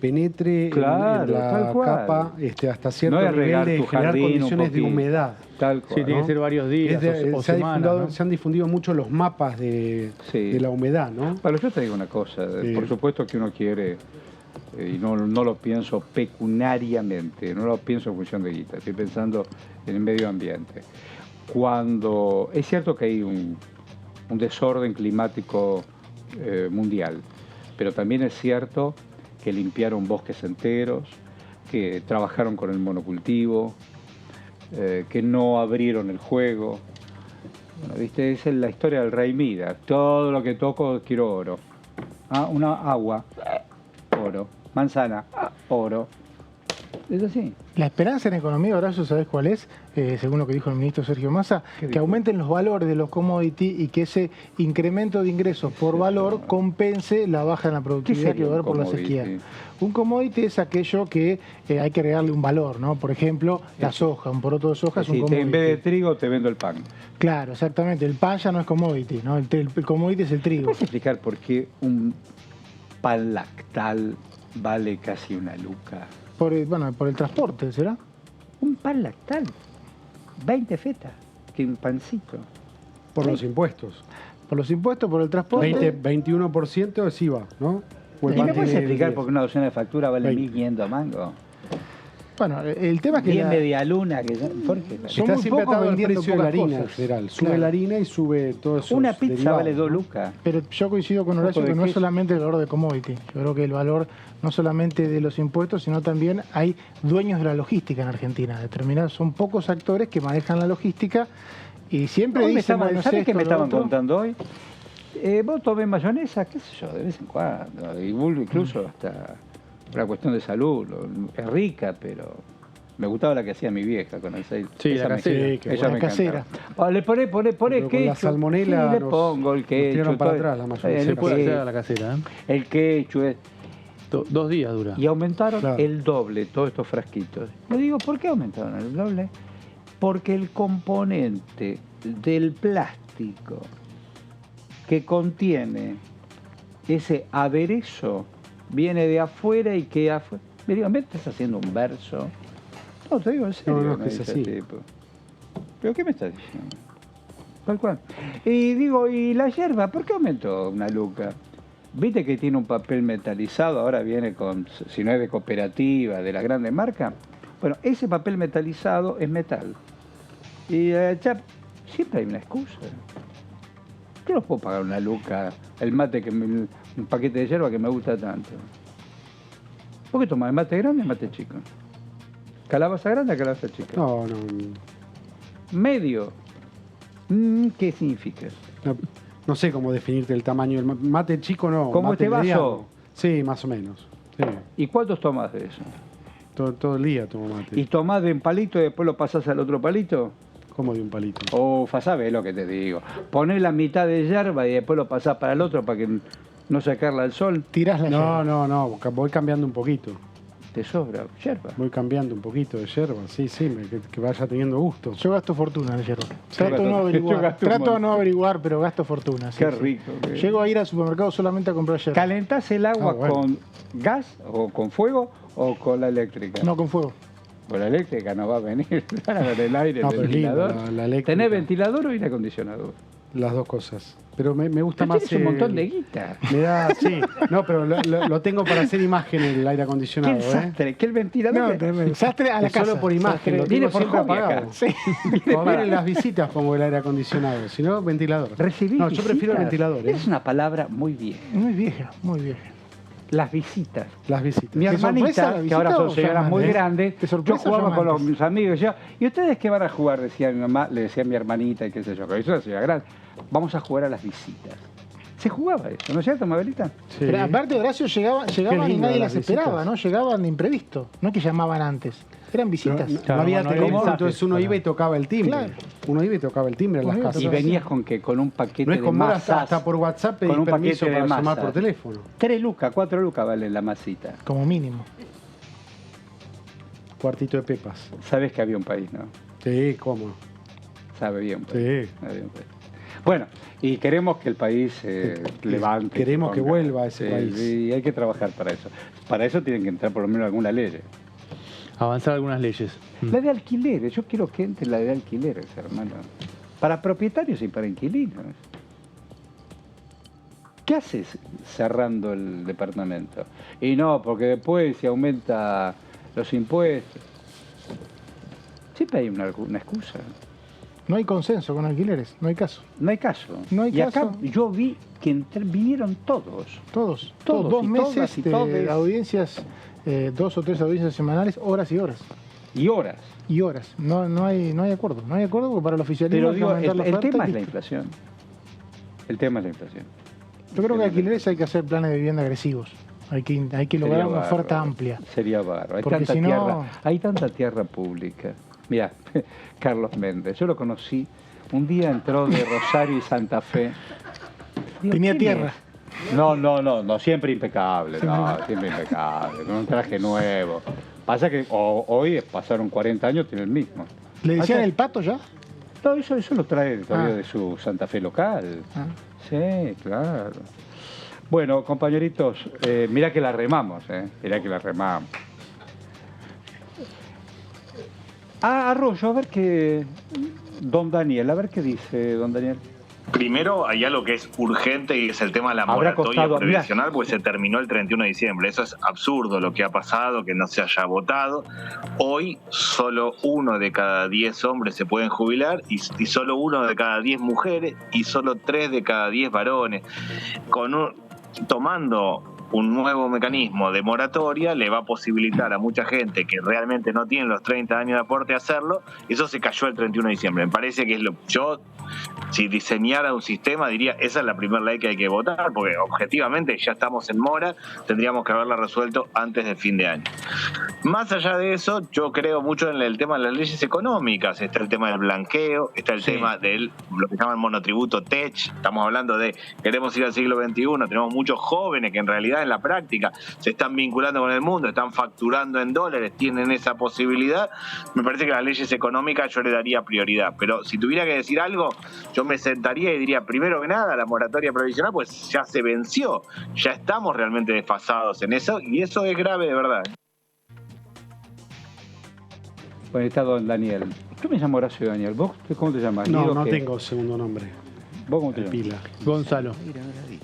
penetre en la capa hasta cierto nivel de generar condiciones de humedad. Tal cual, tiene que ser varios días o semanas, ¿no? Se han difundido mucho los mapas de la humedad, ¿no? Bueno, yo te digo una cosa. Por supuesto que uno quiere, y no lo pienso pecuniariamente, no lo pienso en función de guita, estoy pensando en el medio ambiente. Cuando es cierto que hay un desorden climático mundial, pero también es cierto que limpiaron bosques enteros, que trabajaron con el monocultivo, que no abrieron el juego. Bueno, ¿viste? Esa es la historia del rey Midas. Todo lo que toco quiero oro. Una agua, oro. Manzana, oro. Es así. La esperanza en economía, Horacio, ¿sabés cuál es? Según lo que dijo el ministro Sergio Massa, que aumenten los valores de los commodities y que ese incremento de ingresos por valor compense la baja en la productividad que va a haber por la sequía. Un commodity es aquello que hay que agregarle un valor, ¿no? Por ejemplo, la soja, un poroto de soja es un commodity. En vez de trigo te vendo el pan. Claro, exactamente. El pan ya no es commodity, ¿no? El commodity es el trigo. ¿Puedes explicar por qué un pan lactal vale casi una luca? Por el transporte, ¿será? Un pan lactal, 20 fetas, que un pancito. Por los impuestos. Por los impuestos, por el transporte. 21% es IVA, ¿no? ¿Y me puedes explicar por qué una docena de factura vale 1.500 mangos? Bueno, el tema es que... Bien media luna, que ¿por qué? Está siempre atado al precio de la harina en general. Sube la harina y sube todo eso. Una pizza derivados, vale 2 lucas. Pero yo coincido con Horacio que no es solamente el valor de commodity. Yo creo que el valor no solamente de los impuestos, sino también hay dueños de la logística en Argentina. Determinados, son pocos actores que manejan la logística y siempre dicen... ¿Sabes qué me estaban contando hoy? Vos tomés mayonesa, qué sé yo, de vez en cuando. Incluso hasta... una cuestión de salud, es rica, pero me gustaba la que hacía mi vieja con aceite. Sí, esa la casera. Ella me casera. Le poné quecho. La salmonela le pongo el quecho. Para atrás la mayonesa. Se puede hacer a la casera. El quecho es... 2 días dura. Y aumentaron el doble todos estos frasquitos. Le digo, ¿por qué aumentaron el doble? Porque el componente del plástico que contiene ese aderezo viene de afuera y que afuera. Me digo, ¿me estás haciendo un verso? No, te digo en serio. No, que es así. Tipo. ¿Pero qué me estás diciendo? Tal cual. Y digo, ¿y la yerba? ¿Por qué aumentó una luca? ¿Viste que tiene un papel metalizado? Ahora viene con, si no es de cooperativa, de la grande marca. Bueno, ese papel metalizado es metal. Y ya, siempre hay una excusa. Yo no puedo pagar una luca, el mate, un paquete de yerba que me gusta tanto. ¿Por qué tomas mate grande o mate chico? ¿Calabaza grande o calabaza chica? No. Medio. ¿Qué significa? No sé cómo definirte el tamaño del mate chico, no. ¿Como mate este vaso? mediano. Sí, más o menos. Sí. ¿Y cuántos tomás de eso? Todo el día tomo mate. ¿Y tomás de un palito y después lo pasás al otro palito? ¿Cómo de un palito? ¿Sabés lo que te digo? Ponés la mitad de yerba y después lo pasás para el otro para que no sacarla al sol. Tirás la yerba. No, voy cambiando un poquito. ¿Te sobra yerba? Voy cambiando un poquito de yerba, sí, que vaya teniendo gusto. Yo gasto fortuna en yerba. Trato de no averiguar, pero gasto fortuna. Qué rico. Llego a ir al supermercado solamente a comprar yerba. ¿Calentás el agua con gas o con fuego o con la eléctrica? No, con fuego. Pues la eléctrica no va a venir con el aire, el ventilador. ¿Tenés ventilador o aire acondicionador? Las dos cosas. Pero me gusta más. Tienes un montón de guita. Me da, sí. No, pero lo tengo para hacer imagen el aire acondicionado. ¿Qué desastre? ¿Qué el ventilador? No, desastre a la casa. Solo por imagen. Lo viene por siempre apagado. acá. Sí. Como vienen las visitas pongo el aire acondicionado. Si no, ventilador. No, yo prefiero el ventilador. Es una palabra muy vieja. Muy vieja, muy vieja. Las visitas. Las visitas. Mi hermanita, que ahora son señoras muy grandes, yo jugaba con mis amigos. ¿Y ustedes qué van a jugar? Decía mi mamá, le decía a mi hermanita y qué sé yo, que yo era señora grande. Vamos a jugar a las visitas. Se jugaba eso, ¿no es cierto, Mabelita? Sí. Pero aparte, Horacio, llegaban y nadie las esperaba, ¿no? Llegaban de imprevisto, no que llamaban antes. Eran visitas. No había teléfono, entonces uno iba y tocaba el timbre. Claro. Uno iba y tocaba el timbre en las casas. ¿Y venías con qué? Con un paquete de masas. Hasta por WhatsApp pedís con un permiso paquete para de llamar por teléfono. 3 lucas, 4 lucas vale la masita. Como mínimo. Cuartito de pepas. Sabes que había un país, ¿no? Sí, ¿cómo? Sabe bien. Pues. Sí. Sabe bien, pues. Bueno, y queremos que el país se levante. Queremos que vuelva a ese país. Y hay que trabajar para eso. Para eso tienen que entrar por lo menos alguna ley. Avanzar algunas leyes. La de alquileres, yo quiero que entre la de alquileres, hermano. Para propietarios y para inquilinos. ¿Qué haces cerrando el departamento? Y no, porque después se aumenta los impuestos. Siempre hay una excusa. No hay consenso con alquileres, no hay caso. No hay caso. No hay caso. Acá yo vi que vinieron todos. Todos. 2 meses de audiencias, 2 o 3 audiencias semanales, horas y horas. Y horas. Y horas. No hay acuerdo. No hay acuerdo porque para el oficialismo... Pero digo, el tema es la inflación. El tema es la inflación. Yo creo que alquileres hay que hacer planes de vivienda agresivos. Hay que lograr una oferta amplia. Sería bárbaro. Hay tanta tierra pública. Mira, Carlos Méndez, yo lo conocí, un día entró de Rosario y Santa Fe. Digo, tenía tierra. No, siempre impecable, siempre impecable, con un traje nuevo. Pasa que hoy pasaron 40 años, tiene el mismo. ¿Le decían el pato ya? No, eso lo trae todavía de su Santa Fe local. Sí, claro. Bueno, compañeritos, mirá que la remamos, mirá que la remamos. Arroyo, a ver qué... Don Daniel, a ver qué dice don Daniel. Primero, hay algo que es urgente y es el tema de la moratoria previsional, porque se terminó el 31 de diciembre. Eso es absurdo lo que ha pasado, que no se haya votado. Hoy, solo 1 de cada 10 hombres se pueden jubilar y solo 1 de cada 10 mujeres y solo 3 de cada 10 varones. Tomando un nuevo mecanismo de moratoria le va a posibilitar a mucha gente que realmente no tiene los 30 años de aporte a hacerlo. Eso se cayó el 31 de diciembre. Me parece que es yo, si diseñara un sistema, diría, esa es la primera ley que hay que votar, porque objetivamente ya estamos en mora, tendríamos que haberla resuelto antes del fin de año. Más allá de eso, yo creo mucho en el tema de las leyes económicas. Está el tema del blanqueo, está el tema de lo que llaman monotributo TECH. Estamos hablando de queremos ir al siglo XXI, tenemos muchos jóvenes que en realidad en la práctica, se están vinculando con el mundo, están facturando en dólares, tienen esa posibilidad. Me parece que las leyes económicas yo le daría prioridad, pero si tuviera que decir algo, yo me sentaría y diría, primero que nada, la moratoria provisional pues ya se venció, ya estamos realmente desfasados en eso, y eso es grave de verdad. Bueno, está don Daniel. Yo me llamo Horacio Daniel. ¿Vos cómo te llamas? No tengo segundo nombre. ¿Vos cómo te llamas? Pila. Gonzalo.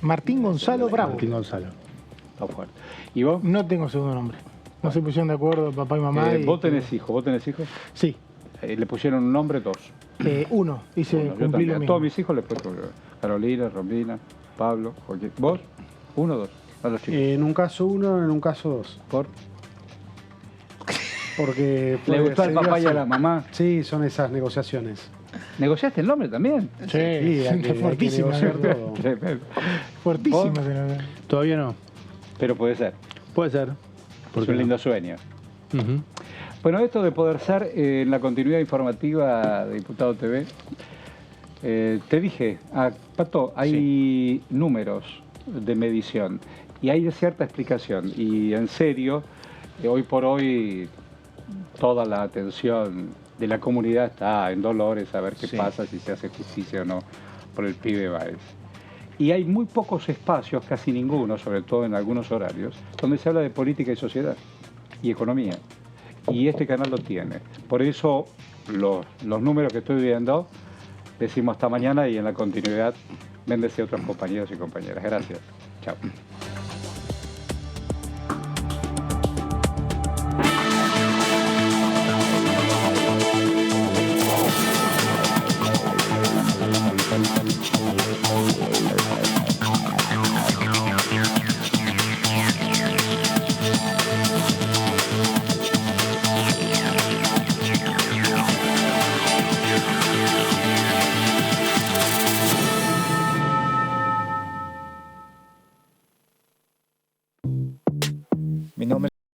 Martín Gonzalo Bravo. Martín Gonzalo. Está fuerte. ¿Y vos? No tengo segundo nombre. No se pusieron de acuerdo papá y mamá. ¿Vos tenés hijos? ¿Vos tenés hijos? Sí. ¿Le pusieron un nombre? Dos. Uno. Cumplí lo A mismo. todos mis hijos les puse Carolina, Romina, Pablo, Joaquín. ¿Vos? ¿Uno o dos? A los chicos. En un caso uno, en un caso dos. ¿Por? Porque ¿Le gustó al papá y a la mamá? Sí, son esas negociaciones. ¿Negociaste el nombre también? Sí, hay que fuertísima. negociar todo. Fuertísima. Todavía no. Pero puede ser. Puede ser. Es un lindo sueño. Bueno, esto de poder ser, en la continuidad informativa de Diputado TV, te dije, Pato, hay números de medición y hay cierta explicación. Y en serio, hoy por hoy, toda la atención de la comunidad está en Dolores a ver qué pasa, si se hace justicia o no por el pibe Báez. Y hay muy pocos espacios, casi ninguno, sobre todo en algunos horarios, donde se habla de política y sociedad y economía. Y este canal lo tiene. Por eso los números que estoy viendo, decimos hasta mañana y en la continuidad, béndese a otros compañeros y compañeras. Gracias. Chao.